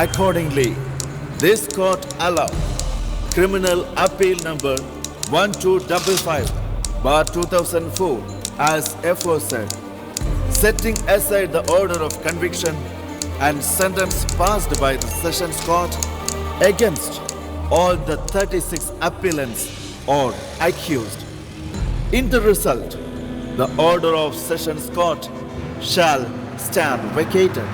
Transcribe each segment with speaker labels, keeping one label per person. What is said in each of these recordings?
Speaker 1: Accordingly, this court allowed criminal appeal number 1255/2004 as aforesaid, setting aside the order of conviction and sentence passed by the Sessions Court against all the 36 appellants or accused. In the result, the order of Sessions Court shall stand vacated.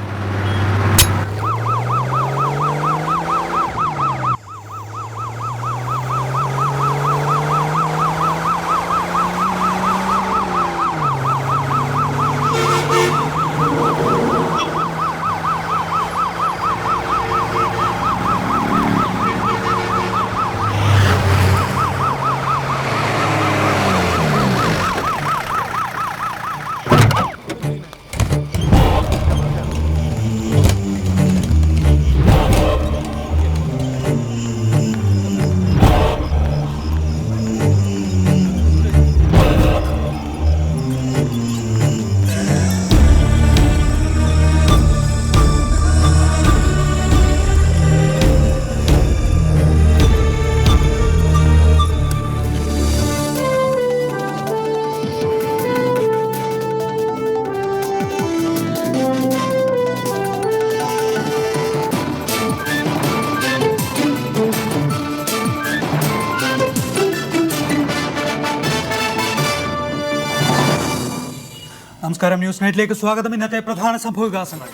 Speaker 2: നമസ്കാരം, news നൈറ്റിലേക്ക് സ്വാഗതം. ഇന്നത്തെ പ്രധാന സംഭവവികാസങ്ങൾ.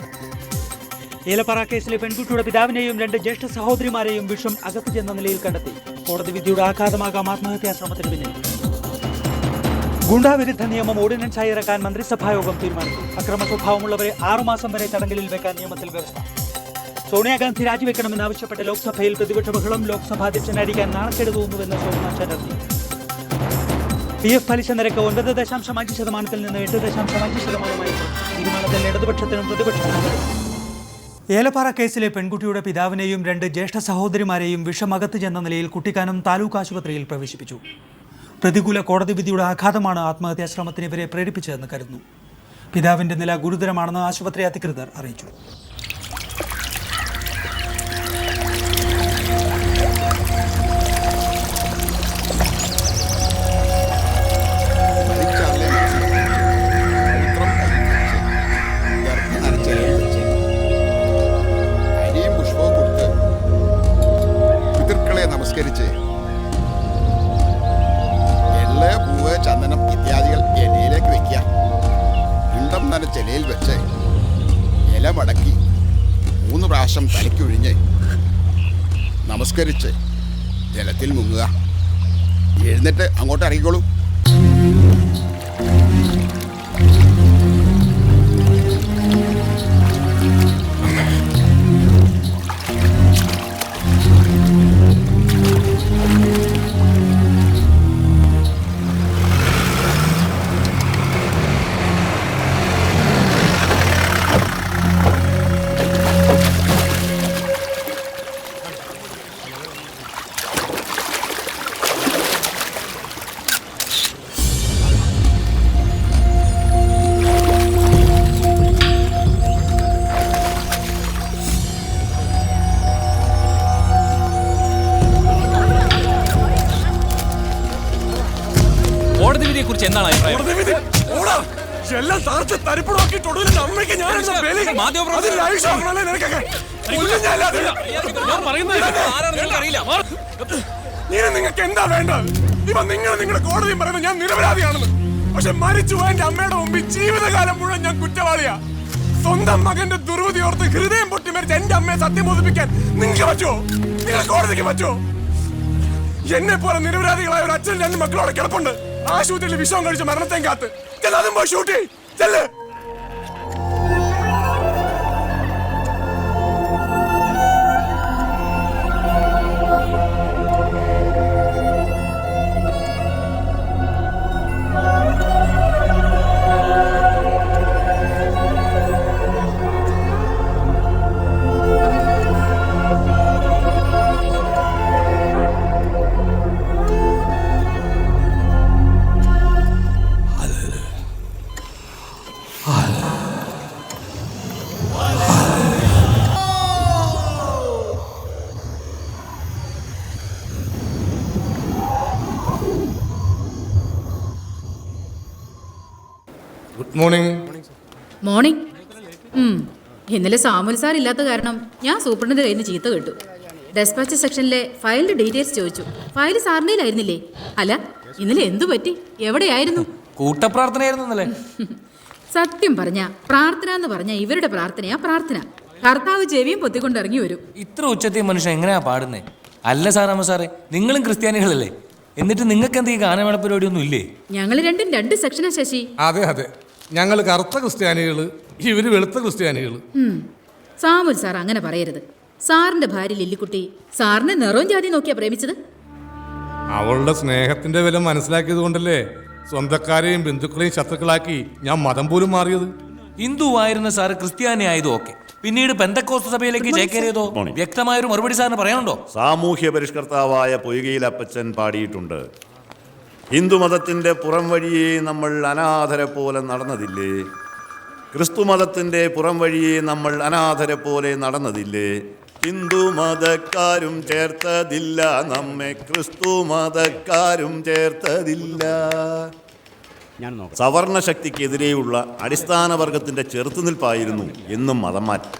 Speaker 2: ഏലപ്പാറ കേസിലെ പെൺകുട്ടിയുടെ പിതാവിനെയും 2 ജ്യേഷ്ഠ സഹോദരിമാരെയും വിഷം അകത്തു ചെന്ന നിലയിൽ കണ്ടെത്തി. കോടതി വിധിയുടെ ആഘാതമാകാം ആത്മഹത്യാശ്രമത്തിന് പിന്നിൽ. ഗുണ്ടാവിരുദ്ധ നിയമം ഓർഡിനൻസായി ഇറക്കാൻ മന്ത്രിസഭായോഗം തീരുമാനിച്ചു. അക്രമ സ്വഭാവമുള്ളവരെ 6 മാസം വരെ തടങ്കലിൽ വെക്കാൻ നിയമത്തിൽ വ്യവസ്ഥ. സോണിയാഗാന്ധി രാജിവെക്കണമെന്നാവശ്യപ്പെട്ട ലോക്സഭയിൽ പ്രതിപക്ഷ ബഹളം. ലോക്സഭാ അധ്യക്ഷനായിരിക്കാൻ നാണക്കേട് തോന്നുന്നുവെന്ന് ശോഭന ചാറ്റർജി. PF പലിശ നിരക്ക് 9.5% നിന്ന് 8.5%. തീരുമാനത്തിൽ ഇടതുപക്ഷത്തിനും പ്രതിപക്ഷത്തിനും. ഏലപ്പാറ കേസിലെ പെൺകുട്ടിയുടെ പിതാവിനെയും 2 ജ്യേഷ്ഠ സഹോദരിമാരെയും വിഷമകത്ത് ചെന്ന നിലയിൽ കുട്ടിക്കാനം താലൂക്ക് ആശുപത്രിയിൽ പ്രവേശിപ്പിച്ചു. പ്രതികൂല കോടതി വിധിയുടെ ആഘാതമാണ് ആത്മഹത്യാശ്രമത്തിന് ഇവരെ പ്രേരിപ്പിച്ചതെന്ന് കരുതുന്നു. പിതാവിന്റെ നില ഗുരുതരമാണെന്ന് ആശുപത്രി അധികൃതർ അറിയിച്ചു.
Speaker 3: എള്ള്, പൂവ്, ചന്ദനം ഇത്യാദികൾ ഇലയിലേക്ക് വെക്കുക. പിണ്ടം നനച്ച ഇലയിൽ വെച്ച് ഇല മടക്കി 3 പ്രാവശ്യം തലയ്ക്കൊഴിഞ്ഞ് നമസ്കരിച്ച് ജലത്തിൽ മുങ്ങുക. എഴുന്നിട്ട് അങ്ങോട്ട് ഇറങ്ങിക്കോളൂ.
Speaker 4: എന്താണ് അഭിപ്രായം?
Speaker 5: നിങ്ങൾക്ക് എന്താ വേണ്ടത്? ഇപ്പൊ നിങ്ങളുടെ കോടതിയും പറയുന്നത് ഞാൻ നിരപരാധിയാണെന്ന്. പക്ഷെ മരിച്ചു എന്റെ അമ്മയുടെ മുമ്പിൽ ജീവിതകാലം മുഴുവൻ ഞാൻ കുറ്റവാളിയാ. സ്വന്തം മകന്റെ ദുർവിധി ഓർത്ത് ഹൃദയം പൊട്ടി മരിച്ച എന്റെ അമ്മയെ സത്യം ബോധിപ്പിക്കാൻ നിങ്ങൾക്ക് പറ്റുമോ? നിങ്ങൾ കോടതിക്ക് പറ്റുമോ? എന്നെ പോലെ നിരപരാധികളായ ഒരു അച്ഛൻ 2 മക്കളോടെ കിടപ്പുണ്ട്. ആശുപത്രിയിൽ വിഷം കഴിച്ച് മരണത്തെയും കാത്ത്. അതും പോയി ഷൂട്ട് ചെയ്യ്. ചെല്ല്.
Speaker 4: മോർണിംഗ്.
Speaker 6: മോർണിംഗ്. ഇന്നലെ സാമുൽ സാർ ഇല്ലാത്ത കാരണം ഞാൻ സൂപ്രണ്ടിന്റെ കയ്യിൽ നിന്ന് ചീത്ത കേട്ടു. ഡെസ്പാച്ച് സെക്ഷനിലെ ഫയലിന്റെ ഡീറ്റെയിൽസ് ചോദിച്ചു. ഫയൽ സാറിനേലായിരുന്നില്ലേ? അല്ല, ഇന്നലെ എന്തു പറ്റി? എവിടെയായിരുന്നു?
Speaker 7: കൂട്ടപ്രാർത്ഥനയായിരുന്നു ഇന്നലെ.
Speaker 6: സത്യം പറഞ്ഞ പ്രാർത്ഥന എന്ന് പറഞ്ഞ ഇവരുടെ പ്രാർത്ഥനയാ പ്രാർത്ഥന. കർത്താവ് ചെവിയും പൊത്തിക്കൊണ്ട് ഇറങ്ങി വരും.
Speaker 7: ഇത്ര ഉച്ചത്തിൽ മനുഷ്യൻ എങ്ങനെയാ പാടുന്നേ? അല്ല സാറാമ്മ സാറേ, നിങ്ങളും ക്രിസ്ത്യാനികളല്ലേ? എന്നിട്ട് നിങ്ങൾക്ക് എന്ത് ഈ ഗാനമേള പരിപാടിയൊന്നും ഇല്ലേ?
Speaker 6: ഞങ്ങൾ രണ്ടും രണ്ട് സെക്ഷനാ ശശി.
Speaker 4: അതെ അതെ, ഞങ്ങൾ കറുത്ത ക്രിസ്ത്യാനികൾ, ഇവര് വെളുത്ത ക്രിസ്ത്യാനികൾ.
Speaker 6: സാമുൽ സാർ അങ്ങനെ പറയരുത്. സാറിന്റെ ഭാര്യ ലില്ലിക്കുട്ടി സാറിനെ നിറവും ജാതി നോക്കിയാ പ്രേമിച്ചത്.
Speaker 4: അവളുടെ സ്നേഹത്തിന്റെ വില മനസ്സിലാക്കിയത് കൊണ്ടല്ലേ സ്വന്തക്കാരെയും ബന്ധുക്കളെയും ശത്രുക്കളാക്കി ഞാൻ മതം പോലും മാറിയത്.
Speaker 7: ഹിന്ദു ആയിരുന്ന സാറ് ക്രിസ്ത്യാനി ആയതും ഓക്കെ, പിന്നീട് പെന്തക്കോസ്ത് സഭയിലേക്ക് ചേക്കേറിയതോ? വ്യക്തമായൊരു മറുപടി സാറിന് പറയാനുണ്ടോ?
Speaker 8: സാമൂഹ്യ പരിഷ്കർത്താവായ പൊയ്കയിൽ അപ്പച്ചൻ പാടിയിട്ടുണ്ട്, ഹിന്ദുമതത്തിൻ്റെ പുറം വഴിയെ നമ്മൾ അനാഥരെ പോലെ നടന്നതില്ലേ, ക്രിസ്തുമതത്തിൻ്റെ പുറം വഴിയെ നമ്മൾ അനാഥരെ പോലെ നടന്നതില്ലേ, ഹിന്ദുമതക്കാരും ചേർത്തതില്ല നമ്മെ, ക്രിസ്തുമതക്കാരും ചേർത്തതില്ല. സവർണ ശക്തിക്കെതിരെയുള്ള അടിസ്ഥാന വർഗത്തിൻ്റെ ചെറുത്തുനിൽപ്പായിരുന്നു എന്നും മതം മാറ്റം.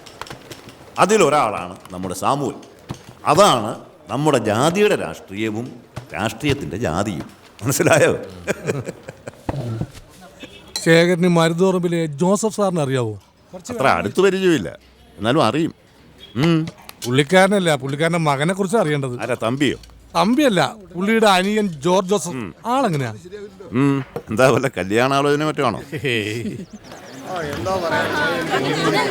Speaker 8: അതിലൊരാളാണ് നമ്മുടെ സാമുവൽ. അതാണ് നമ്മുടെ ജാതിയുടെ രാഷ്ട്രീയവും രാഷ്ട്രീയത്തിൻ്റെ ജാതിയും. മനസ്സിലായോ?
Speaker 4: ശേഖരന് മരുതോറമ്പിലെ ജോസഫ് സാറിന് അറിയാവോ?
Speaker 8: അത്ര അടുത്ത് പരിചയമില്ല, എന്നാലും അറിയും.
Speaker 4: പുള്ളിക്കാരനല്ല, പുള്ളിക്കാരന്റെ മകനെ കുറിച്ച് അറിയേണ്ടത്.
Speaker 8: ആരാ, തമ്പിയോ?
Speaker 4: തമ്പിയല്ല, പുള്ളിയുടെ അനിയൻ ജോർജ് ജോസഫ്. ആളെങ്ങനെയാ?
Speaker 8: എന്താ വല്ല കല്യാണാലോചന മറ്റാണോ?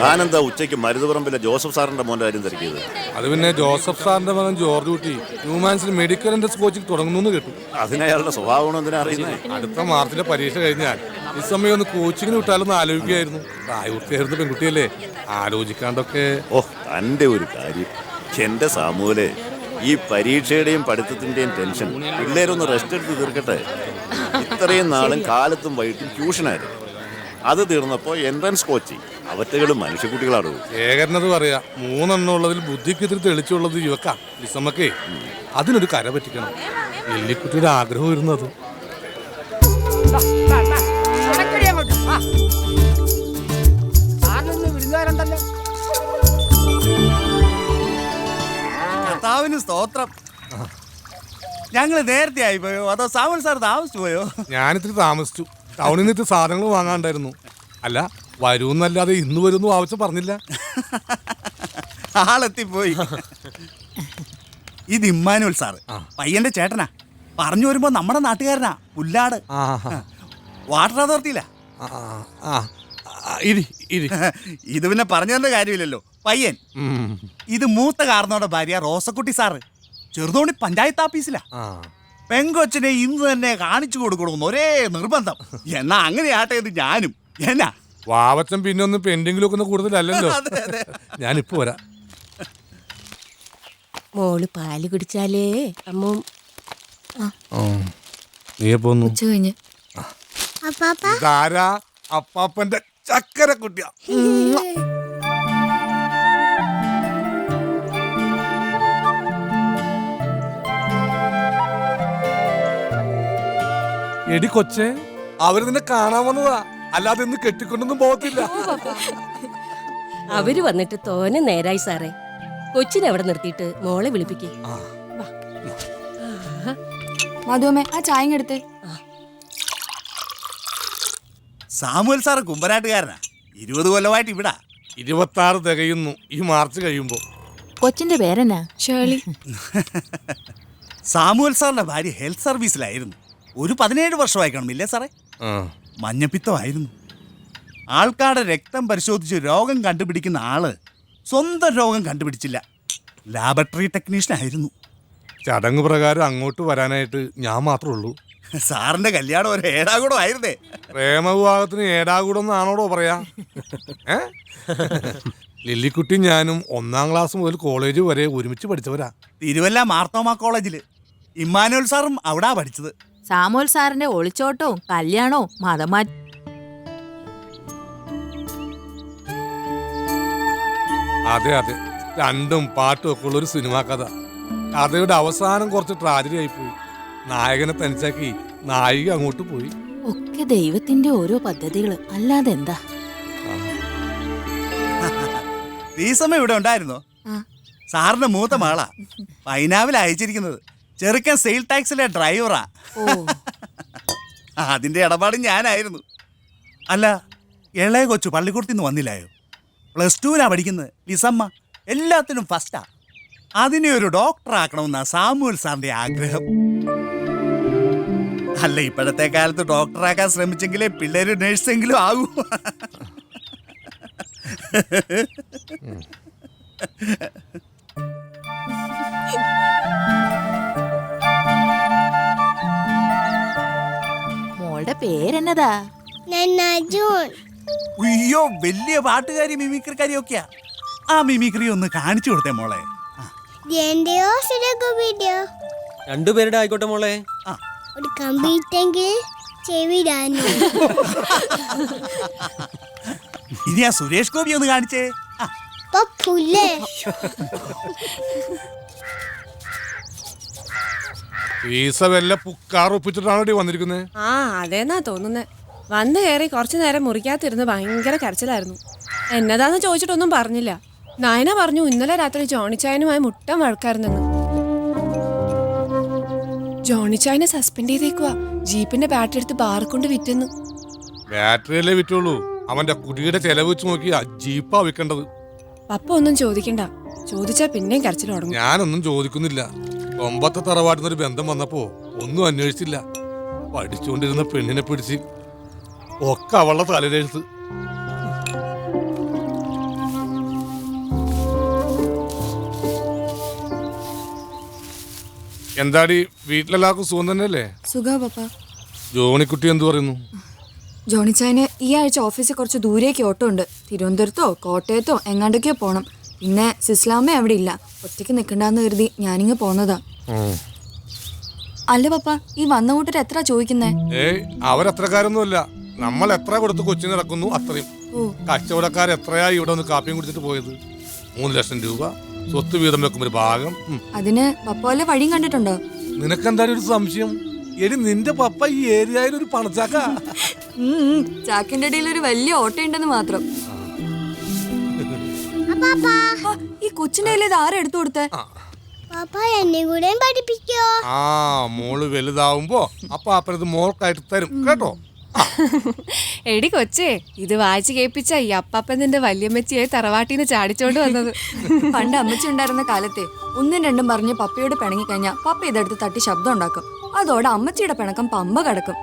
Speaker 8: താനെന്താ ഉച്ചയ്ക്ക് മരുതുപറമ്പിലെ ജോസഫ് സാറിന്റെ മോന്റെ കാര്യം തിരക്കിയത്?
Speaker 4: അത് പിന്നെ ജോസഫ് സാറിന്റെ മകൻ ജോർജ് കുട്ടി ന്യൂമാൻസിൽ മെഡിക്കൽ എൻട്രൻസ് കോച്ചിങ് തുടങ്ങുന്നു കേട്ടു.
Speaker 8: അതിനയാളുടെ സ്വഭാവം എന്തിനാ അറിയുന്നത്?
Speaker 4: അടുത്ത മാർച്ചിലെ പരീക്ഷ കഴിഞ്ഞാൽ ഈ സമയം ഒന്ന് കോച്ചിങ്ങിന് വിട്ടാലൊന്ന് ആലോചിക്കുകയായിരുന്നു. പ്രായപൂർത്തിയായിരുന്ന പെൺകുട്ടിയല്ലേ, ആലോചിക്കാണ്ടൊക്കെ.
Speaker 8: തൻ്റെ ഒരു കാര്യം, എന്റെ സാമൂലെ, ഈ പരീക്ഷയുടെയും പഠിത്തത്തിന്റെയും ടെൻഷൻ പിള്ളേരൊന്ന് റെസ്റ്റ് എടുത്ത് തീർക്കട്ടെ. ഇത്രയും നാളും കാലത്തും വൈകിട്ടും ട്യൂഷനായിരുന്നു. അത് തീർന്നപ്പോൾ എൻട്രൻസ് കോച്ചിങ്. അവറ്റകളും മനുഷ്യക്കുട്ടികളാണ്.
Speaker 4: ശേഖരനത് പറയാ, 3 എണ്ണം ഉള്ളതിൽ ബുദ്ധിക്കെതിരെ തെളിച്ചുള്ളത് യുവക്ക ലിസമ്മക്കേ. അതിനൊരു കര പറ്റിക്കണം. ലില്ലിക്കുട്ടിയുടെ ആഗ്രഹം ഇരുന്നത്.
Speaker 9: കർത്താവിന് സ്തോത്രം. ഞങ്ങൾ നേരത്തെ ആയിപ്പോയോ അതോ സാമൻ സാർ താമസിച്ചു പോയോ?
Speaker 4: ഞാനിത്തിരി താമസിച്ചു. ടൗണിൽ നിന്ന് സാധനങ്ങൾ വാങ്ങാണ്ടായിരുന്നു. അല്ല, വരൂന്നല്ലാതെ ഇന്ന് വരുന്നു ആവശ്യം പറഞ്ഞില്ല.
Speaker 9: ആളെത്തിപ്പോയി. ഇത് ഇമ്മാനുവൽ സാറ്, പയ്യന്റെ ചേട്ടനാ. പറഞ്ഞു വരുമ്പോ നമ്മുടെ നാട്ടുകാരനാ, പുല്ലാട്. വാട്ടർ അതോറിറ്റിയില്ല. ഇത് പിന്നെ പറഞ്ഞു തന്ന കാര്യമില്ലല്ലോ. പയ്യൻ ഇത് മൂത്ത കാരണോടെ ഭാര്യ റോസക്കുട്ടി സാറ്, ചെറുതോണി പഞ്ചായത്ത് ഓഫീസിലാ. പെങ്കൊച്ചിനെ ഇന്ന് തന്നെ കാണിച്ചു കൊടുക്കണമെന്ന് ഒരേ നിർബന്ധം. എന്നാ അങ്ങനെ ആട്ടെ എന്ന് ഞാനും. എന്നാ
Speaker 4: വാവച്ചൻ പിന്നെ ഒന്നും പെൻഡിങ്ങിലൊക്കെ ഒന്ന് കൂടുതലല്ലോ. ഞാനിപ്പോ വരാം.
Speaker 10: മോള് പാല് കുടിച്ചാലേ അമ്മ
Speaker 4: നീ പോന്നു. ഇതാരാ? അപ്പാപ്പന്റെ ചക്കര കുട്ടിയാ. എടി കൊച്ചേ, അവര് നിന്നെ കാണാൻ വന്നതാ, അല്ലാതെ ഇന്ന് കെട്ടിക്കൊണ്ടൊന്നും പോകത്തില്ല.
Speaker 10: അവര് വന്നിട്ട് തോനെ നേരായി സാറേ. കൊച്ചിനെ അവിടെ നിർത്തിയിട്ട് മോളെ വിളിപ്പിക്കേ.
Speaker 11: മധുമേ, ആ ചായ എടുത്തേ.
Speaker 9: Samuel sir കുമ്പനാട്ടുകാരനാ. 20 കൊല്ലമായിട്ട് ഇവിടെ.
Speaker 4: 26 തികയുന്നു ഈ മാർച്ച് കഴിയുമ്പോ.
Speaker 11: കൊച്ചിന്റെ പേരെന്നാ? ഷേർലി.
Speaker 9: സാമുവൽ സാറിന്റെ ഭാര്യ ഹെൽത്ത് സർവീസിലായിരുന്നു. ഒരു 17 വർഷമായി കാണുമില്ലേ സാറേ? മഞ്ഞപ്പിത്തമായിരുന്നു. ആൾക്കാരുടെ രക്തം പരിശോധിച്ച് രോഗം കണ്ടുപിടിക്കുന്ന ആള് സ്വന്തം രോഗം കണ്ടുപിടിച്ചില്ല. ലാബറട്ടറി ടെക്നീഷ്യനായിരുന്നു.
Speaker 4: ചടങ്ങ് പ്രകാരം അങ്ങോട്ട് വരാനായിട്ട് ഞാൻ മാത്രമേ ഉള്ളൂ.
Speaker 9: സാറിന്റെ കല്യാണം ഒരു ഏടാകൂടം ആയിരുന്നേ.
Speaker 4: പ്രേമവിവാഹത്തിന് ഏടാകൂടം എന്നാണോടോ പറയാ? ലില്ലിക്കുട്ടി ഞാനും 1ാം ക്ലാസ് മുതൽ കോളേജ് വരെ ഒരുമിച്ച് പഠിച്ചവരാ.
Speaker 9: തിരുവല്ല മാർത്തോമ കോളേജില്. ഇമ്മാനുവൽ സാറും അവിടാ പഠിച്ചത്.
Speaker 11: സാമുവൽ സാറിന്റെ ഒളിച്ചോട്ടവും കല്യാണവും മതമാറ്റ.
Speaker 4: അതെ അതെ, രണ്ടും പാട്ടും ഒക്കെ ഉള്ളൊരു സിനിമാ കഥ. കഥയുടെ അവസാനം കുറച്ച് ട്രാജഡി ആയിപ്പോയി. നായകനെ തനിച്ചാക്കി നായിക അങ്ങോട്ട് പോയി.
Speaker 11: ഒക്കെ ദൈവത്തിന്റെ ഓരോ പദ്ധതികള്, അല്ലാതെ എന്താ.
Speaker 9: റീസമ്മ ഇവിടെ ഉണ്ടായിരുന്നോ? സാറിന്റെ മൂത്ത മകളാ, പൈനാവിൽ അയച്ചിരിക്കുന്നത്. ചെറുക്കൻ സെയിൽ ടാക്സിലെ ഡ്രൈവറാ. അതിന്റെ ഇടപാട് ഞാനായിരുന്നു. അല്ല, ഇളയ കൊച്ചു പള്ളിക്കൂടത്തിന്ന് വന്നില്ലായോ? +2 പഠിക്കുന്നത്. ലിസമ്മ എല്ലാത്തിനും ഫസ്റ്റാ. അതിനെ ഒരു ഡോക്ടർ ആക്കണമെന്നാ സാമുവൽ സാറിന്റെ ആഗ്രഹം. അല്ല, ഇപ്പോഴത്തെ കാലത്ത് ഡോക്ടറാക്കാൻ ശ്രമിച്ചെങ്കിലേ പിള്ളേര് നഴ്സെങ്കിലും ആകൂ.
Speaker 11: മോളുടെ പേരെന്നതാ?
Speaker 9: അയ്യോ, വലിയ പാട്ടുകാരി മിമിക്രിക്കാരി ഒക്കെയാ. ആ മിമിക്രി ഒന്ന് കാണിച്ചു കൊടുത്തേ മോളെ.
Speaker 12: രണ്ടുപേരുടെ ആയിക്കോട്ടെ മോളെ.
Speaker 13: ഒരു കമ്പ്യൂട്ടറെങ്കിൽ ചെവിടാനു.
Speaker 9: ഇനി ആ സുരേഷ് ഗോപി ഒന്ന് കാണിച്ചേ.
Speaker 4: വല്ല പുക്കാർ ഒപ്പിച്ചിട്ടാണോ വന്നിരിക്കുന്നത്?
Speaker 14: ആ അതേന്നാ തോന്നുന്നേ. വന്ന് കയറി കുറച്ചു നേരം മുറിക്കാത്തിരുന്ന് ഭയങ്കര കരച്ചിലായിരുന്നു. എന്നതാന്ന് ചോദിച്ചിട്ടൊന്നും പറഞ്ഞില്ല. നയന പറഞ്ഞു ഇന്നലെ രാത്രി ജോണിച്ചായനുമായി മുട്ടം വഴക്കായിരുന്നെന്ന്. ജോണിച്ചായനെ സസ്പെൻഡ് ചെയ്തേക്കുവാ. ജീപ്പിന്റെ ബാറ്ററി എടുത്ത് ബാർ കൊണ്ട് വിറ്റെന്ന്.
Speaker 4: ബാറ്ററിയല്ലേ വിറ്റുള്ളൂ. അവന്റെ കുടിയുടെ ചെലവ് വെച്ച് നോക്കി ജീപ്പാ വിൽക്കേണ്ടത്.
Speaker 14: പപ്പ ഒന്നും ചോദിക്കണ്ട. ചോദിച്ചാ പിന്നെയും കരച്ചിൽ തുടങ്ങും.
Speaker 4: ഞാനൊന്നും ചോദിക്കുന്നില്ല. കൊമ്പത്തെ തറവാട്ടിന്നൊരു ബന്ധം വന്നപ്പോ ഒന്നും അന്വേഷിച്ചില്ല. പഠിച്ചുകൊണ്ടിരുന്ന പെണ്ണിനെ പിടിച്ച് ഒക്കെ അവളുടെ തലയിലെഴുത്ത്. എന്താടി, വീട്ടിലെല്ലാവർക്കും സുഖം തന്നെയല്ലേ?
Speaker 15: സുഖാ പപ്പ.
Speaker 4: ജോണിക്കുട്ടി എന്തു പറയുന്നു?
Speaker 15: ജോണിച്ചായന് ഈ ആഴ്ച ഓഫീസിൽ കുറച്ച് ദൂരേക്ക് ഓട്ടോ ഉണ്ട്. തിരുവനന്തപുരത്തോ കോട്ടയത്തോ എങ്ങാണ്ടൊക്കെയോ പോണം. പിന്നെ സിസ്ലാമ അവിടെ ഇല്ല. ഒറ്റയ്ക്ക് നിൽക്കണ്ടെന്ന് കരുതി ഞാനിങ്ങ് പോന്നതാ. അല്ല പപ്പ, ഈ വന്ന കൂട്ടർ എത്ര ചോദിക്കുന്നേ?
Speaker 4: അവരത്രക്കാരൊന്നുമല്ല. നമ്മൾ എത്ര കൊടുത്ത് കൊച്ചിന് ഇറക്കുന്നു അത്രയും. കച്ചവടക്കാർ എത്രയാ ഇവിടെ ഒന്ന് കാപ്പിയും കുടിച്ചിട്ട് പോയത്? 3 ലക്ഷം രൂപ സ്വത്ത് വീതം വെക്കും ഒരു ഭാഗം.
Speaker 15: അതിന് പപ്പ വല്ല വഴിയും കണ്ടിട്ടുണ്ടോ?
Speaker 4: നിനക്കെന്തായാലും ഒരു സംശയം? എടി, നിന്റെ പപ്പ ഈ ഏരിയയിൽ ഒരു പണച്ചാക്ക.
Speaker 15: ചാക്കിന്റെ ഇടയിൽ ഒരു വലിയ ഓട്ടോ ഉണ്ടെന്ന് മാത്രം. ഈ കൊച്ചിന്റെ കയ്യിൽ ഇത് ആരാ എടുത്തു കൊടുത്തേ?
Speaker 4: ആ, മോള് വലുതാവുമ്പോ അപ്പാപ്പനത് മോൾക്കായിട്ട് തരും കേട്ടോ.
Speaker 14: എടി കൊച്ചേ, ഇത് വായിച്ചു കേൾപ്പിച്ച ഈ അപ്പാപ്പൻ നിന്റെ വല്യമ്മച്ചിയെ തറവാട്ടിന്ന് ചാടിച്ചോണ്ട് വന്നത്.
Speaker 15: പണ്ട് അമ്മച്ചി ഉണ്ടായിരുന്ന കാലത്തെ 1ഉം 2ഉം പറഞ്ഞ് പപ്പയോട് പിണങ്ങിക്കഴിഞ്ഞാൽ പപ്പ ഇതെടുത്ത് തട്ടി ശബ്ദം ഉണ്ടാക്കും. അതോടെ അമ്മച്ചിയുടെ പിണക്കം പമ്പ കടക്കും.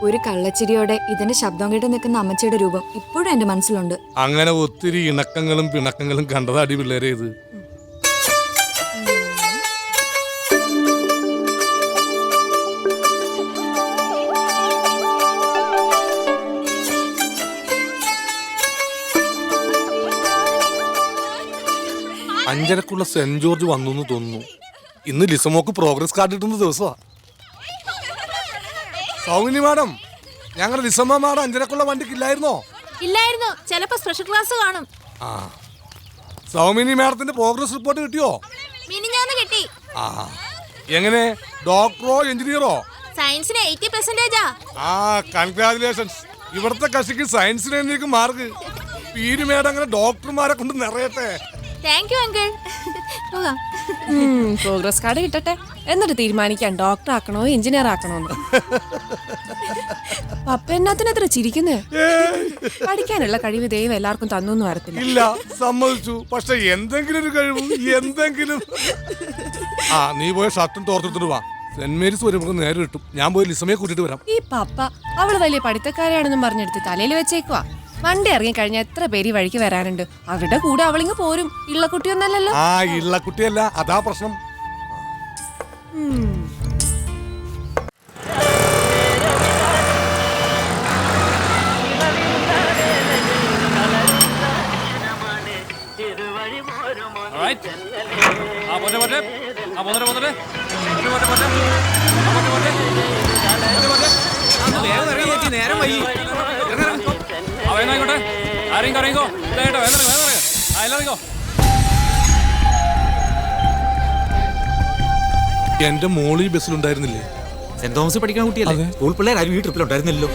Speaker 15: ഒരു കള്ളച്ചിരിയോടെ ഇതിന്റെ ശബ്ദം കേട്ട് നിൽക്കുന്ന അമ്മച്ചിയുടെ രൂപം ഇപ്പോഴും എന്റെ മനസ്സിലുണ്ട്.
Speaker 4: അങ്ങനെ ഒത്തിരി ഇണക്കങ്ങളും പിണക്കങ്ങളും കണ്ടതാടി പിള്ളേരെ ഇത്. അഞ്ചരക്കുള്ള സെന്റ് ജോർജ് വന്നു എന്ന് തോന്നുന്നു. ഇന്ന് ലിസമോക്ക് പ്രോഗ്രസ് കാർഡ് കിട്ടുന്ന ദിവസമാ. സൗമിനി മാഡം, ഞങ്ങളുടെ ലിസമ്മ മാഡം അഞ്ചരക്കുള്ള വണ്ടിക്ക് ഇല്ലായിരുന്നോ?
Speaker 11: ഇല്ലായിരുന്നു. ചിലപ്പോ സ്പെഷ്യൽ ക്ലാസ് കാണും.
Speaker 4: ആ, സൗമിനി മാഡത്തിന്റെ പ്രോഗ്രസ് റിപ്പോർട്ട് കിട്ടിയോ?
Speaker 11: മിനിഞ്ഞാന്ന് കിട്ടി.
Speaker 4: ആ, എങ്ങനെ? ഡോക്ടറോ എഞ്ചിനീയറോ?
Speaker 11: സയൻസിന് 80%.
Speaker 4: ആ, കൺഗ്രാജുലേഷൻസ്. ഇവിടുത്തെ കക്ഷിക്ക് സയൻസിന് എനിക്ക് മാർക്ക്. പീര് മേഡം അങ്ങനെ ഡോക്ടർമാരെ കൊണ്ട് നിറയട്ടെ.
Speaker 11: Thank you uncle.
Speaker 14: Progress card കിട്ടട്ടെ, എന്നിട്ട് തീരുമാനിക്കാം ഡോക്ടർ ആക്കണോ എഞ്ചിനീയർ ആക്കണോന്ന്. പപ്പ എന്നാത്തിനത്ര ചിരിക്കുന്നേ? പഠിക്കാനുള്ള കഴിവ് ദൈവം എല്ലാവർക്കും തന്നു വരത്തില്ല.
Speaker 4: ഇല്ല, സമ്മതിച്ചു. പക്ഷെ എന്തെങ്കിലും ഒരു കഴിവ്, എന്തെങ്കിലും. ആ, നീ പോയ ഷർട്ടും തോർത്തെടുത്തിട്ട് വാ. സെന്റ് മേരീസ് വരുമ്പോൾ നേരെ കിട്ടും. ഞാൻ പോയി ലിസമയെ കൂട്ടിട്ട് വരാം.
Speaker 14: ഈ പപ്പ അവള് വലിയ പഠിത്തക്കാരാണെന്നും പറഞ്ഞെടുത്ത് തലയിൽ വെച്ചേക്കുവാ. വണ്ടി ഇറങ്ങി കഴിഞ്ഞാൽ എത്ര പേര് വഴിക്ക് വരാനുണ്ട്. അവരുടെ കൂടെ അവളിങ്ങ് പോരും. ഇള്ളക്കുട്ടിയൊന്നല്ലല്ലോ.
Speaker 4: ആ, ഇള്ളക്കുട്ടിയല്ല, അതാ പ്രശ്നം. എന്റെ മോളി ബസ്സിലുണ്ടായിരുന്നില്ലേ?
Speaker 12: സെന്റ് തോമസ് പഠിക്കുന്ന കുട്ടിയല്ലേ? സ്കൂൾ പിള്ളേർ ആരും ഈ ട്രിപ്പിലുണ്ടായിരുന്നില്ലല്ലോ.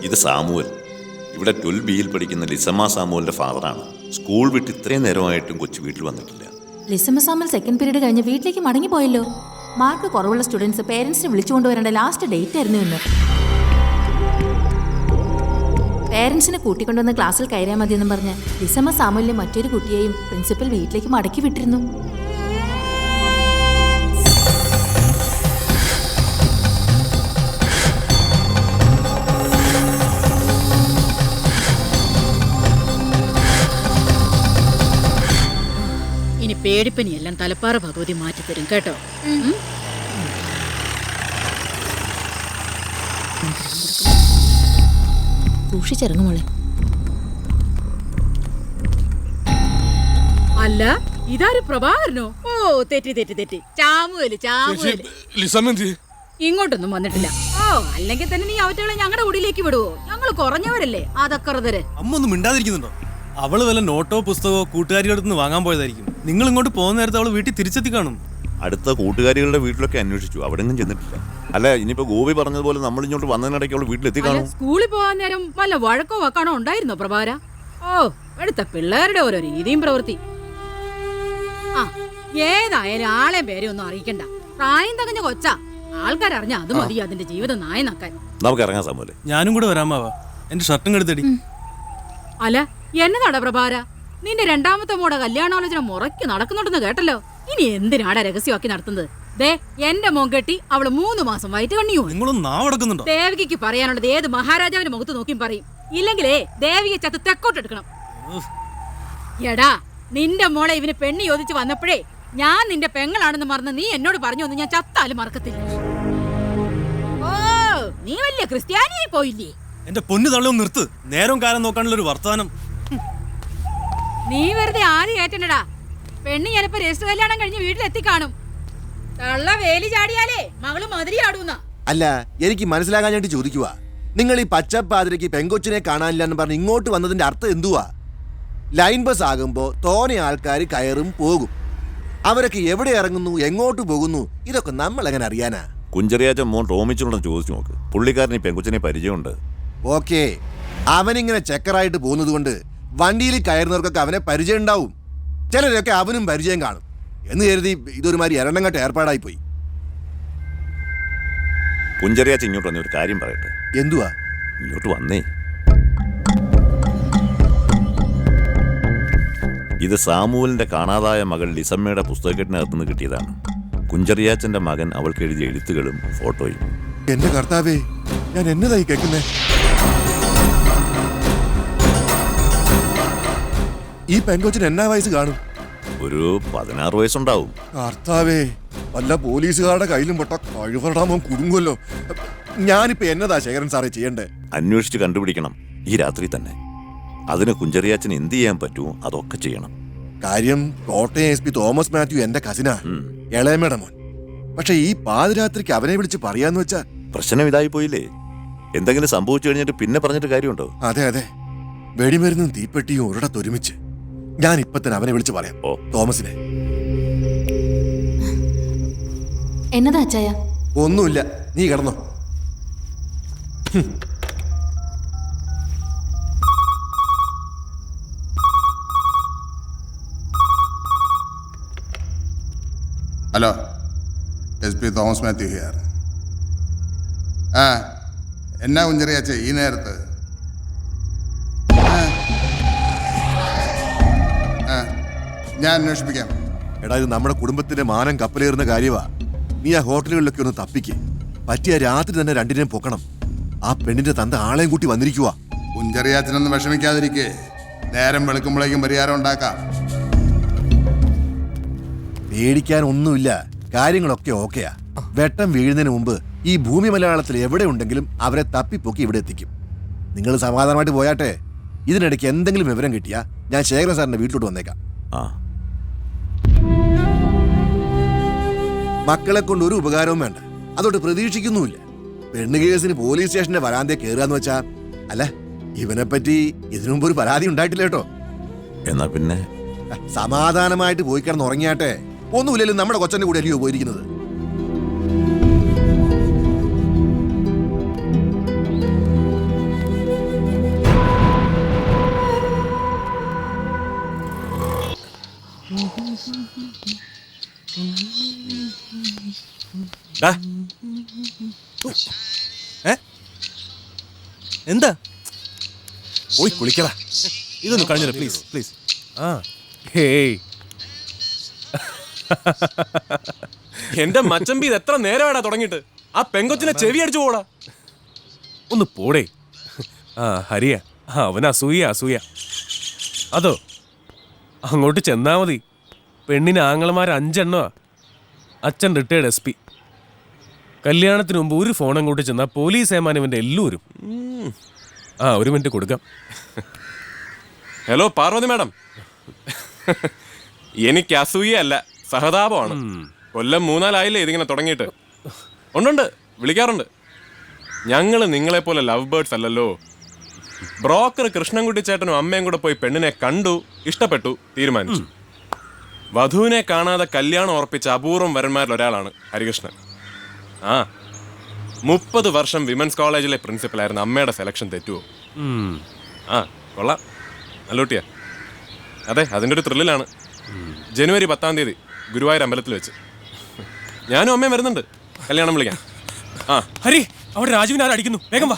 Speaker 8: ഇത് സാമുവൽ. ഇവിടെ 12Bയിൽ പഠിക്കുന്ന ലിസമ്മ സാമുവലിന്റെ ഫാദറാണ്. സ്കൂൾ വിട്ട് ഇത്രയും നേരമായിട്ടും കൊച്ചു വീട്ടിൽ വന്നിട്ടില്ല.
Speaker 11: ലിസമ്മ സാമുവൽ സെക്കൻഡ് പീരീഡ് കഴിഞ്ഞ് വീട്ടിലേക്ക് മടങ്ങി പോയല്ലോ. മാർക്ക് കുറവുള്ള സ്റ്റുഡൻസ് പേരൻസിനെ വിളിച്ചുകൊണ്ടുവരേണ്ട ലാസ്റ്റ് ഡേറ്റ് ആയിരുന്നു ഇന്ന്. പേരൻസിനെ കൂട്ടിക്കൊണ്ടുവന്ന് ക്ലാസ്സിൽ കയറിയാൽ മതിയെന്നും പറഞ്ഞ് ലിസമ്മ സാമുവലിനെ മറ്റൊരു കുട്ടിയെയും പ്രിൻസിപ്പൽ വീട്ടിലേക്ക് മടക്കി വിട്ടിരുന്നു.
Speaker 6: ഇനി പേടിപ്പനിയെല്ലാം തലപ്പാറ ഭഗവതി മാറ്റിത്തരും കേട്ടോ.
Speaker 11: സൂക്ഷിച്ചിറങ്ങുമോളെ.
Speaker 6: അല്ല ഇതാര് പ്രഭാകരനോ? ഓ തെറ്റി തെറ്റി തെറ്റി. ചാമുവല് ചാമുവല് ഇങ്ങോട്ടൊന്നും വന്നിട്ടില്ല. ഓ അല്ലെങ്കിൽ തന്നെ നീ അവറ്റകളെ ഞങ്ങളുടെ കൂടിയിലേക്ക് വിടുവോ? ഞങ്ങൾ കുറഞ്ഞവരല്ലേ അതക്കറുതര്.
Speaker 12: അമ്മ ഒന്നും മിണ്ടാതിരിക്കുന്നുണ്ടോ? അവള് വല്ല നോട്ടോ പുസ്തകമോ കൂട്ടുകാരിയുടെ അടുത്ത് വാങ്ങാൻ പോയതായിരിക്കും. നിങ്ങൾ ഇങ്ങോട്ട് പോകുന്ന നേരത്തെ അവള് വീട്ടിൽ തിരിച്ചെത്തി കാണും.
Speaker 8: അടുത്ത കൂട്ടുകാരികളുടെ വീട്ടിലൊക്കെ അന്വേഷിച്ചു, അവിടെ ഒന്നും ചെന്നിട്ടില്ല. അല്ല ഇനിയിപ്പോ ഗോപി പറഞ്ഞതുപോലെ നമ്മൾ ഇങ്ങോട്ട് വന്നതിനിടയ്ക്ക് അവള് വീട്ടിലെത്തി കാണും.
Speaker 6: സ്കൂളിൽ പോകാൻ നേരം വല്ല വഴക്കോ വക്കാണോ ഉണ്ടായിരുന്നോ പ്രഭാര? ഓ എടുത്ത പിള്ളേരുടെ ഓരോ രീതിയും പ്രവൃത്തി. ആ ഏതായാലും ആളെ പേരെ ഒന്നും അറിയിക്കണ്ട. പ്രായം തകഞ്ഞ കൊച്ചാ. ആൾക്കാരറിഞ്ഞ അത് മതി അതിന്റെ ജീവിതം നായ നക്കാൻ.
Speaker 8: നമുക്ക് ഇറങ്ങാൻ സാമൂലെ.
Speaker 12: ഞാനും കൂടെ വരാമാവാ. എന്റെ ഷർട്ടും എടുത്തടി.
Speaker 6: അല്ല എന്നതാടാ പ്രഭാര, നിന്റെ രണ്ടാമത്തെ മോടെ കല്യാണാലോചന മുറയ്ക്ക് നടക്കുന്നുണ്ടെന്ന് കേട്ടല്ലോ. ഇനി എന്തിനാടാ രഹസ്യമാക്കി നടത്തുന്നത്? ദേ എന്റെ മോൻ കെട്ടി അവള് 3 മാസം വയറ്റ് കണ്ണിയോ. ദേവികയ്ക്ക് പറയാനുള്ളത് ഏത് മഹാരാജാവിന്റെ മുഖത്ത് നോക്കിയും പറയും. ഇല്ലെങ്കിലേ ദേവിക ചത്ത് തെക്കോട്ടെടുക്കണം. എടാ നിന്റെ മോളെ ഇവന് പെണ്ണ് ചോദിച്ചു വന്നപ്പോഴേ ഞാൻ നിന്റെ പെങ്ങളാണെന്ന് മറന്ന് നീ എന്നോട് പറഞ്ഞു ഞാൻ ചത്താലും മറക്കത്തില്ല. ഓ നീ വലിയ ക്രിസ്ത്യാനിയായി പോയില്ലേ?
Speaker 12: എന്റെ പൊന്നു തള്ളവും നിർത്ത്. നേരം കാലം നോക്കാനുള്ള ഒരു വർത്തമാനം.
Speaker 6: നീ വെറുതെ ആദ്യം ഏറ്റണ്ടടാ. പെണ്ണ് ചിലപ്പോ രജിസ്റ്റർ കല്യാണം കഴിഞ്ഞ് വീട്ടിലെത്തി കാണും. തള്ള വേലി ചാടിയാലേ മകള് മതിരിയാടൂന്ന.
Speaker 16: അല്ല എനിക്ക് മനസ്സിലാകാൻ വേണ്ടി ചോദിക്കുക, നിങ്ങൾ ഈ പച്ചപ്പാതിരക്ക് പെങ്കൊച്ചിനെ കാണാനില്ല എന്ന് പറഞ്ഞ് ഇങ്ങോട്ട് വന്നതിന്റെ അർത്ഥം എന്തുവാ? ലൈൻ ബസ് ആകുമ്പോ തോനെ ആൾക്കാർ കയറും പോകും. അവരൊക്കെ എവിടെ ഇറങ്ങുന്നു, എങ്ങോട്ട് പോകുന്നു, ഇതൊക്കെ നമ്മൾ എങ്ങനെ അറിയാനാ?
Speaker 8: കുഞ്ചറിയാച്ച മോൻ ടോമിച്ചോടൊന്ന് ചോദിച്ചു നോക്ക്. പുള്ളിക്കാരൻ ഈ പെങ്കൊച്ചിനെ പരിചയമുണ്ട്.
Speaker 16: ഓക്കെ, അവനിങ്ങനെ ചെക്കറായിട്ട് പോകുന്നത് കൊണ്ട് വണ്ടിയിൽ കയറുന്നവർക്കൊക്കെ അവനെ പരിചയം ഉണ്ടാവും. ചിലരൊക്കെ അവനും പരിചയം കാണും എന്ന് കരുതി ഇതൊരുമാതിരി എരണ്ണങ്ങട്ട് ഏർപ്പാടായി പോയി.
Speaker 8: കുഞ്ചറിയാച്ച ഇങ്ങോട്ട് വന്ന ഒരു കാര്യം പറയട്ടെ.
Speaker 16: എന്തുവാ?
Speaker 8: ഇങ്ങോട്ട് വന്നേ. ഇത് സാമുവലിന്റെ കാണാതായ മകൾ ലിസമ്മയുടെ പുസ്തകക്കെട്ടിനകത്തുനിന്ന് കിട്ടിയതാണ്. കുഞ്ചറിയാച്ചന്റെ മകൻ അവൾക്ക് എഴുതിയ എഴുത്തുകളും ഫോട്ടോയും.
Speaker 16: എന്റെ കർത്താവേ, ഞാൻ എന്നതായി കേൾക്കുന്നേ? ഈ പെങ്കൊച്ചിന് എന്നാ വയസ്സ് കാണും?
Speaker 8: ഒരു 16 വയസ്സുണ്ടാവും.
Speaker 16: കർത്താവേ, വല്ല പോലീസുകാരുടെ കയ്യിലും പെട്ട കഴിവറാമോ കുടുങ്ങുമല്ലോ. ഞാനിപ്പോ എന്നതാ ശേഖരൻ സാറേ ചെയ്യണ്ടേ?
Speaker 8: അന്വേഷിച്ച് കണ്ടുപിടിക്കണം ഈ രാത്രി തന്നെ. അതിന് കുഞ്ചറിയാച്ചൻ എന്ത് ചെയ്യാൻ പറ്റുമോ അതൊക്കെ ചെയ്യണം.
Speaker 16: കാര്യം കോട്ടയം SP തോമസ് മാത്യു എന്റെ കസിനാ, ഇളയമേടെ മോൻ. പക്ഷെ ഈ പാതിരാത്രിക്ക് അവനെ വിളിച്ച് പറയാന്ന് വെച്ചാ
Speaker 8: പ്രശ്നം ഇതായി പോയില്ലേ? എന്തെങ്കിലും സംഭവിച്ചു കഴിഞ്ഞിട്ട് പിന്നെ പറഞ്ഞിട്ട് കാര്യമുണ്ടോ?
Speaker 16: അതെ അതെ, വെടിമരുന്നും തീപ്പെട്ടിയും ഒരിടത്തൊരുമിച്ച്. ഞാൻ ഇപ്പൊ തന്നെ അവനെ വിളിച്ച് പറയാം, തോമസിനെ.
Speaker 11: എന്നതാ അച്ചായ?
Speaker 16: ഒന്നുമില്ല, നീ കിടന്നോ.
Speaker 3: Hello, SP Thomas Mathew here. എന്നാ കുഞ്ചറിയാച്ചേ ഈ നേരത്ത്? ഞാൻ അന്വേഷിപ്പിക്കാം.
Speaker 16: എടാ, ഇത് നമ്മുടെ കുടുംബത്തിന്റെ മാനം കപ്പലേറുന്ന കാര്യമാ. നീ ആ ഹോട്ടലുകളിലൊക്കെ ഒന്ന് തപ്പിക്ക്. പറ്റിയ രാത്രി തന്നെ രണ്ടിനെയും പൊക്കണം. ആ പെണ്ണിന്റെ തന്ത ആളെയും കൂട്ടി വന്നിരിക്കുക.
Speaker 3: കുഞ്ചറിയാച്ചനൊന്നും വിഷമിക്കാതിരിക്കേ, നേരം വെളുക്കുമ്പോഴേക്കും പരിഹാരം ഉണ്ടാക്കാം.
Speaker 16: പേടിക്കാൻ ഒന്നുമില്ല. കാര്യങ്ങളൊക്കെ ഓക്കെയാ. വെട്ടം വീഴുന്നതിന് മുമ്പ് ഈ ഭൂമി മലയാളത്തിൽ എവിടെ ഉണ്ടെങ്കിലും അവരെ തപ്പിപ്പൊക്കി ഇവിടെ എത്തിക്കും. നിങ്ങൾ സമാധാനമായിട്ട് പോയാട്ടെ. ഇതിനിടയ്ക്ക് എന്തെങ്കിലും വിവരം കിട്ടിയാ ഞാൻ ശേഖരൻ സാറിന്റെ വീട്ടിലോട്ട് വന്നേക്കാം. മക്കളെ കൊണ്ട് ഒരു ഉപകാരവും വേണ്ട, അതോട്ട് പ്രതീക്ഷിക്കുന്നുമില്ല. പെണ്ണ് കേസിന് പോലീസ് സ്റ്റേഷന്റെ വരാന്തേ കയറുകയെന്ന് വെച്ചാ, അല്ല ഇവനെപ്പറ്റി ഇതിനു മുമ്പ് ഒരു പരാതി ഉണ്ടായിട്ടില്ല കേട്ടോ.
Speaker 8: എന്നാ പിന്നെ
Speaker 16: സമാധാനമായിട്ട് പോയി കിടന്ന് ഉറങ്ങിയാട്ടെ. ഒന്നുമില്ലെങ്കിലും നമ്മുടെ കൊച്ചന്റെ കൂടെ അല്ലയോ പോയിരിക്കുന്നത്.
Speaker 12: എന്താ
Speaker 5: പോയി കുളിക്കടാ.
Speaker 12: ഇതൊന്നും കഴിഞ്ഞില്ല പ്ലീസ് പ്ലീസ്. ഹേയ്
Speaker 5: എന്റെ മച്ചമ്പി ഇത് എത്ര നേരമാടാ തുടങ്ങിയിട്ട്? ആ പെങ്കൊച്ചിനെ ചെവി അടിച്ചു പോടാ.
Speaker 12: ഒന്ന് പോടേ. ഹരിയ അവൻ അസൂയ. അതോ അങ്ങോട്ട് ചെന്നാ മതി. പെണ്ണിന് ആങ്ങളമാർ 5 എണ്ണമാ. അച്ഛൻ റിട്ടയർഡ് SP. കല്യാണത്തിന് മുമ്പ് ഒരു ഫോൺ അങ്ങോട്ട് ചെന്നാൽ പോലീസ് ഏമാനവന്റെ എല്ലാവരും. ഒരു മിനിറ്റ് കൊടുക്കാം.
Speaker 5: ഹലോ പാർവതി മാഡം, എനിക്ക് അസൂയല്ല സഹതാപമാണ്. കൊല്ലം 3-4 ആയില്ലേ ഇതിങ്ങനെ തുടങ്ങിയിട്ട്. ഉണ്ട്, വിളിക്കാറുണ്ട്. ഞങ്ങൾ നിങ്ങളെപ്പോലെ ലവ് ബേർഡ്സ് അല്ലല്ലോ. ബ്രോക്കർ കൃഷ്ണൻകുട്ടി ചേട്ടനും അമ്മയും കൂടെ പോയി പെണ്ണിനെ കണ്ടു, ഇഷ്ടപ്പെട്ടു, തീരുമാനിച്ചു. വധുവിനെ കാണാതെ കല്യാണം ഉറപ്പിച്ച അപൂർവം വരന്മാരിൽ ഒരാളാണ് ഹരികൃഷ്ണൻ. 30 വർഷം വിമൻസ് കോളേജിലെ പ്രിൻസിപ്പലായിരുന്നു. അമ്മയുടെ സെലക്ഷൻ തെറ്റുവോ? കൊള്ളാം, നല്ലൂട്ടിയാ. അതെ, അതിൻ്റെ ഒരു ത്രില്ലിലാണ്. ജനുവരി 10-ാം തീയതി ഗുരുവായൂർ അമ്പലത്തിൽ വെച്ച് ഞാനും അമ്മയും വരുന്നുണ്ട്. കല്യാണം വിളിക്കാം.
Speaker 12: ഹരി, അവിടെ രാജുവിനെ ആരും അടിക്കുന്നു, വേഗം വാ.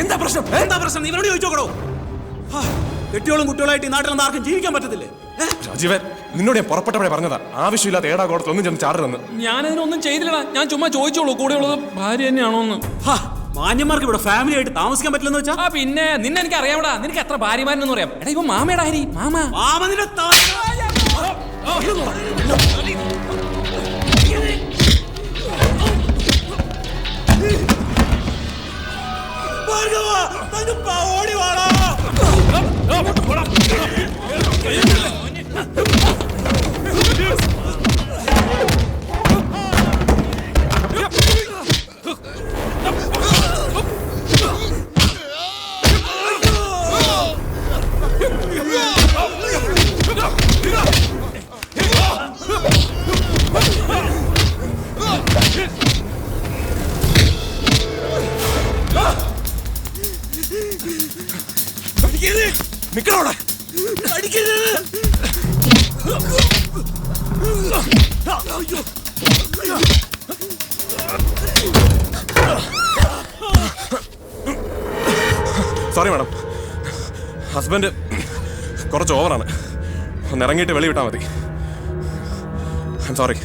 Speaker 17: എന്താ പ്രശ്നം? നീ ഇവരോട് ചോദിച്ചോക്കടോ. കെട്ടിയോളും കുട്ടികളായിട്ട് ഈ നാട്ടിൽ ആർക്കും ജീവിക്കാൻ പറ്റത്തില്ലേ?
Speaker 5: രാജീവൻ, നിന്നോട് ഞാൻ പുറപ്പെട്ടവരെ പറഞ്ഞതാ, ആവശ്യമില്ലാത്ത ഏടാകോടത്ത് ഒന്നും ചെന്ന് ചാടരുന്ന്.
Speaker 17: ഞാനതിനൊന്നും ചെയ്തില്ലടാ. ഞാൻ ചുമ്മാ ചോദിച്ചോളൂ കൂടെ ഉള്ളത് ഭാര്യ തന്നെയാണോന്ന്. മാന്യന്മാർക്ക് ഇവിടെ ഫാമിലി ആയിട്ട് താമസിക്കാൻ പറ്റില്ലെന്ന് വെച്ചാ പിന്നെ നിന്നെ എനിക്ക് അറിയാമടാ. നിനക്ക് എത്ര ഭാര്യമാരെന്ന് അറിയാം. എടാ, ഇപ്പൊ മാമയുടെ ഹരി, മാമനിന്റെ ഓടി വാടാ.
Speaker 5: നിക്കണോടെ സോറി മാഡം, ഹസ്ബൻഡ് കുറച്ച് ഓവറാണ്. ഒന്ന് ഇറങ്ങിയിട്ട് വെളി വിട്ടാൽ മതി. സോറി.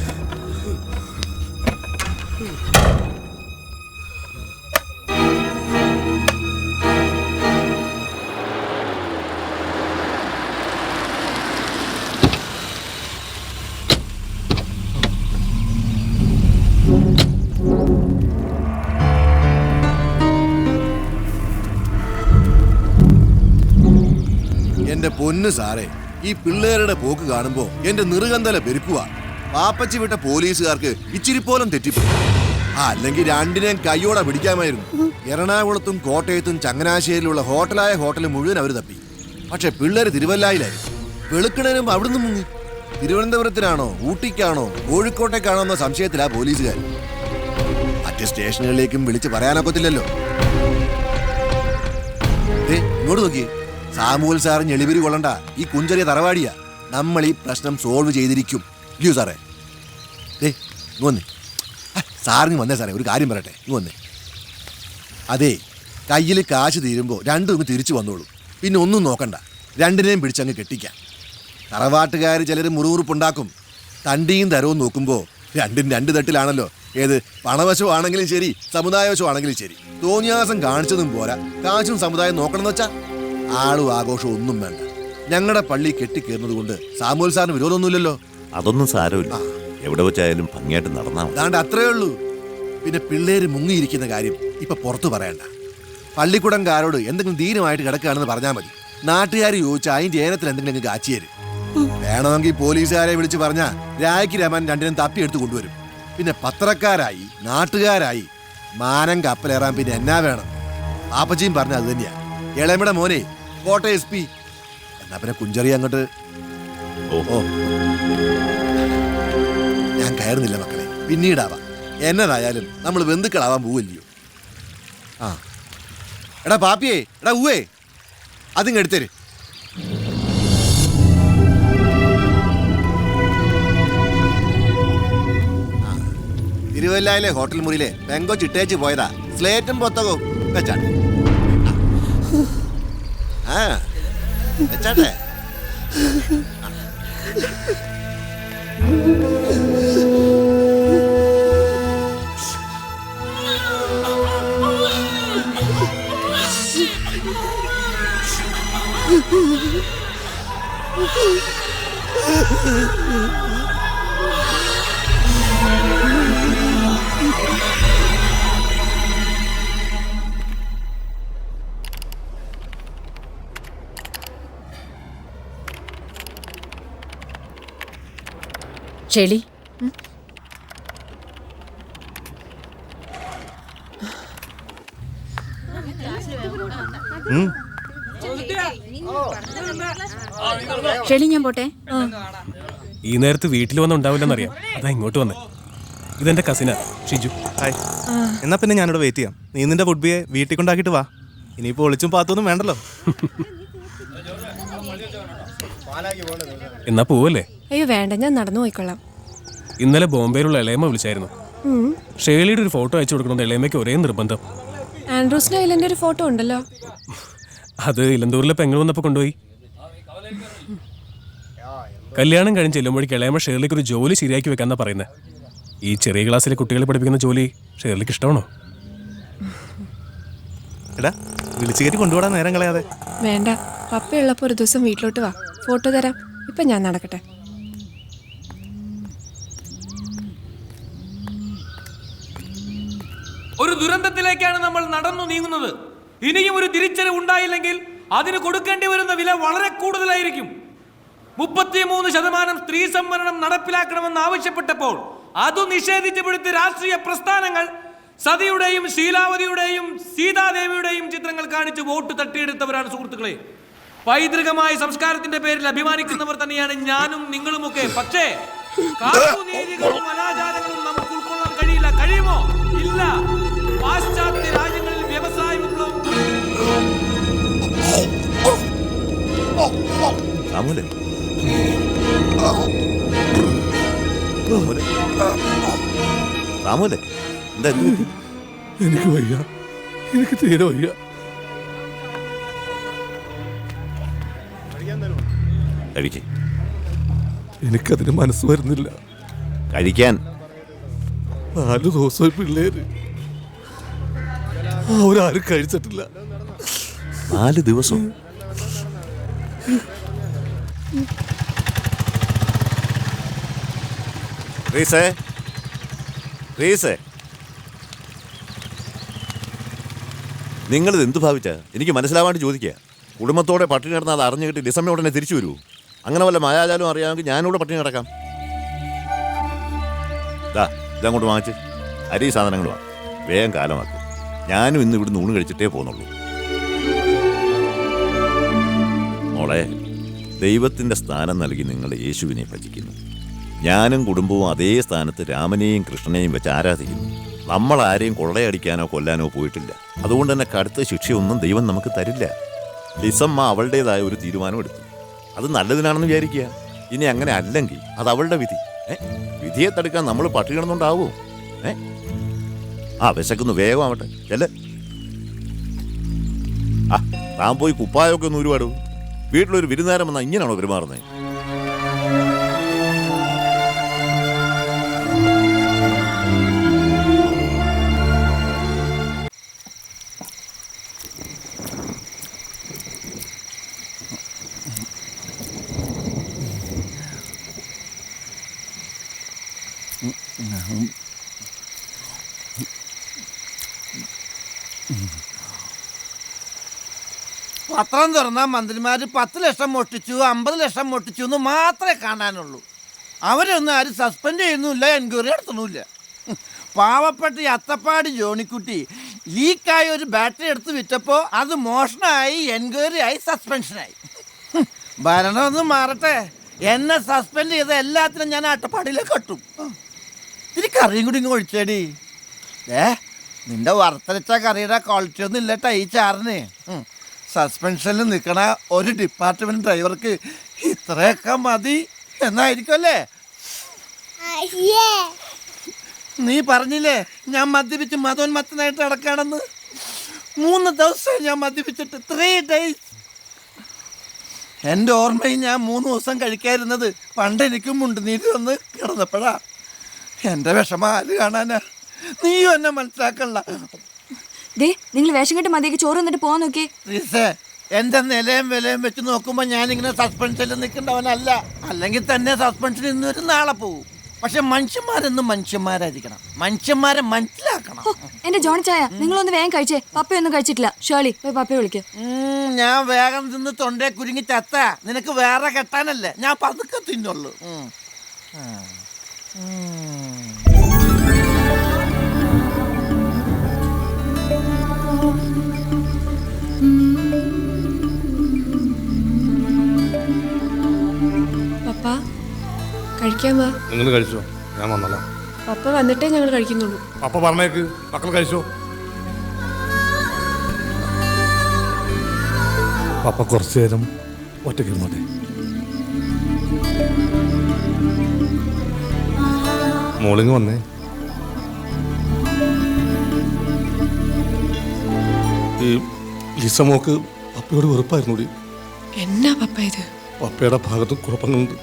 Speaker 16: എന്റെ പൊന്ന് സാറേ, ഈ പിള്ളേരുടെ പോക്ക് കാണുമ്പോ എന്റെ നിറുകന്തല പെരുക്കുക. പാപ്പച്ചി വിട്ട പോലീസുകാർക്ക് ഇച്ചിരി പോലും തെറ്റിപ്പോയി. അല്ലെങ്കിൽ രണ്ടിനെയും കയ്യോടെ പിടിക്കാമായിരുന്നു. എറണാകുളത്തും കോട്ടയത്തും ചങ്ങനാശ്ശേരിയിലുള്ള ഹോട്ടൽ മുഴുവൻ അവർ തപ്പി. പക്ഷെ പിള്ളേര് തിരുവല്ലായിലായിരുന്നു. വെളുക്കണേനും അവിടുന്ന് മുങ്ങി. തിരുവനന്തപുരത്തിനാണോ ഊട്ടിക്കാണോ കോഴിക്കോട്ടേക്കാണോ എന്ന സംശയത്തിലാ പോലീസുകാർ. മറ്റ് സ്റ്റേഷനുകളിലേക്കും വിളിച്ച് പറയാനൊക്കത്തില്ലല്ലോ. ഇങ്ങോട്ട് നോക്കിയേ, സാമുവൽ സാറ് ഞെളിവിരി കൊള്ളണ്ട. ഈ കുഞ്ചെറിയ തറവാടിയാ. നമ്മൾ ഈ പ്രശ്നം സോൾവ് ചെയ്തിരിക്കും. ഇല്ലയോ സാറേ? ഇങ്ങ് സാറിന് വന്നേ സാറേ, ഒരു കാര്യം പറയട്ടെ. ഇങ്ങ് വന്നേ. അതെ, കയ്യിൽ കാശ് തീരുമ്പോൾ രണ്ടും ഇങ്ങ് തിരിച്ചു വന്നോളൂ. പിന്നെ ഒന്നും നോക്കണ്ട, രണ്ടിനെയും പിടിച്ചങ്ങ് കെട്ടിക്കാം. തറവാട്ടുകാർ ചിലർ മുറുമുറുപ്പുണ്ടാക്കും. തണ്ടിയും തരവും നോക്കുമ്പോൾ രണ്ടും 2 തട്ടിലാണല്ലോ. ഏത് പണവശമാണെങ്കിലും ശരി സമുദായവശമാണെങ്കിലും ശരി തോന്നിയാസം കാണിച്ചതും പോരാ കാശും സമുദായം നോക്കണമെന്ന് വെച്ചാ ആളും ആഘോഷവും ഒന്നും വേണ്ട. ഞങ്ങളുടെ പള്ളി കെട്ടിക്കേറുന്നത് കൊണ്ട് സാമുവൽ സാറിന് വിരോധമൊന്നുമില്ലല്ലോ.
Speaker 8: അതൊന്നും സാരമില്ല, എവിടെ വെച്ചായാലും ഭംഗിയായിട്ട് നടന്നാ മതി.
Speaker 16: അതാണ്ട് അത്രേ ഉള്ളൂ. പിന്നെ പിള്ളേര് മുങ്ങിയിരിക്കുന്ന കാര്യം ഇപ്പൊ പുറത്തു പറയണ്ട. പള്ളിക്കൂടംകാരോട് എന്തെങ്കിലും ധീരമായിട്ട് കിടക്കുകയാണെന്ന് പറഞ്ഞാൽ മതി. നാട്ടുകാർ ചോദിച്ചാൽ അതിന്റെ ഏനത്തിൽ എന്തെങ്കിലും കാച്ചി തരും. വേണമെങ്കിൽ പോലീസുകാരെ വിളിച്ച് പറഞ്ഞാൽ രായ്ക്ക് രമൻ രണ്ടിനും തപ്പിയെടുത്ത് കൊണ്ടുവരും. പിന്നെ പത്രക്കാരായി നാട്ടുകാരായി മാനം കപ്പലേറാൻ പിന്നെ എന്നാ വേണം? പാപ്പച്ചിയും പറഞ്ഞ അത് തന്നെയാ. ഇളയമ്മയുടെ മോനെ കോട്ടയം SP. എന്നാ പിന്നെ കുഞ്ചറി അങ്ങോട്ട്. ഓഹോ, ഞാൻ കയറുന്നില്ല മക്കളെ, പിന്നീടാവാം. എന്നതായാലും നമ്മൾ ബന്ധുക്കളാവാൻ പോവില്ലയോ? ആ എടാ പാപ്പിയേ, എടാ ഊവേ, അതിങ്ങ് എടുത്തേര്. തിരുവല്ലയിലെ ഹോട്ടൽ മുറിയിലെ പെങ്കോ ചിട്ടേച്ച് പോയതാ. സ്ലേറ്റും പുസ്തകവും വെച്ചാട്ടെ. ആ വെച്ചാട്ടെ.
Speaker 6: ഷെളി, ഷെളി ഞാൻ പോട്ടെ.
Speaker 12: ഈ നേരത്ത് വീട്ടിൽ വന്നുണ്ടാവില്ലെന്നറിയാം, അതാ ഇങ്ങോട്ട് വന്നേ. ഇതെന്റെ കസിനാ ഷിജു.
Speaker 18: ഹായ്. എന്നാ പിന്നെ ഞാനിവിടെ വെയിറ്റ് ചെയ്യാം. നീ നിന്റെ ഫുഡ്ബിയെ വീട്ടിൽ കൊണ്ടാക്കിട്ട് വാ. ഇനിയിപ്പോ ഒളിച്ചും പാത്തൊന്നും വേണ്ടല്ലോ.
Speaker 12: എന്നാ പോവല്ലേ?
Speaker 14: അയ്യോ വേണ്ട, ഞാൻ നടന്നു പോയിക്കൊള്ളാം.
Speaker 12: ഇന്നലെ ബോംബെയിലുള്ള ഇളയമ്മ വിളിച്ചായിരുന്നു. ഷേളിയുടെ ഒരു ഫോട്ടോ അയച്ചു കൊടുക്കണമെന്ന് ഇളയമ്മയ്ക്ക് ഒരേ നിർബന്ധം.
Speaker 14: ആൻഡ്രൂസിന്റെ ഐലൻഡ് ഒരു ഫോട്ടോ ഉണ്ടല്ലോ.
Speaker 12: അത് ഇലന്തൂരിലെ പെങ്ങൾ വന്നപ്പോൾ കൊണ്ടുപോയി. കല്യാണം കഴിഞ്ഞ് ചെല്ലുമ്പോഴേക്ക് ഇളയമ്മ ഷേർലിക്ക് ഒരു ജോലി ശരിയാക്കി വെക്കാന്നാ പറയുന്നത്. ഈ ചെറിയ ക്ലാസ്സിലെ കുട്ടികളെ പഠിപ്പിക്കുന്ന ജോലി ഷേർലിക്ക് ഇഷ്ടമാണോ?
Speaker 18: എടാ വിളിച്ചു കയറ്റി കൊണ്ടുപോടാൻ നേരം കളയാതെ.
Speaker 14: വേണ്ട, പപ്പയുള്ളപ്പോൾ ഒരു ദിവസം വീട്ടിലോട്ട് വാ, ഫോട്ടോ തരാം. ഇപ്പം ഞാൻ നടക്കട്ടെ.
Speaker 17: ഒരു ദുരന്തത്തിലേക്കാണ് നമ്മൾ നടന്നു നീങ്ങുന്നത്. ഇനിയും ഒരു തിരിച്ചറിവ് ഉണ്ടായില്ലെങ്കിൽ അതിന് കൊടുക്കേണ്ടി വരുന്ന വില വളരെ കൂടുതലായിരിക്കും. 33% സ്ത്രീ സംവരണം നടപ്പിലാക്കണമെന്ന് ആവശ്യപ്പെട്ടപ്പോൾ അത് നിഷേധിച്ചപ്പെടുത്തി രാഷ്ട്രീയ പ്രസ്ഥാനങ്ങൾ സതിയുടെയും ശീലാവതിയുടെയും സീതാദേവിയുടെയും ചിത്രങ്ങൾ കാണിച്ച് വോട്ട് തട്ടിയെടുത്തവരാണ് സുഹൃത്തുക്കളെ. പൈതൃകമായ സംസ്കാരത്തിന്റെ പേരിൽ അഭിമാനിക്കുന്നവർ തന്നെയാണ് ഞാനും നിങ്ങളുമൊക്കെ. പക്ഷേ നീതികളും അനാചാരങ്ങളും നമുക്ക് ഉൾക്കൊള്ളാൻ കഴിയില്ല. കഴിയുമോ? ഇല്ല. പാശ്ചാത്യ രാജ്യങ്ങളിൽ വ്യവസായ വിപ്ലവം
Speaker 4: എനിക്ക് വയ്യ, എനിക്ക് തീരെ വയ്യ. എനിക്കതിന് മനസ്സ് വരുന്നില്ല
Speaker 8: കഴിക്കാൻ.
Speaker 4: 4 ദിവസമായി പിള്ളേര് അവരാരും കഴിച്ചിട്ടില്ല.
Speaker 8: 4 ദിവസം? നിങ്ങളിത് എന്ത് ഭാവിച്ച? എനിക്ക് മനസ്സിലാവാണ്ട് ചോദിക്കുക. കുടുംബത്തോടെ പട്ടിണി കിടന്നാൽ അത് അറിഞ്ഞു കിട്ടി ഡിസംബർ ഉടനെ തിരിച്ചു വരൂ. അങ്ങനെ വല്ല മായാജാലും അറിയാമെങ്കിൽ ഞാനിവിടെ പട്ടിണി കിടക്കാം. ഇതങ്ങോട്ട് വാങ്ങിച്ച് അരി സാധനങ്ങളും വേഗം കാലമാക്കും. ഞാനും ഇന്ന് ഇവിടുന്ന് ഊണ് കഴിച്ചിട്ടേ പോകുന്നുള്ളൂ. മോളെ, ദൈവത്തിൻ്റെ സ്ഥാനം നൽകി നിങ്ങൾ യേശുവിനെ ഭജിക്കുന്നു. ഞാനും കുടുംബവും അതേ സ്ഥാനത്ത് രാമനെയും കൃഷ്ണനെയും വെച്ച് ആരാധിക്കുന്നു. നമ്മൾ ആരെയും കൊള്ളയടിക്കാനോ കൊല്ലാനോ പോയിട്ടില്ല. അതുകൊണ്ട് തന്നെ കടുത്ത ശിക്ഷയൊന്നും ദൈവം നമുക്ക് തരില്ല. ലിസമ്മ അവളുടേതായ ഒരു തീരുമാനം എടുത്തു. അത് നല്ലതിനാണെന്ന് വിചാരിക്കുക. ഇനി അങ്ങനെ അല്ലെങ്കിൽ അത് അവളുടെ വിധി. വിധിയെ തടുക്കാൻ നമ്മൾ പട്ടിണി കിടന്നുണ്ടാവോ? വിശക്കുന്നു, വേഗം ആവട്ടെ. ചെല്ല്. താൻ പോയി കുപ്പായൊക്കെ ഒന്ന് ഒരുപാട്. വീട്ടിലൊരു വിരുന്നേരം വന്നാൽ ഇങ്ങനെയാണോ പെരുമാറുന്നത്?
Speaker 19: പത്രം തുറന്നാൽ മന്ത്രിമാര് 10 ലക്ഷം മോഷ്ടിച്ചു 50 ലക്ഷം മോഷ്ടിച്ചു എന്ന് മാത്രമേ കാണാനുള്ളൂ. അവരൊന്നും ആരും സസ്പെൻഡ് ചെയ്യുന്നുമില്ല, എൻക്വയറി നടത്തണമില്ല. പാവപ്പെട്ട ഈ അത്തപ്പാടി ജോണിക്കുട്ടി ലീക്കായ ഒരു ബാറ്ററി എടുത്ത് വിറ്റപ്പോൾ അത് മോഷണമായി, എൻക്വയറി ആയി, സസ്പെൻഷനായി. ഭരണമൊന്നും മാറട്ടെ, എന്നെ സസ്പെൻഡ് ചെയ്ത എല്ലാത്തിനും ഞാൻ അട്ടപ്പാടിയിലേക്ക് കെട്ടും. ഇത്തിരി കറിയും കൂടി ഇങ്ങ് ഒഴിച്ചേടി. നിന്റെ വറുത്തരച്ച കറിയുടെ ക്വാളിറ്റി ഒന്നും ഇല്ലട്ടാ ഈ ചാറിന്. സസ്പെൻഷനിൽ നിൽക്കണ ഒരു ഡിപ്പാർട്ട്മെന്റ് ഡ്രൈവർക്ക് ഇത്രയൊക്കെ മതി എന്നായിരിക്കുമല്ലേ? നീ പറഞ്ഞില്ലേ ഞാൻ മദ്യപിച്ച് മതോന്മത്തനായിട്ട് നടക്കാണെന്ന്? 3 ദിവസം ഞാൻ മദ്യപിച്ചിട്ട്, 3 days. എൻ്റെ ഓർമ്മയിൽ ഞാൻ 3 ദിവസം കഴിക്കാതിരുന്നത് പണ്ട് എനിക്കും മുണ്ടുനീര് വന്ന് കിടന്നപ്പോഴാ. എൻ്റെ വിഷമം ആര് കാണാനാ? നീയും എന്നെ മനസ്സിലാക്കണ്ട.
Speaker 15: നിങ്ങൾ വേഷം കെട്ട് മതിയേക്ക് ചോറ് എന്നിട്ട് പോവാൻ നോക്കി.
Speaker 19: എന്റെ നിലയും വിലയും വെച്ച് നോക്കുമ്പോ ഞാനിങ്ങനെ സസ്പെൻഷനിൽ നിൽക്കേണ്ടവനല്ല. അല്ലെങ്കിൽ തന്നെ സസ്പെൻഷൻ ഇന്നൊരു നാളെ പോകും. പക്ഷെ മനുഷ്യന്മാരെന്നും മനുഷ്യന്മാരായിരിക്കണം, മനുഷ്യന്മാരെ മനസ്സിലാക്കണം.
Speaker 15: എന്റെ ജോണി ചായ, നിങ്ങളൊന്ന് വേഗം കഴിച്ചേ. പപ്പയൊന്നും കഴിച്ചിട്ടില്ല. ഷേളി പോയി പപ്പയെ വിളിക്ക്.
Speaker 19: ഞാൻ വേഗം തിന്ന് തൊണ്ടേ കുരുങ്ങി ചത്ത. നിനക്ക് വേറെ കെട്ടാനല്ലേ, ഞാൻ പതുക്കെ തിന്നുള്ളൂ.
Speaker 14: പപ്പ കഴിക്കാൻ വാ.
Speaker 4: നിങ്ങൾ കഴിച്ചോ, ഞാൻ വന്നോളാം.
Speaker 14: പപ്പ വന്നിട്ടേ ഞങ്ങൾ കഴിക്കുന്നുള്ളൂ.
Speaker 4: പപ്പ പറഞ്ഞേക്ക്, മക്കൾ കഴിച്ചോ. പപ്പ കുറച്ചു നേരം ഒറ്റയ്ക്ക് ഇരുന്നോട്ടെ. മോളിങ് വന്നേ. ഈ ലിസമോക്ക് പപ്പയോട് വെറുപ്പായിരുന്നു.
Speaker 14: എന്നാ പപ്പ ഇത്?
Speaker 4: പപ്പയുടെ ഭാഗത്ത് കുഴപ്പങ്ങളുണ്ട്.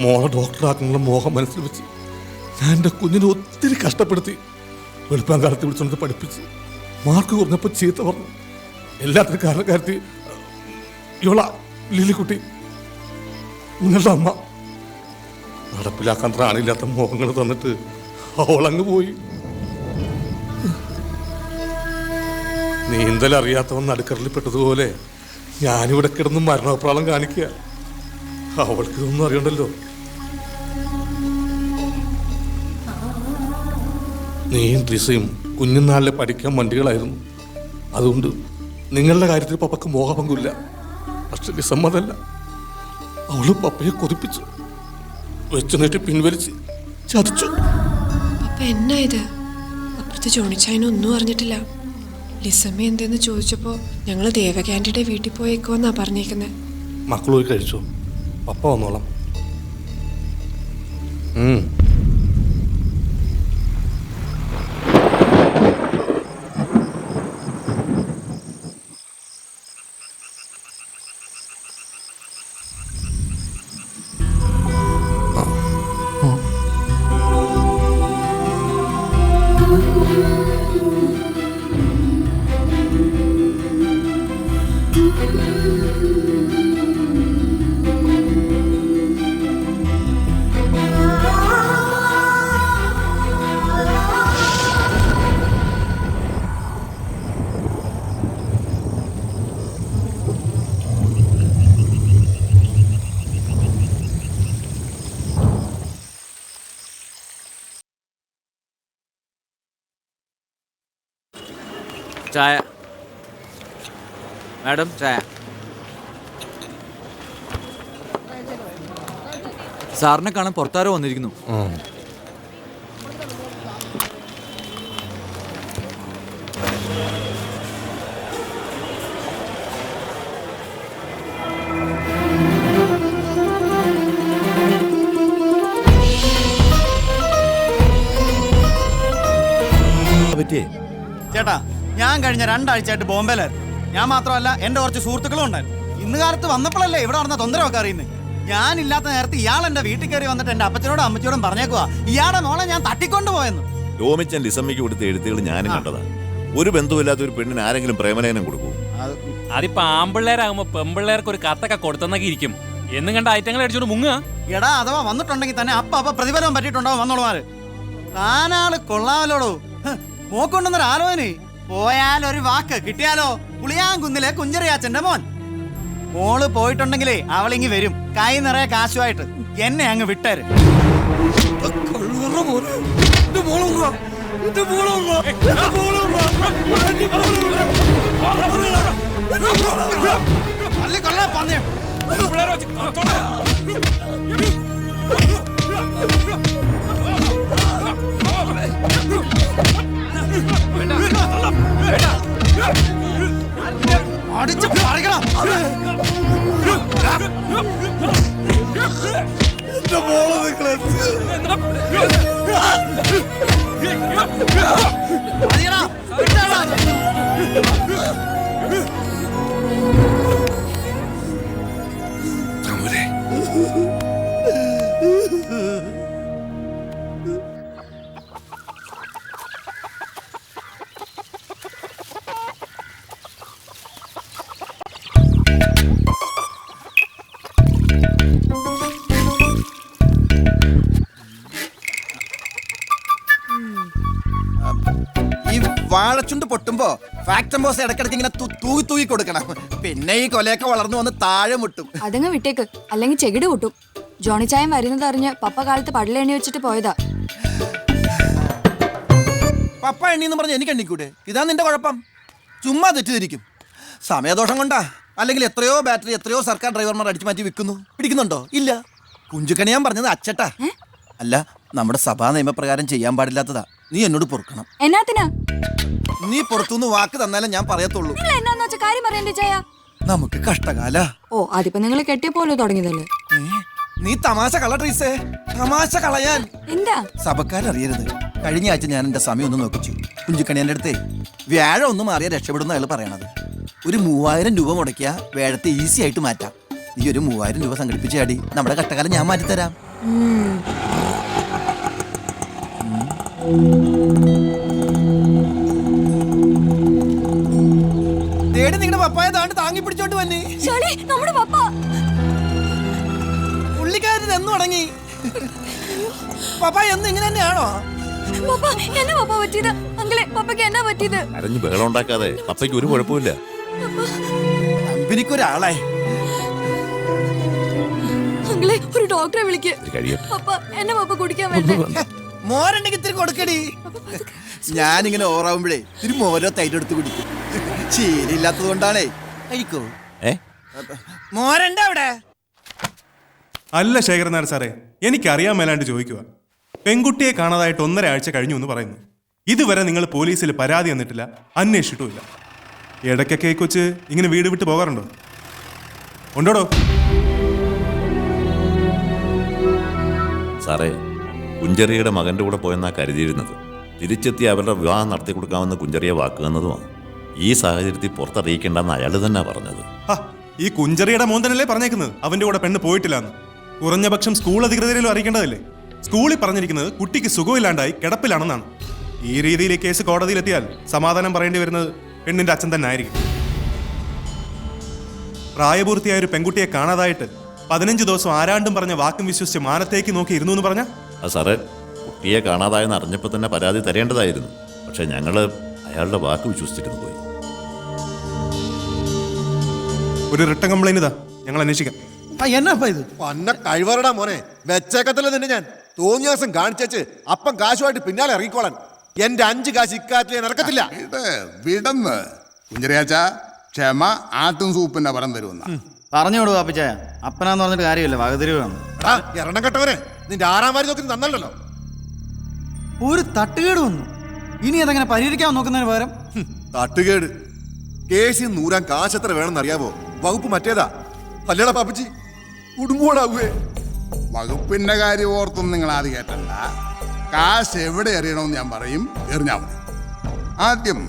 Speaker 4: മോളെ ഡോക്ടറാക്കാനുള്ള മോഹം മനസ്സിൽ വെച്ച് ഞാൻ എൻ്റെ കുഞ്ഞിനെ ഒത്തിരി കഷ്ടപ്പെടുത്തി. വെളുപ്പാൻ കാലത്ത് വിളിച്ചുകൊണ്ട് പഠിപ്പിച്ച് മാർക്ക് കുറഞ്ഞപ്പോൾ ചീത്ത പറഞ്ഞു. എല്ലാത്തിനും കാരണക്കാരത്തി ഇവള ലിലിക്കുട്ടി, നിങ്ങളുടെ അമ്മ. നടപ്പിലാക്കാൻ ത്രാണില്ലാത്ത മോഹങ്ങൾ തന്നിട്ട് അവളങ്ങ് പോയി. നീന്തലറിയാത്തവൻ നടുക്കടലിൽ പെട്ടതുപോലെ ഞാനിവിടെ കിടന്ന് മരണപ്രാളം കാണിക്കുക. അവൾക്ക് ഇതൊന്നും അറിയണ്ടല്ലോ. നീയും ട്രിസയും കുഞ്ഞുനാളിലെ പഠിക്കാൻ വണ്ടികളായിരുന്നു. അതുകൊണ്ട് നിങ്ങളുടെ കാര്യത്തിൽ പപ്പക്ക് മോഹഭംഗമില്ല. പക്ഷെ വിസമ്മതല്ല. അവള് പപ്പയെ കൊതിപ്പിച്ചു, വെച്ചു നീട്ടി പിൻവലിച്ച് ചതിച്ചു.
Speaker 14: പപ്പ എന്നാ ഇത്? അപ്പുറത്ത് ജോണിച്ചായനൊന്നും അറിഞ്ഞിട്ടില്ല. ലിസമ്മ എന്തെന്ന് ചോദിച്ചപ്പോ ഞങ്ങള് ദേവകാന്റിയുടെ വീട്ടിൽ പോയേക്കോന്നാ പറഞ്ഞേക്കുന്നത്.
Speaker 4: മക്കൾ പോയി കഴിച്ചോ, പപ്പ വന്നോളാം.
Speaker 20: ചായ മാഡം, ചായ. സാറിനെ കാണാൻ പുറത്താരോ വന്നിരിക്കുന്നു.
Speaker 9: ചേട്ടാ, ഞാൻ കഴിഞ്ഞ 2 ആഴ്ചയായിട്ട് ബോംബെയിലായിരുന്നു. ഞാൻ മാത്രമല്ല, എൻ്റെ കുറച്ച് സുഹൃത്തുക്കളും ഉണ്ടായിരുന്നു. ഇന്ന് കാലത്ത് വന്നപ്പോഴല്ലേ ഇവിടെ നടന്ന തൊന്തരമൊക്കെ അറിയുന്നത്. ഞാനില്ലാത്ത നേരത്തെ ഇയാൾ എൻ്റെ വീട്ടിൽ കയറി വന്നിട്ട് എൻ്റെ അപ്പച്ചനോടും അമ്മച്ചോടും പറഞ്ഞേക്കുവാ ഇയാളുടെ മോളെ ഞാൻ തട്ടിക്കൊണ്ടുപോയെന്ന്.
Speaker 8: രോമിച്ചൻ ലിസമ്മയ്ക്ക് കൊടുത്ത എഴുത്തുകൾ ഞാനും കണ്ടതാണ്. ഒരു ബന്ധുവില്ലാത്ത ഒരു പെണ്ണിന് ആരെങ്കിലും പ്രേമലേഖനം കൊടുക്കും?
Speaker 21: അതിപ്പോ ആമ്പിള്ളേരാകുമ്പോ പെമ്പിള്ളേർക്ക് ഒരു കത്തൊക്കെ കൊടുത്തെന്നൊക്കെ ഇരിക്കും. എന്നും കണ്ട ഐറ്റങ്ങൾ അടിച്ചോണ്ട് മുങ്ങുക.
Speaker 9: എടാ, അഥവാ വന്നിട്ടുണ്ടെങ്കിൽ തന്നെ അപ്പ പ്രതിഫലം പറ്റിയിട്ടുണ്ടാവും വന്നോളുമാര്. താനാള് കൊള്ളാമല്ലോടോ. മോക്കൊണ്ടെന്നൊരു ആലോചന. പോയാൽ ഒരു വാക്ക് കിട്ടിയാലോ? പുളിയാങ്കുന്നിലെ കുഞ്ചറിയാച്ചന്റെ മോൻ. മോള് പോയിട്ടുണ്ടെങ്കിലേ അവളിങ്ങി വരും, കൈ നിറയെ കാശുമായിട്ട്. എന്നെ അങ്ങ് വിട്ടേര്. അടിച്ചു പറയണം. ഈ വാഴച്ചുണ്ട് പൊട്ടുമ്പോ ഫാക്ടം ബോസ് ഇടക്കിടക്ക് ഇങ്ങനെ തൂക്കി തൂക്കി കൊടുക്കണം. പിന്നെ ഈ കൊലയൊക്കെ വളർന്നു വന്ന് താഴെ മുട്ടും.
Speaker 15: അതങ്ങ് വിട്ടേക്ക്, അല്ലെങ്കിൽ ചെകിട് കൂട്ടും. ജോണി ചായം വരുന്നത് അറിഞ്ഞ് പപ്പ കാലത്ത് പടലെണ്ണി വെച്ചിട്ട് പോയതാ.
Speaker 19: പപ്പ എണ്ണിന്ന് പറഞ്ഞ് എനിക്ക് എണ്ണിക്കൂടെ? ഇതാ നിന്റെ കുഴപ്പം. ചുമ്മാ തെറ്റിദ്ധരിക്കും. സമയദോഷം കൊണ്ടാ. അല്ലെങ്കിൽ എത്രയോ ബാറ്ററി എത്രയോ സർക്കാർ ഡ്രൈവർമാർ അടിച്ചു മാറ്റി വിൽക്കുന്നു. പിടിക്കുന്നുണ്ടോ? ഇല്ല. കുഞ്ചുക്കണി ഞാൻ പറഞ്ഞത് അച്ചട്ടാ. അല്ല, നമ്മുടെ സഭാ നിയമപ്രകാരം ചെയ്യാൻ പാടില്ലാത്തതാ. നീ എന്നോട് പൊറുക്കണം.
Speaker 15: എന്നാത്തിനാ?
Speaker 19: നീ പുറത്തുനിന്ന് വാക്ക് തന്നാലേ ഞാൻ പറയത്തുള്ളൂ.
Speaker 15: എന്നാന്ന് വെച്ച കാര്യം പറയണ്ടേ ചായ?
Speaker 19: നമുക്ക് കഷ്ടകാല.
Speaker 15: ഓ, അതിപ്പോ നിങ്ങൾ കെട്ടിയ പോലെ തുടങ്ങിയതല്ലേ?
Speaker 19: നീ തമാശ കള ട്രീസേ, തമാശ കളയാൻ.
Speaker 15: എന്താ
Speaker 19: സഭക്കാരറിയരുത്. കഴിഞ്ഞ ആഴ്ച ഞാൻ എന്റെ സമയം ഒന്ന് നോക്കിച്ചു. കുഞ്ചുക്കണിയന്റെ അടുത്തേ വ്യാഴം ഒന്ന് മാറിയാ രക്ഷപ്പെടുന്ന അയാൾ പറയണത്. ഒരു 3000 രൂപ മുടക്കിയ വേഴത്തെ ഈസി ആയിട്ട് മാറ്റാം. നീ ഒരു 3000 രൂപ സംഘടിപ്പിച്ച് ചാടി നമ്മുടെ കഷ്ടകാലം ഞാൻ മാറ്റിത്തരാം. തേടി നിങ്ങളുടെ പപ്പായ താണ്ട് താങ്ങി പിടിച്ചോണ്ട് വന്നേ.
Speaker 15: നമ്മുടെ പപ്പ
Speaker 19: പുള്ളിക്കാരൻ എന്ന് തുടങ്ങി. പപ്പ എന്ന് ഇങ്ങനെ തന്നെയാണോ?
Speaker 15: എന്നാ പപ്പ പറ്റിയത്? അങ്കിളെ, പപ്പയ്ക്ക് എന്നാ പറ്റിയത്?
Speaker 8: അരഞ്ഞു ബഹളം ഉണ്ടാക്കാതെ. പപ്പയ്ക്ക് ഒരു കുഴപ്പമില്ല.
Speaker 19: കമ്പനിക്കൊരാളായി.
Speaker 15: അങ്കിളെ, ഒരു ഡോക്ടറെ വിളിക്ക്. പപ്പ എന്നെ പപ്പ കുടിക്കാൻ വേണ്ടേ?
Speaker 19: മോരുണ്ടെങ്കിൽ ഇത്തിരി കൊടുക്കടി. ഞാനിങ്ങനെ ഓറാവുമ്പോഴേ ഇത്തിരി മോരോ തൈരെടുത്ത് കുടിക്കും. ശീലില്ലാത്തത് കൊണ്ടാണേ. കഴിക്കോ? മോരുണ്ട് അവിടെ?
Speaker 18: അല്ല ശേഖരൻ നായർ സാറേ, എനിക്കറിയാൻ മേലാണ്ട് ചോദിക്കുക. പെൺകുട്ടിയെ കാണാതായിട്ട് 1.5 ആഴ്ച കഴിഞ്ഞു എന്ന് പറയുന്നു. ഇതുവരെ നിങ്ങൾ പോലീസിൽ പരാതി തന്നിട്ടില്ല, അന്വേഷിച്ചിട്ടുമില്ല. ഇടയ്ക്കൊക്കെ ഈ കൊച്ച് ഇങ്ങനെ വീട് വിട്ട് പോകാറുണ്ടോ? ഉണ്ടോടോ?
Speaker 8: സാറേ, കുഞ്ചറിയുടെ മകൻ്റെ കൂടെ പോയെന്നാ കരുതിയിരുന്നത്. തിരിച്ചെത്തി അവരുടെ വിവാഹം നടത്തി കൊടുക്കാമെന്ന് കുഞ്ചറിയെ വാക്ക് തന്നതുമാണ്. ഈ സാഹചര്യത്തിൽ പുറത്തറിയിക്കേണ്ടെന്ന് അയാൾ തന്നെ പറഞ്ഞത്.
Speaker 18: ഈ കുഞ്ചറിയുടെ മോൻ തന്നെയല്ലേ പറഞ്ഞേക്കുന്നത് അവന്റെ കൂടെ പെണ്ണ് പോയിട്ടില്ലാന്ന്? കുറഞ്ഞ പക്ഷം സ്കൂൾ അധികൃതരിലും അറിയിക്കേണ്ടതല്ലേ? സ്കൂളിൽ പറഞ്ഞിരിക്കുന്നത് കുട്ടിക്ക് സുഖമില്ലാണ്ടായി കിടപ്പിലാണെന്നാണ്. ഈ രീതിയിൽ ഈ കേസ് കോടതിയിലെത്തിയാൽ സമാധാനം പറയേണ്ടി വരുന്നത് പെണ്ണിന്റെ അച്ഛൻ തന്നെ ആയിരിക്കും. പ്രായപൂർത്തിയായ ഒരു പെൺകുട്ടിയെ കാണാതായിട്ട് 15 ദിവസം ആരാണ്ടും പറഞ്ഞ വാക്കും വിശ്വസിച്ച് മാനത്തേക്ക് നോക്കി ഇരുന്നു എന്ന് പറഞ്ഞ
Speaker 8: സാറേ, കുട്ടിയെ കാണാതായെന്ന് അറിഞ്ഞപ്പോൾ തന്നെ പരാതി തരേണ്ടതായിരുന്നു. പക്ഷെ ഞങ്ങൾ അയാളുടെ വാക്ക് വിശ്വസിച്ചിരുന്നു പോയി.
Speaker 18: ഒരു റിട്ടൺ കംപ്ലൈന്റ് ഇതാ, ഞങ്ങൾ അന്വേഷിക്കാം.
Speaker 16: എന്നപ്പാ ഇത്? പന്ന കഴിവറടാ മോനെ, വെച്ചേക്കത്തില്ല നിന്നെ ഞാൻ. തോന്നിയ ദിവസം കാണിച്ചു അപ്പം കാശുമായിട്ട് പിന്നാലെ ഇറങ്ങിക്കോളാൻ. എന്റെ 5 കാശ് ഇക്കാറ്റിൽ ഞാൻ ഇറക്കത്തില്ല.
Speaker 3: വിടന്ന് കുഞ്ചറിയാച്ച ക്ഷമ ആട്ടും സൂപ്പിന്റെ പരം തരുമെന്ന
Speaker 9: പറഞ്ഞോളൂ പാപ്പിച്ചായ. അപ്പനാന്ന് പറഞ്ഞിട്ട് കാര്യമില്ല, വകതിരിവാണ്.
Speaker 16: എണ്ണം കെട്ടവനെ, നിന്റെ 6-ാം വാരി നോക്കി നന്നല്ലോ.
Speaker 9: ഒരു തട്ടുകേട് വന്നു. ഇനി അതങ്ങനെ പരിഹരിക്കാൻ നോക്കുന്നതിന് പകരം
Speaker 16: തട്ടുകേട് കേസിൽ നൂരാൻ കാശ് എത്ര വേണമെന്ന് അറിയാവോ? വകുപ്പ് മറ്റേതാ. അല്ലേടാ പാപ്പച്ചി, കുടുംബോടാവേ.
Speaker 3: വകുപ്പിന്റെ കാര്യം ഓർത്തൊന്നും നിങ്ങൾ ആദ്യം കേട്ടണ്ട. കാശ് എവിടെ എറിയണമെന്ന് ഞാൻ പറയും, എറിഞ്ഞാൽ മതി. ആദ്യം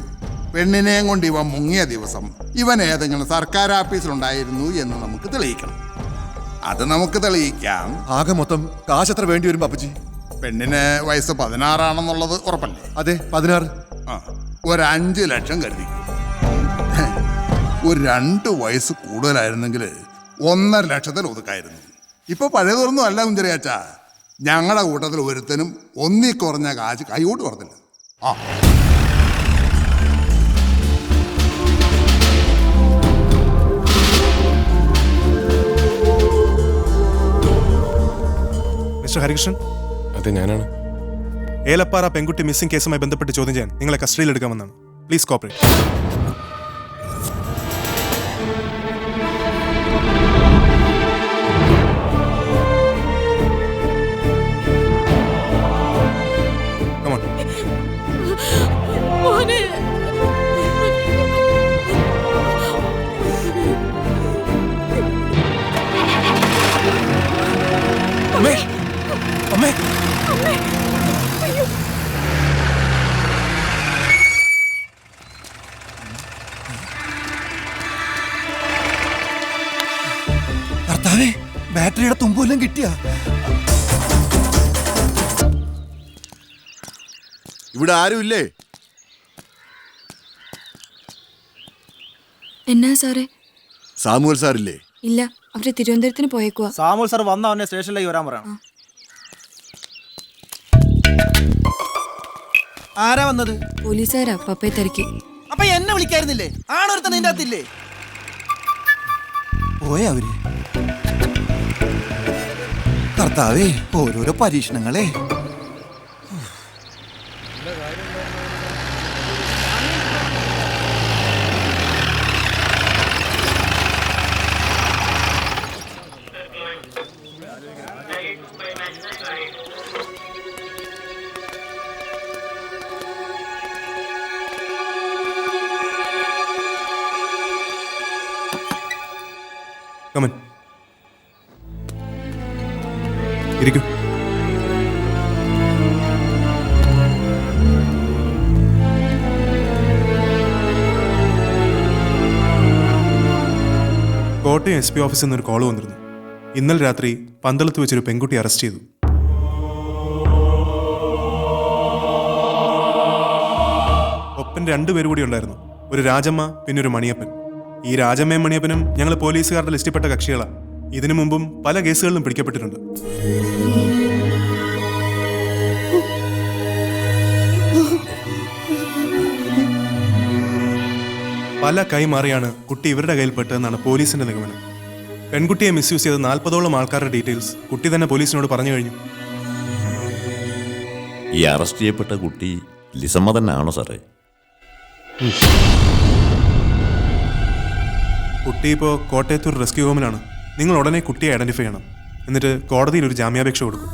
Speaker 3: പെണ്ണിനെയും കൊണ്ട് ഇവൻ മുങ്ങിയ ദിവസം ഇവൻ ഏതെങ്കിലും സർക്കാർ ഓഫീസിലുണ്ടായിരുന്നു എന്ന് നമുക്ക് തെളിയിക്കണം. അത് നമുക്ക് തെളിയിക്കാം.
Speaker 16: ആകെ മൊത്തം കാശ് എത്ര വേണ്ടി വരും പാപ്പച്ചി?
Speaker 3: പെണ്ണിന് വയസ്സ് 16 ആണെന്നുള്ളത് ഉറപ്പല്ലേ?
Speaker 16: അതെ, 16.
Speaker 3: ഒരു 5 ലക്ഷം കരുതിക്കും. ഒരു 2 വയസ്സ് കൂടുതലായിരുന്നെങ്കിൽ 1.5 ലക്ഷത്തിൽ ഒതുക്കായിരുന്നു. ഇപ്പൊ പഴയതൊന്നും അല്ല കുഞ്ചറിയാച്ച. ഞങ്ങളുടെ കൂട്ടത്തിൽ ഒരുത്തനും ഒന്നി കുറഞ്ഞ കാശ് കൈകൊണ്ട് കുറഞ്ഞില്ല.
Speaker 18: ഹരികൃഷ്ണൻ?
Speaker 12: അതെ, ഞാനാണ്.
Speaker 18: ഏലപ്പാറ പെൺകുട്ടി മിസ്സിംഗ് കേസുമായി ബന്ധപ്പെട്ട് ചോദ്യം ചെയ്യാൻ നിങ്ങളെ കസ്റ്റഡിയിൽ എടുക്കാമെന്നാണ്. Please cooperate.
Speaker 9: ഭർത്താവേ, ബാറ്ററിയുടെ തുമ്പെല്ലാം കിട്ടിയ
Speaker 16: ഇവിടെ ആരുമില്ലേ?
Speaker 15: എന്നാ സാറേ?
Speaker 16: സാമുവൽ സാറില്ലേ?
Speaker 15: ഇല്ല, അവര് തിരുവനന്തപുരത്തിന് പോയേക്കുവാ.
Speaker 9: സാമുവൽ സാർ വന്ന അവനെ സ്റ്റേഷനിലേക്ക് വരാൻ പറയണം. ആരാ വന്നത്?
Speaker 15: പോലീസുകാരാ പപ്പയെ തിരക്കി.
Speaker 9: അപ്പൊ എന്നെ വിളിക്കായിരുന്നില്ലേ? ആണൊരുത്ത നിന്റെ അകത്തില്ലേ? പോയ അവര്. കർത്താവേ, ഓരോരോ പരീക്ഷണങ്ങളെ.
Speaker 18: Come in. ഇരിക്കൂ. കോട്ടയം SP ഓഫീസിൽ നിന്നൊരു കോൾ വന്നിരുന്നു. ഇന്നലെ രാത്രി പന്തളത്ത് വെച്ചൊരു പെൺകുട്ടി അറസ്റ്റ് ചെയ്തു. ഒപ്പം 2 പേര് കൂടി ഉണ്ടായിരുന്നു. ഒരു രാജമ്മ, പിന്നെ ഒരു മണിയപ്പൻ. ഈ രാജമ്മയും മണിയപ്പനും ഞങ്ങൾ പോലീസുകാരുടെ ലിസ്റ്റിൽപ്പെട്ട കക്ഷികളാണ്. ഇതിനു മുമ്പും പല കേസുകളിലും പിടിക്കപ്പെട്ടിട്ടുണ്ട്. പല കൈമാറിയാണ് കുട്ടി ഇവരുടെ കയ്യിൽപ്പെട്ടതെന്നാണ് പോലീസിന്റെ നിഗമനം. പെൺകുട്ടിയെ മിസ്യൂസ് ചെയ്ത 40ഓളം ആൾക്കാരുടെ ഡീറ്റെയിൽസ് കുട്ടി തന്നെ പോലീസിനോട് പറഞ്ഞു കഴിഞ്ഞു.
Speaker 8: ഈ അറസ്റ്റ് ചെയ്യപ്പെട്ട കുട്ടി ലിസമ്മ തന്നെ ആണോ സാറേ?
Speaker 18: കുട്ടി ഇപ്പോൾ കോട്ടയത്തൂർ റെസ്ക്യൂ ഹോമിലാണ്. നിങ്ങൾ ഉടനെ കുട്ടിയെ ഐഡന്റിഫൈ ചെയ്യണം. എന്നിട്ട് കോടതിയിൽ ഒരു ജാമ്യാപേക്ഷ കൊടുക്കും.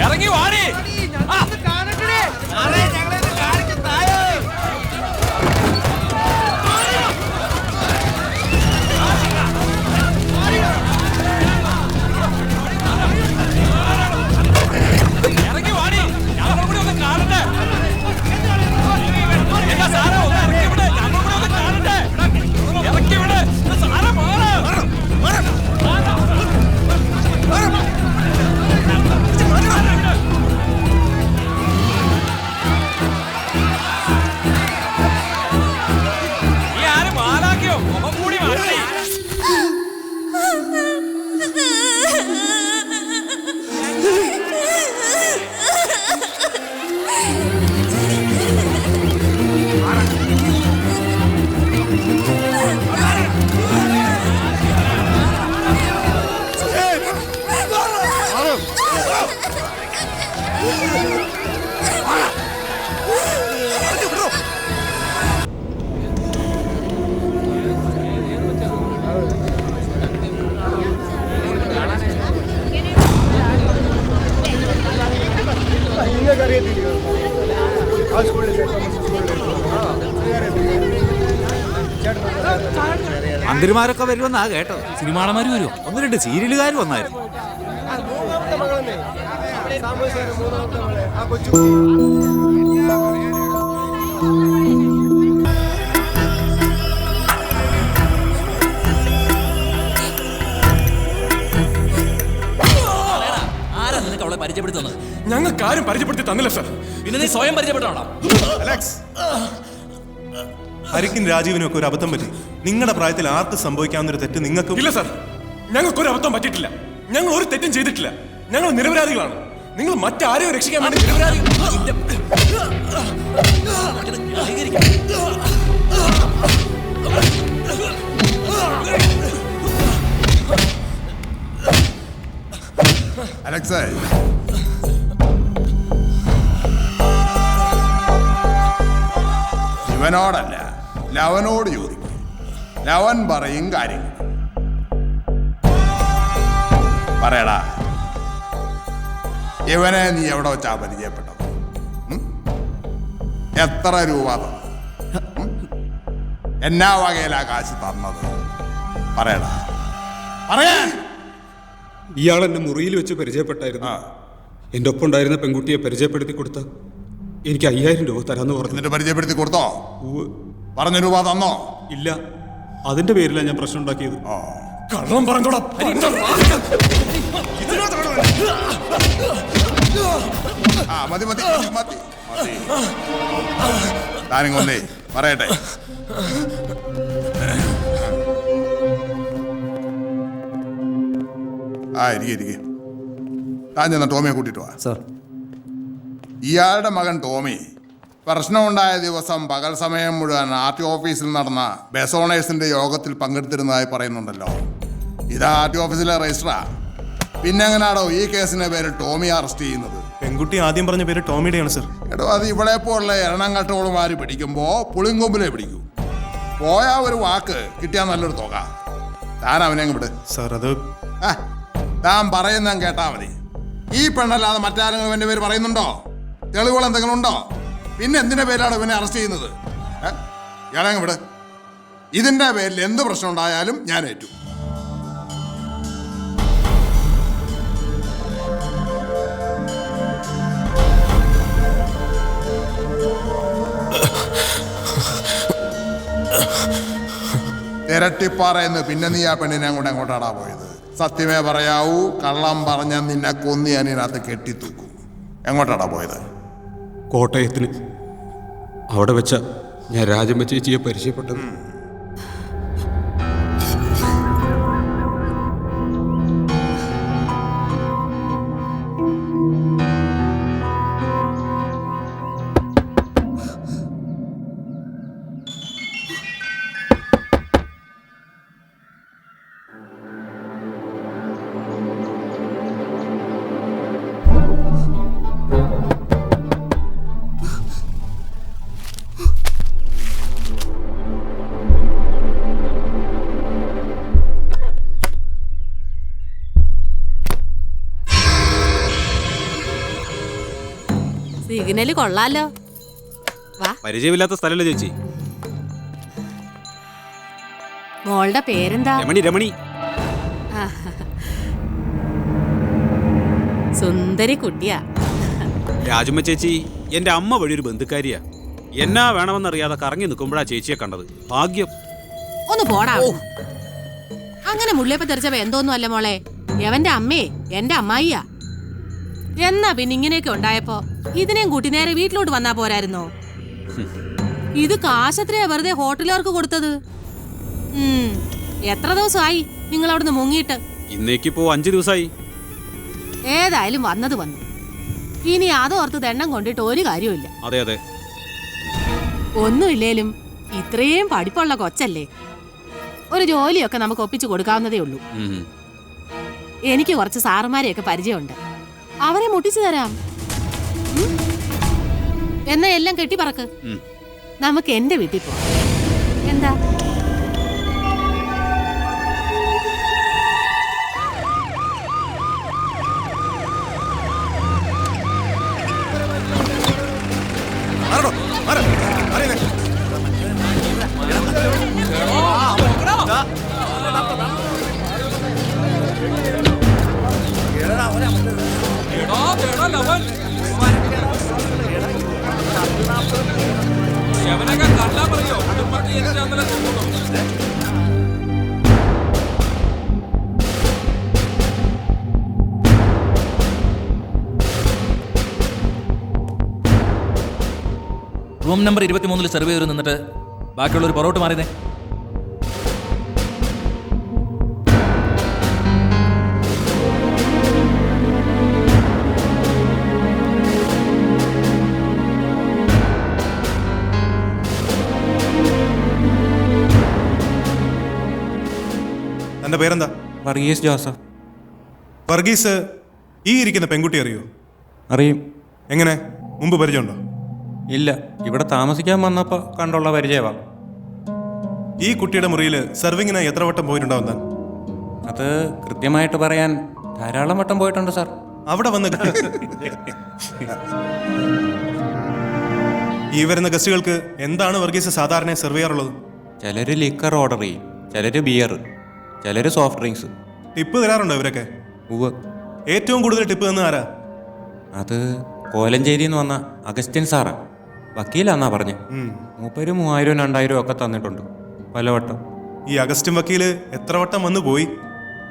Speaker 17: ഇറങ്ങി വാടി.
Speaker 20: മന്ത്രിമാരൊക്കെ വരുമെന്നാ കേട്ടോ.
Speaker 21: സിനിമാളന്മാര് വരുമോ?
Speaker 20: 1-2 സീരിയലുകാർ വന്നായിരുന്നു.
Speaker 21: ആരാ നിനക്ക് അവളെ പരിചയപ്പെടുത്തുന്നത്?
Speaker 18: ഞങ്ങൾക്ക് ആരും പരിചയപ്പെടുത്തി തന്നില്ല സാർ.
Speaker 21: പിന്നെ നീ സ്വയം പരിചയപ്പെട്ടാണോ?
Speaker 18: അലക്സ്, ഹരിക്കും രാജീവിനും ഒക്കെ ഒരു അബദ്ധം പറ്റി. നിങ്ങളുടെ പ്രായത്തിൽ ആർക്ക് സംഭവിക്കാവുന്നൊരു തെറ്റ് നിങ്ങൾക്ക് ഇല്ല സാർ. ഞങ്ങൾക്കൊരു അബദ്ധം പറ്റിയിട്ടില്ല. ഞങ്ങൾ ഒരു തെറ്റും ചെയ്തിട്ടില്ല.
Speaker 5: ഞങ്ങൾ നിരപരാധികളാണ്. നിങ്ങൾ മറ്റാരെയോ രക്ഷിക്കാൻ വേണ്ടി നിരപരാധികൾ.
Speaker 3: അലക്സേ, ഇവനോടല്ല ലവനോട് ചോദിക്കും. ലവൻ പറയും കാര്യങ്ങൾ. പറയടാ, ഇവനെ നീ എവിടെ വെച്ചാ പരിചയപ്പെട്ടത്? എത്ര രൂപ തന്നു? എന്നാ വകയിലാ കാശ് തന്നത്? പറയടാ, പറയാൻ.
Speaker 1: ഇയാൾ എന്നെ മുറിയിൽ വെച്ച് പരിചയപ്പെട്ടായിരുന്നു. എൻ്റെ ഒപ്പം ഉണ്ടായിരുന്ന പെൺകുട്ടിയെ പരിചയപ്പെടുത്തി കൊടുത്ത എനിക്ക് 5000 രൂപ തരാന്ന് പറഞ്ഞു.
Speaker 3: എന്നിട്ട് പരിചയപ്പെടുത്തി കൊടുത്തോ? പറഞ്ഞ രൂപ തന്നോ?
Speaker 1: ഇല്ല, അതിന്റെ പേരിലാണ് ഞാൻ പ്രശ്നം ഉണ്ടാക്കിയത്.
Speaker 5: കള്ളം പറഞ്ഞോടാ.
Speaker 3: മതി മതി മതി. താനിങ്ങൊന്നേ പറയട്ടെ. ഇരിക്കെ. താൻ ചെന്ന ടോമിയെ കൂട്ടിട്ട് വാ.
Speaker 1: സാർ,
Speaker 3: ഇയാളുടെ മകൻ ടോമി പ്രശ്നമുണ്ടായ ദിവസം പകൽ സമയം മുഴുവൻ RTO ഓഫീസിൽ നടന്ന ബസ് ഓണേഴ്സിന്റെ യോഗത്തിൽ പങ്കെടുത്തിരുന്നതായി പറയുന്നുണ്ടല്ലോ. ഇത് RTO ഓഫീസിലെ രജിസ്റ്ററാ. പിന്നെ എങ്ങനെയാണോ ഈ കേസിന്റെ പേര് ടോമി അറസ്റ്റ് ചെയ്യുന്നത്?
Speaker 18: പെൺകുട്ടി ആദ്യം പറഞ്ഞ പേര് ടോമിയുടെയാണ് സർ.
Speaker 3: എടോ, അത് ഇവിടെ പോലുള്ള എണ്ണങ്കട്ടോളുമാര് പിടിക്കുമ്പോ പുളിങ്കൊമ്പിലെ പിടിക്കൂ. പോയാ ഒരു വാക്ക് കിട്ടിയാൽ നല്ലൊരു തുക. താൻ അവനെ അങ്ങ് വിട്
Speaker 18: സാർ. അത്
Speaker 3: താൻ പറയുന്ന കേട്ടാ മതി. ഈ പെണ്ണല്ലാതെ മറ്റാരെങ്കിലും ഇവന്റെ പേര് പറയുന്നുണ്ടോ? തെളിവുകൾ എന്തെങ്കിലും ഉണ്ടോ? പിന്നെ എന്തിന്റെ പേരിലാണ് ഇവനെ അറസ്റ്റ് ചെയ്യുന്നത്? ഇയാളെ അങ്ങ് വിട്. ഇതിന്റെ പേരിൽ എന്ത് പ്രശ്നം ഉണ്ടായാലും ഞാൻ ഏറ്റു. ഇരട്ടിപ്പാറയെന്ന് പിന്നെ നീ ആ പെണ്ണിനെ അങ്ങോട്ട് എങ്ങോട്ടാടാ പോയത്? സത്യമേ പറയാവൂ. കള്ളം പറഞ്ഞ നിന്നെ കൊന്നി അതിനകത്ത് കെട്ടിത്തൂക്കും. എങ്ങോട്ടാടാ പോയത്?
Speaker 1: കോട്ടയത്തിന്. അവിടെ വെച്ച ഞാൻ രാജമ്മ ചേച്ചിയെ പരിചയപ്പെട്ടത്.
Speaker 10: സിഗ്നല് കൊള്ളാലോ. വാ.
Speaker 20: പരിചയമില്ലാത്ത സ്ഥലമല്ലേ ചേച്ചി?
Speaker 10: മോളുടെ പേരെന്താ?
Speaker 20: രമണി. രമണി.
Speaker 10: സുന്ദരി കുട്ടിയാ.
Speaker 20: രാജമ്മ ചേച്ചി എന്റെ അമ്മ വഴി ഒരു ബന്ധുക്കാരിയാ. എന്നാ വേണമെന്നറിയാതെ കറങ്ങി നിൽക്കുമ്പോഴാ ചേച്ചിയെ കണ്ടത്. ഭാഗ്യം.
Speaker 10: ഒന്ന് പോടാ. അങ്ങനെ മുള്ളിയപ്പോ തെറിച്ചപ്പോ എന്തോന്നും അല്ല മോളെ. എവന്റെ അമ്മേ എന്റെ അമ്മായിയാ. എന്നാ പിന്നെ ഇങ്ങനെയൊക്കെ ഉണ്ടായപ്പോ ഇതിനെയും കൂട്ടി നേരെ വീട്ടിലോട്ട് വന്നാ പോരായിരുന്നോ? ഇത് കാശത്രയാ വെറുതെ ഹോട്ടലുകാർക്ക് കൊടുത്തത്. എത്ര ദിവസമായി നിങ്ങൾ അവിടുന്ന് മുങ്ങിയിട്ട്?
Speaker 20: ഇന്നേക്കിപ്പോ 5 ദിവസമായി.
Speaker 10: ഏതായാലും വന്നത് വന്നു. ഇനി അതോർത്ത് ദണ്ണം കൊണ്ടിട്ട് ഒരു കാര്യമില്ല.
Speaker 20: അതെ അതെ.
Speaker 10: ഒന്നുമില്ലേലും ഇത്രയും പഠിപ്പുള്ള കൊച്ചല്ലേ, ഒരു ജോലിയൊക്കെ നമുക്ക് ഒപ്പിച്ചു കൊടുക്കാവുന്നതേ ഉള്ളൂ. എനിക്ക് കുറച്ച് സാറുമാരെയൊക്കെ പരിചയമുണ്ട്. അവരെ മുട്ടിച്ചു തരാം. എന്നാ എല്ലാം കെട്ടിപ്പറക്ക്. നമുക്ക് എന്റെ വീട്ടിൽ പോവാം. എന്താ?
Speaker 21: റൂം നമ്പർ 23 സർവേ ചെയ്ത് നിന്നിട്ട് ബാക്കിയുള്ള ഒരു പൊറോട്ട് മാറിയതേ.
Speaker 18: തന്റെ പേരെന്താ?
Speaker 2: വർഗീസ് ജോസഫ്.
Speaker 18: വർഗീസ്, ഈ ഇരിക്കുന്ന പെൺകുട്ടി അറിയോ?
Speaker 2: അറിയും.
Speaker 18: എങ്ങനെ, മുമ്പ് പരിചയമുണ്ടോ?
Speaker 2: ഇല്ല, ഇവിടെ താമസിക്കാൻ വന്നപ്പോൾ കണ്ടുള്ള പരിചയമാണ്.
Speaker 18: ഈ കുട്ടിയുടെ മുറിയിൽ സെർവിങ്ങിനായി എത്ര വട്ടം പോയിട്ടുണ്ടാവും താൻ?
Speaker 2: അത് കൃത്യമായിട്ട് പറയാൻ ധാരാളം വട്ടം പോയിട്ടുണ്ട് സാർ.
Speaker 18: അവിടെ വന്ന് ഈ വരുന്ന ഗസ്റ്റുകൾക്ക് എന്താണ് വർഗീസ് സാധാരണ സെർവ് ചെയ്യാറുള്ളത്?
Speaker 2: ചിലർ ലിക്കർ ഓർഡർ ചെയ്യും, ചിലർ ബിയർ, ചിലർ സോഫ്റ്റ് ഡ്രിങ്ക്സ്.
Speaker 18: ടിപ്പ് തരാറുണ്ടോ ഇവരൊക്കെ?
Speaker 2: ഉവ്വ്.
Speaker 18: ഏറ്റവും കൂടുതൽ ടിപ്പ് തന്ന ആരാ?
Speaker 2: അത് കോലഞ്ചേരിയിൽ നിന്ന് വന്ന അഗസ്റ്റിൻ സാറാ. വക്കീലാന്നാ പറഞ്ഞേ. മൂപ്പര് 3000 2000 ഒക്കെ തന്നിട്ടുണ്ട് പലവട്ടം.
Speaker 18: ഈ അഗസ്റ്റിൻ വക്കീല് എത്ര വട്ടം വന്നു പോയി?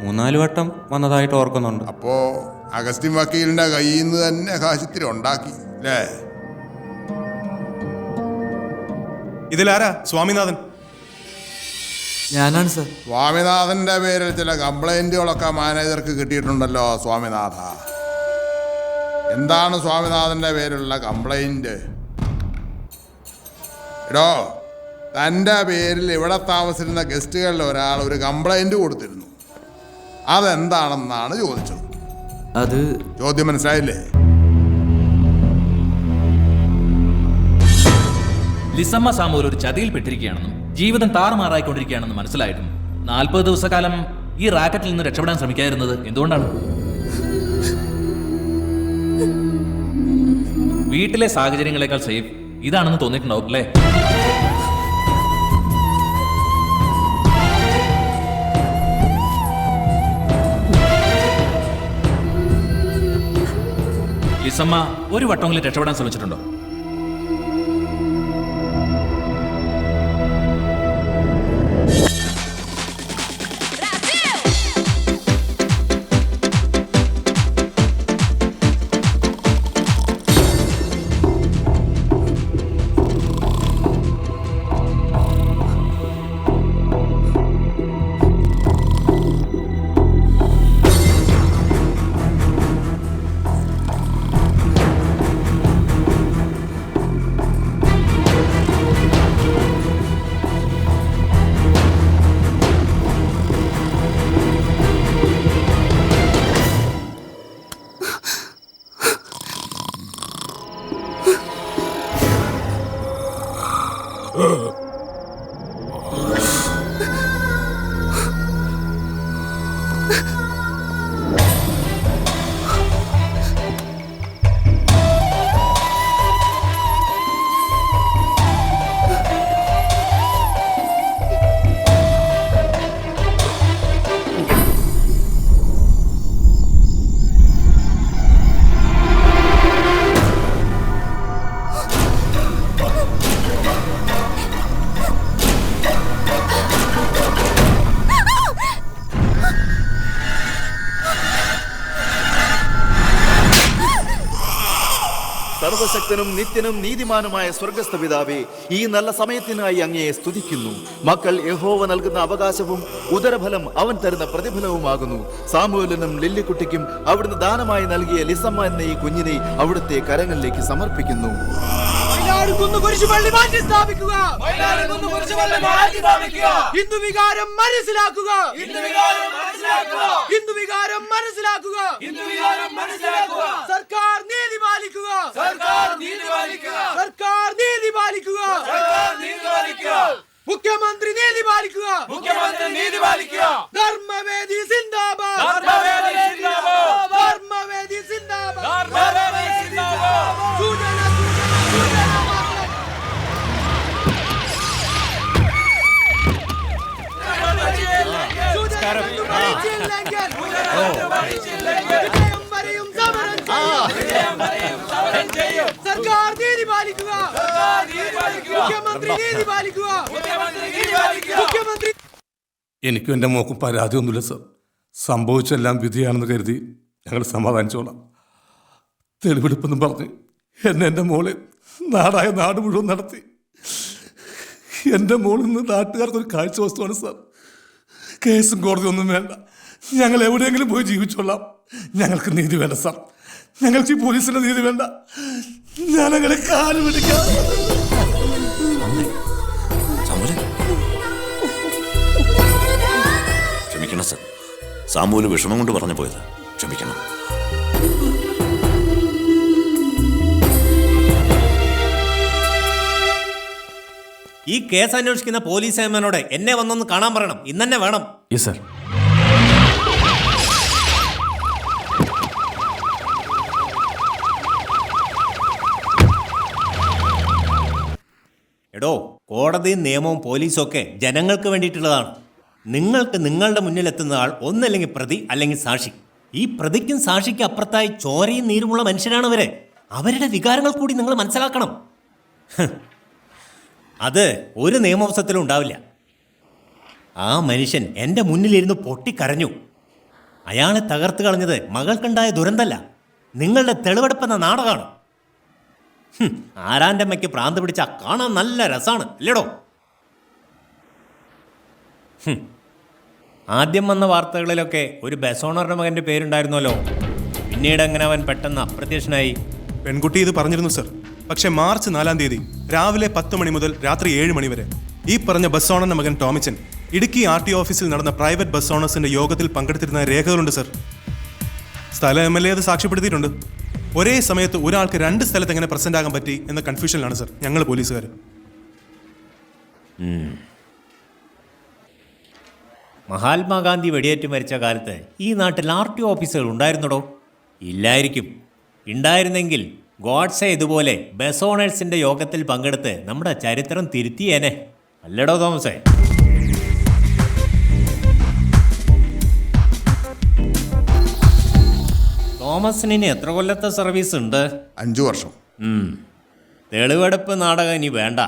Speaker 2: 3-4 വട്ടം വന്നതായിട്ട് ഓർക്കുന്നുണ്ട്.
Speaker 3: അപ്പോ അഗസ്റ്റിൻ വക്കീലിന്റെ കയ്യിൽ നിന്ന് തന്നെ കാശിത്തിരി ഉണ്ടാക്കി അല്ലേ?
Speaker 18: ഇതിലാരാ സ്വാമിനാഥൻ?
Speaker 2: ഞാനാണ് സർ.
Speaker 3: സ്വാമിനാഥന്റെ പേരിൽ ചില കംപ്ലൈന്റുകളൊക്കെ മാനേജർക്ക് കിട്ടിയിട്ടുണ്ടല്ലോ സ്വാമിനാഥ. എന്താണ് സ്വാമിനാഥന്റെ പേരിലുള്ള കംപ്ലൈന്റ്? എടോ, തൻ്റെ പേരിൽ ഇവിടെ താമസിക്കുന്ന ഗസ്റ്റുകളിൽ ഒരാൾ ഒരു കംപ്ലൈന്റ് കൊടുത്തിരുന്നു. അതെന്താണെന്നാണ് ചോദിച്ചത്.
Speaker 2: അത്
Speaker 3: ചോദ്യം മനസ്സിലായില്ലേ?
Speaker 21: ലിസമ്മ സാമൂൽ ഒരു ചതിയിൽപ്പെട്ടിരിക്കുകയാണെന്നും ജീവിതം താറുമാറായിക്കൊണ്ടിരിക്കുകയാണെന്ന് മനസ്സിലായിട്ടും 40 ദിവസക്കാലം ഈ റാക്കറ്റിൽ നിന്ന് രക്ഷപ്പെടാൻ ശ്രമിക്കാതിരുന്നത് എന്തുകൊണ്ടാണ്? വീട്ടിലെ സാഹചര്യങ്ങളെക്കാൾ സേഫ് ഇതാണെന്ന് തോന്നിയിട്ടുണ്ടാവും അല്ലേ? ലിസമ്മ ഒരു വട്ടമെങ്കിലും രക്ഷപ്പെടാൻ ശ്രമിച്ചിട്ടുണ്ടോ?
Speaker 22: സർവശക്തനും നിത്യനും നീതിമാനുമായ സ്വർഗസ്ഥ പിതാവേ, ഈ നല്ല സമയത്തിനായി അങ്ങയെ സ്തുതിക്കുന്നു. മക്കൾ യഹോവ നൽകുന്ന അവകാശവും ഉദരഫലം അവൻ തരുന്ന പ്രതിഫലവുമാകുന്നു. സാമുവേലിനും ലില്ലിക്കുട്ടിക്കും അവിടുന്ന് ദാനമായി നൽകിയ ലിസമ്മ എന്ന ഈ കുഞ്ഞിനെ അവിടുത്തെ കരങ്ങളിലേക്ക് സമർപ്പിക്കുന്നു.
Speaker 17: ഹിന്ദുവികാരം മനസ്സിലാക്കുക. സർക്കാർ നീതി പാലിക്കുക. സർക്കാർ നീതി പാലിക്കുക. മുഖ്യമന്ത്രി നീതി പാലിക്കുക. ധർമ്മവേദി സിന്ദാബാദ്. ധർമ്മവേദി സിന്ദാബാദ്. സർക്കാർ നീതി പാലിക്കുക. മുഖ്യമന്ത്രി നീതി പാലിക്കുക. മുഖ്യമന്ത്രി.
Speaker 4: എനിക്കും എൻ്റെ മോക്കും പരാതിയൊന്നുമില്ല സർ. സംഭവിച്ചെല്ലാം വിധിയാണെന്ന് കരുതി ഞങ്ങൾ സമാധാനിച്ചോളാം. തെളിവെടുപ്പെന്നും പറഞ്ഞ് എൻ്റെ മോളെ നാടായ നാട് മുഴുവൻ നടത്തി. എൻ്റെ മോളിൽ നിന്ന് നാട്ടുകാർക്കൊരു കാഴ്ച വസ്തുവാണ് സാർ. കേസും കോടതിയൊന്നും വേണ്ട, ഞങ്ങൾ എവിടെയെങ്കിലും പോയി ജീവിച്ചോളാം. ഞങ്ങൾക്ക് നീതി വേണ്ട സാർ. ഞങ്ങൾക്ക് ഈ പോലീസിന്റെ നീതി വേണ്ട. ഞാനങ്ങനെ കാല് പിടിക്കാം.
Speaker 8: ക്ഷമിക്കണം സർ. സാമൂല് വിഷമം കൊണ്ട് പറഞ്ഞു പോയത്. ക്ഷമിക്കണം.
Speaker 7: ഈ കേസ് അന്വേഷിക്കുന്ന പോലീസ് ഏമാനോട് എന്നെ വന്നൊന്ന് കാണാൻ പറയണം. ഇന്നെ വേണം.
Speaker 12: Yes sir.
Speaker 7: എടോ, കോടതിയും നിയമവും പോലീസും ഒക്കെ ജനങ്ങൾക്ക് വേണ്ടിയിട്ടുള്ളതാണ്. നിങ്ങൾക്ക് നിങ്ങളുടെ മുന്നിലെത്തുന്ന ആൾ ഒന്നല്ലെങ്കിൽ പ്രതി അല്ലെങ്കിൽ സാക്ഷി. ഈ പ്രതിക്കും സാക്ഷിക്കും അപ്പുറത്തായി ചോരയും നീരുമുള്ള മനുഷ്യരാണ് അവരെ. അവരുടെ വികാരങ്ങൾ കൂടി നിങ്ങൾ മനസ്സിലാക്കണം. അത് ഒരു നിയമവശത്തിലും ഉണ്ടാവില്ല. ആ മനുഷ്യൻ എൻ്റെ മുന്നിലിരുന്ന് പൊട്ടിക്കരഞ്ഞു. അയാളെ തകർത്ത് കളഞ്ഞത് മകൾക്കുണ്ടായ ദുരന്തമല്ല, നിങ്ങളുടെ തെളിവെടുപ്പെന്ന നാടകമാണ്. ആരാൻ്റെ അമ്മയ്ക്ക് പ്രാന്ത് പിടിച്ചാൽ കാണാൻ നല്ല രസമാണ് അല്ലേടോ? ആദ്യം വന്ന വാർത്തകളിലൊക്കെ ഒരു ബസ് ഓണറുടെ മകൻ്റെ പേരുണ്ടായിരുന്നല്ലോ. പിന്നീട് എങ്ങനെ അവൻ പെട്ടെന്ന് അപ്രത്യക്ഷനായി?
Speaker 18: പെൺകുട്ടി ഇത് പറഞ്ഞിരുന്നു സർ. പക്ഷേ മാർച്ച് 4-ാം തീയതി രാവിലെ 10 മണി മുതൽ രാത്രി 7 മണി വരെ ഈ പറഞ്ഞ ബസ് ഓണറിന്റെ മകൻ ടോമിച്ചൻ ഇടുക്കി RTO ഓഫീസിൽ നടന്ന പ്രൈവറ്റ് ബസ് ഓണേഴ്സിന്റെ യോഗത്തിൽ പങ്കെടുത്തിരുന്ന രേഖകളുണ്ട് സർ. സ്ഥല MLA അത് സാക്ഷ്യപ്പെടുത്തിയിട്ടുണ്ട്. ഒരേ സമയത്ത് ഒരാൾക്ക് 2 സ്ഥലത്ത് എങ്ങനെ പ്രസന്റ് ആകാൻ പറ്റി എന്ന കൺഫ്യൂഷനിലാണ് സർ ഞങ്ങൾ പോലീസുകാർ.
Speaker 7: മഹാത്മാഗാന്ധി വെടിയേറ്റ് മരിച്ച കാലത്ത് ഈ നാട്ടിൽ RTO ഓഫീസുകൾ ഉണ്ടായിരുന്നടോ? ഇല്ലായിരിക്കും. ഉണ്ടായിരുന്നെങ്കിൽ ഗോഡ്സെ ഇതുപോലെ ബസ് ഓണേഴ്സിന്റെ യോഗത്തിൽ പങ്കെടുത്ത് നമ്മുടെ ചരിത്രം തിരുത്തിയേനെ. അല്ലടോ തോമസേ? തോമസിന് ഇനി എത്ര കൊല്ലത്തെ സർവീസ് ഉണ്ട്?
Speaker 3: 5 വർഷം.
Speaker 7: തെളിവെടുപ്പ് നാടകം ഇനി വേണ്ട.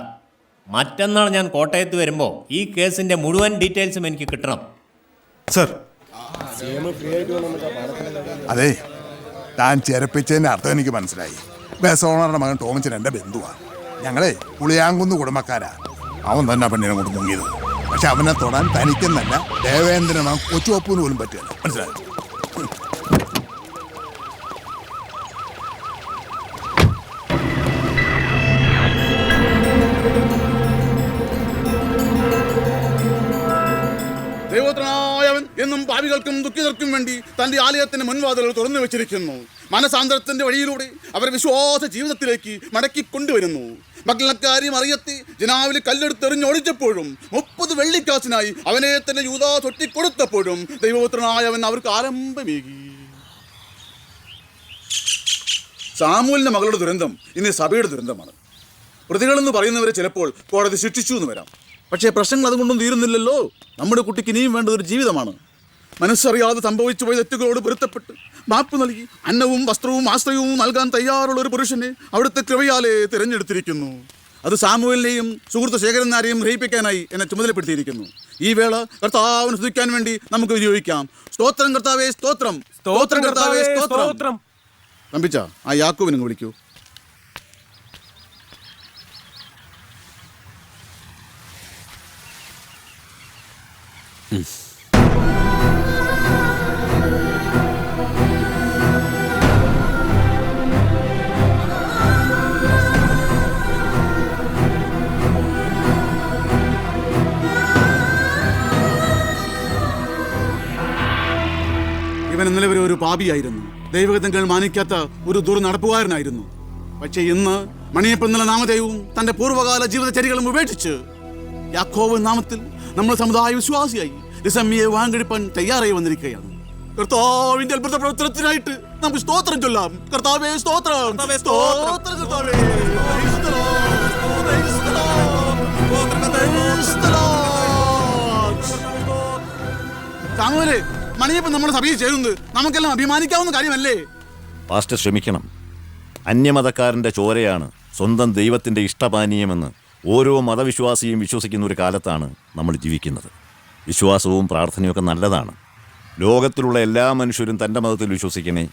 Speaker 7: മറ്റന്നാൾ ഞാൻ കോട്ടയത്ത് വരുമ്പോൾ ഈ കേസിന്റെ മുഴുവൻ ഡീറ്റെയിൽസും എനിക്ക് കിട്ടണം.
Speaker 18: സർ.
Speaker 3: അതെ, താൻ ചെറുപ്പിച്ചതിന്റെ അർത്ഥം എനിക്ക് മനസ്സിലായി. ബസ് ഓണറുടെ മകൻ ടോമിച്ചൻ എൻ്റെ ബന്ധുവാണ്. ഞങ്ങളെ പുളിയാങ്കുന്ന് കുടുംബക്കാരാ. അവൻ തന്നെ പെണ്ണിനെ കൊണ്ട് മുങ്ങിയത്. പക്ഷെ അവനെ തൊടാൻ തനിക്കെന്നല്ല ദേവേന്ദ്രനോ കൊച്ചുവപ്പൂന് പോലും പറ്റില്ല. മനസ്സിലായി?
Speaker 13: ദൈവോത്രനായവൻ എന്നും പാപികൾക്കും ദുഃഖിതർക്കും വേണ്ടി തന്റെ ആലയത്തിന്റെ മുൻവാതിലുകൾ തുറന്നു വെച്ചിരിക്കുന്നു. മനസാന്തരത്തിന്റെ വഴിയിലൂടെ അവരെ വിശ്വാസ ജീവിതത്തിലേക്ക് മടക്കി കൊണ്ടുവരുന്നു. മഗ്ദലക്കാരി മറിയത്തെ ജനാവിൽ കല്ലെടുത്തെറിഞ്ഞൊടിച്ചപ്പോഴും 30 വെള്ളിക്കാശിനായി അവനെ തന്നെ യൂദാസ് ഒറ്റിക്കൊടുത്തപ്പോഴും ദൈവോത്രനായവൻ അവർക്ക് ആരംഭമേകി. സാമൂലിന്റെ മകളുടെ ദുരന്തം ഇന്ന് സഭയുടെ ദുരന്തമാണ്. പ്രതികളെന്ന് പറയുന്നവരെ ചിലപ്പോൾ കോടതി ശിക്ഷിച്ചു എന്ന് വരാം. പക്ഷേ പ്രശ്നങ്ങൾ അതുകൊണ്ടും തീരുന്നില്ലല്ലോ. നമ്മുടെ കുട്ടിക്ക് ഇനിയും വേണ്ടത് ഒരു ജീവിതമാണ്. മനസ്സറിയാതെ സംഭവിച്ചു പോയ തെറ്റുകളോട് പൊരുത്തപ്പെട്ട് മാപ്പ് നൽകി അന്നവും വസ്ത്രവും ആശ്രയവും നൽകാൻ തയ്യാറുള്ള ഒരു പുരുഷനെ അവിടുത്തെ കൃപയാലെ തിരഞ്ഞെടുത്തിരിക്കുന്നു. അത് സാമുവേലിനെയും സുഹൃത്ത് ശേഖരനാരെയും ഗ്രഹിപ്പിക്കാനായി എന്നെ ചുമതലപ്പെടുത്തിയിരിക്കുന്നു. ഈ വേള കർത്താവിനെ സ്തുതിക്കാൻ വേണ്ടി നമുക്ക് വിനിയോഗിക്കാം. സ്തോത്രം കർത്താവേ സ്തോത്രം, സ്തോത്രം കർത്താവേ സ്തോത്രം. കമ്പിച്ച ആ യാക്കോബിനെ വിളിക്കൂ. ഇവൻ ഇന്നലെ വരെ ഒരു പാപിയായിരുന്നു. ദൈവഗതങ്ങൾ മാനിക്കാത്ത ഒരു ദുർനടപ്പുകാരനായിരുന്നു. പക്ഷേ ഇന്ന് മണിയപ്പെന്നുള്ള നാമധേയവും തന്റെ പൂർവ്വകാല ജീവിതചര്യകളും ഉപേക്ഷിച്ച് യാക്കോബ് നാമത്തിൽ നമ്മുടെ സമുദായ വിശ്വാസിയായി ലിസമ്മിയെ വാങ്ങെടുപ്പാൻ തയ്യാറായി വന്നിരിക്കുകയാണ്. കർത്താവിന്റെ അത്ഭുത പ്രവർത്തനത്തിനായിട്ട് നമുക്ക് സ്തോത്രം ചൊല്ലാം. കർത്താവേ സ്തോത്രം, സ്തോത്രം കർത്താവേ. സാമുവേലേ, മണിയപ്പൻ നമ്മുടെ സഭയിൽ ചേരുന്നത് നമുക്കെല്ലാം അഭിമാനിക്കാവുന്ന കാര്യമല്ലേ?
Speaker 8: പാസ്റ്റർ ക്ഷമിക്കണം. അന്യമതക്കാരൻ്റെ ചോരയാണ് സ്വന്തം ദൈവത്തിൻ്റെ ഇഷ്ടപാനീയമെന്ന് ഓരോ മതവിശ്വാസിയും വിശ്വസിക്കുന്ന ഒരു കാലത്താണ് നമ്മൾ ജീവിക്കുന്നത്. വിശ്വാസവും പ്രാർത്ഥനയൊക്കെ നല്ലതാണ്. ലോകത്തിലുള്ള എല്ലാ മനുഷ്യരും തൻ്റെ മതത്തിൽ വിശ്വസിക്കണേ,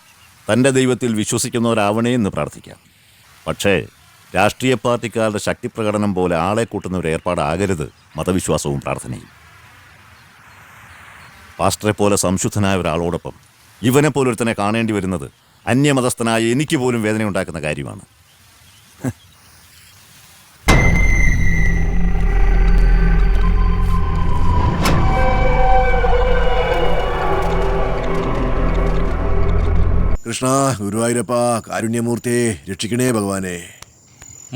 Speaker 8: തൻ്റെ ദൈവത്തിൽ വിശ്വസിക്കുന്നവരാവണേ എന്ന് പ്രാർത്ഥിക്കാം. പക്ഷേ രാഷ്ട്രീയ പാർട്ടിക്കാരുടെ ശക്തിപ്രകടനം പോലെ ആളെ കൂട്ടുന്ന ഒരു ഏർപ്പാടാകരുത് മതവിശ്വാസവും പ്രാർത്ഥനയും. പാസ്റ്ററെ പോലെ സംശുദ്ധനായ ഒരാളോടൊപ്പം ഇവനെ പോലൊരുത്തനെ കാണേണ്ടി വരുന്നത് അന്യമതസ്ഥനായ എനിക്ക് പോലും വേദനയുണ്ടാക്കുന്ന കാര്യമാണ്.
Speaker 16: കൃഷ്ണ ഗുരുവായൂരപ്പ കാരുണ്യമൂർത്തി രക്ഷിക്കണേ ഭഗവാനെ.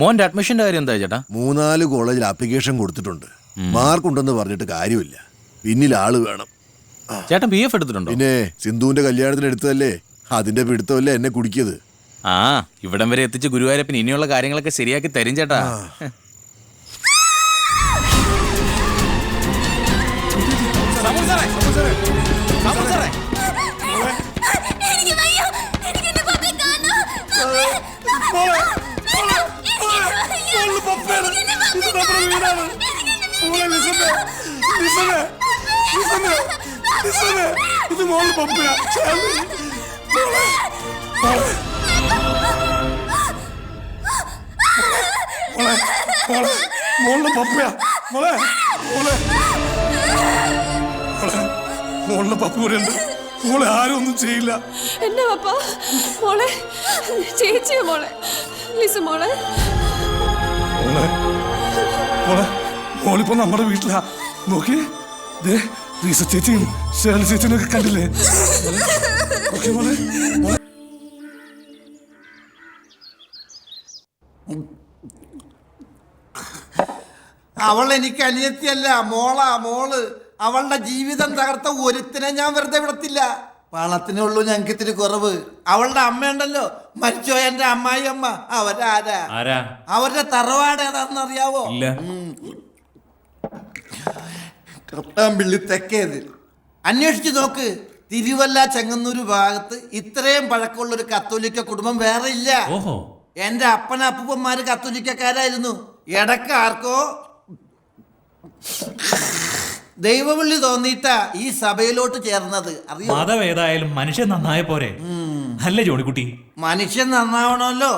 Speaker 21: മോന്റെ അഡ്മിഷന്റെ കാര്യം എന്താ ചേട്ടാ?
Speaker 16: 3-4 കോളേജിൽ ആപ്ലിക്കേഷൻ കൊടുത്തിട്ടുണ്ട്. മാർക്കുണ്ടെന്ന് പറഞ്ഞിട്ട് കാര്യമില്ല, പിന്നിൽ ആള് വേണം.
Speaker 21: ചേട്ടൻ PF എടുത്തിട്ടുണ്ടോ?
Speaker 16: പിന്നെ സിന്ധുവിന്റെ കല്യാണത്തിന് എടുത്തതല്ലേ, അതിന്റെ പിടുത്തമല്ലേ എന്നെ കുടിക്കിയത്.
Speaker 21: ആ ഇവിടം വരെ എത്തിച്ച് ഗുരുവായൂരപ്പൻ ഇനിയുള്ള കാര്യങ്ങളൊക്കെ ശരിയാക്കി തരും ചേട്ടാ.
Speaker 5: ഇത് മോള് പപ്പയാ. മോളുടെ പപ്പയാ. മോളുടെ പപ്പ ഇവിടെ ഉണ്ട്. മോളെ ആരും ഒന്നും ചെയ്യില്ല.
Speaker 14: എന്നെ പപ്പ മോളെ ചേച്ചിയോ മോളെ ലിസ മോളെ
Speaker 18: മോളിപ്പോ നമ്മുടെ വീട്ടിലാ. നോക്കി റീസ ചേച്ചിയും ശേല ചേച്ചിനൊക്കെ കണ്ടില്ലേ?
Speaker 19: അവൾ എനിക്ക് അനിയത്തിയല്ല, മോള്. അവളുടെ ജീവിതം തകർത്ത ഒരുത്തിനെ ഞാൻ വെറുതെ വിടത്തില്ല. പണത്തിനുള്ളൂ ഞങ്ങൾക്ക് ഇത്തിരി കുറവ്. അവളുടെ അമ്മയുണ്ടല്ലോ, മരിച്ചോ എന്റെ അമ്മായി അമ്മ. അവരാരാ? അവരുടെ തറവാട് ഏതാണെന്ന് അറിയാവോ? കട്ടാമ്പിള്ളി തെക്കേത്. അന്വേഷിച്ച് നോക്ക്. തിരുവല്ല ചെങ്ങന്നൂര് ഭാഗത്ത് ഇത്രയും പഴക്കമുള്ള ഒരു കത്തോലിക്ക കുടുംബം വേറെ ഇല്ല. എന്റെ അപ്പനപ്പൂപ്പന്മാര് കത്തോലിക്കക്കാരായിരുന്നു. ഇടക്ക് ആർക്കോ ദൈവവിളി തോന്നിയിട്ടാ ഈ സഭയിലോട്ട് ചേർന്നത്. അറിയോ?
Speaker 21: മതം ഏതായാലും മനുഷ്യൻ നന്നായ പോരെ അല്ലേ ജോണിക്കുട്ടി?
Speaker 19: മനുഷ്യൻ നന്നാവണമല്ലോ,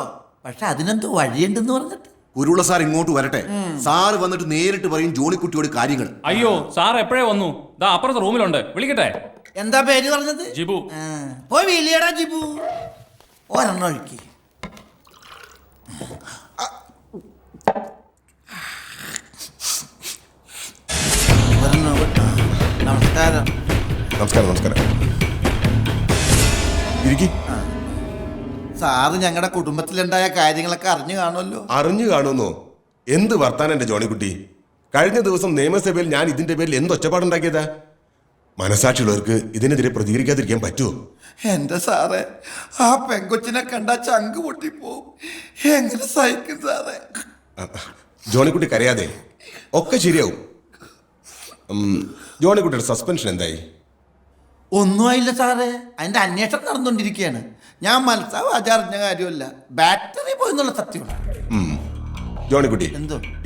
Speaker 19: പക്ഷെ അതിനെന്തോ വഴിയുണ്ടെന്ന് പറഞ്ഞിട്ട്.
Speaker 16: കുരുള്ള സാർ ഇങ്ങോട്ട് വരട്ടെ. സാറ് വന്നിട്ട് നേരിട്ട് പറയും ജോണിക്കുട്ടിയോട് കാര്യങ്ങൾ.
Speaker 21: അയ്യോ സാർ എപ്പോഴേ വന്നു? ദാ അപ്പുറത്തെ റൂമിലുണ്ട്, വിളിക്കട്ടെ.
Speaker 19: എന്താ പേര് പറഞ്ഞത്?
Speaker 21: ജിബു.
Speaker 19: പോയി വീലിയടാ ജിബു. ഒരെണ്ണം ഒഴുക്കി. നമസ്കാരം. സാറ് ഞങ്ങളുടെ കുടുംബത്തിലുണ്ടായ കാര്യങ്ങളൊക്കെ അറിഞ്ഞു കാണുമല്ലോ.
Speaker 6: അറിഞ്ഞു കാണുമെന്നോ? എന്ത് വർത്താനം എന്റെ ജോണിക്കുട്ടി. കഴിഞ്ഞ ദിവസം നിയമസഭയിൽ ഞാൻ ഇതിന്റെ പേരിൽ എന്ത് ഒച്ചപ്പാടുണ്ടാക്കിയതാ? മനസാക്ഷിയുള്ളവർക്ക് ഇതിനെതിരെ പ്രതികരിക്കാതിരിക്കാൻ പറ്റുമോ?
Speaker 19: എന്റെ സാറേ, ആ പെങ്കൊച്ചിനെ കണ്ടാ ചങ്ക് പൊട്ടിപ്പോവും. എങ്ങനെ സഹിക്കും സാറേ?
Speaker 6: ജോണിക്കുട്ടി കരയാതെ, ഒക്കെ ശരിയാവും. ജോണിക്കുട്ടിയുടെ സസ്പെൻഷൻ എന്തായി?
Speaker 19: ഒന്നും ആയില്ല സാറേ, അതിന്റെ അന്വേഷണം നടന്നുകൊണ്ടിരിക്കുകയാണ്. ഞാൻ മനസ്സാവാചാറിഞ്ഞ കാര്യമല്ല, ബാറ്ററി പോയെന്നുള്ള സത്യമാണ്.
Speaker 6: ജോണിക്കുട്ടി,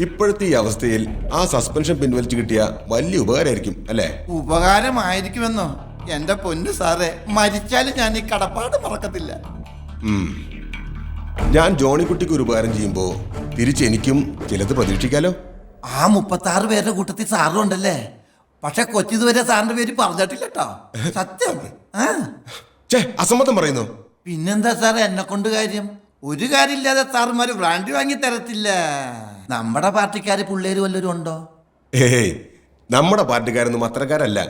Speaker 6: ഇപ്പോഴത്തെ ഈ അവസ്ഥയിൽ ആ സസ്പെൻഷൻ പിൻവലിച്ചു കിട്ടിയ വലിയ ഉപകാരമായിരിക്കും അല്ലേ?
Speaker 19: ഉപകാരമായിരിക്കുമെന്നോ? എന്റെ പൊന്നു സാറേ, മരിച്ചാലും ഞാൻ ഈ കടപ്പാട് മറക്കത്തില്ല.
Speaker 6: ഞാൻ ജോണിക്കുട്ടിക്ക് ഒരു ഉപകാരം ചെയ്യുമ്പോ തിരിച്ച് എനിക്കും ചിലത് പ്രതീക്ഷിക്കാലോ.
Speaker 19: ആ 36 പേരുടെ കൂട്ടത്തിൽ സാറും ഉണ്ടല്ലേ? പക്ഷെ കൊച്ചിതുവരെ സാറിന്റെ പേര് പറഞ്ഞിട്ടില്ല കേട്ടോ. സത്യം.
Speaker 6: അസമ്മതം പറയുന്നു.
Speaker 19: പിന്നെന്താ സാറേ എന്നെ കൊണ്ട് കാര്യം? ഒരു കാര്യമില്ലാതെ സാറുമാര് ബ്രാൻഡ് വാങ്ങി തരത്തില്ല. നമ്മുടെ പാർട്ടിക്കാര് പിള്ളേര് വല്ലവരും ഉണ്ടോ?
Speaker 6: നമ്മുടെ പാർട്ടിക്കാരൊന്നും അത്രക്കാരല്ല.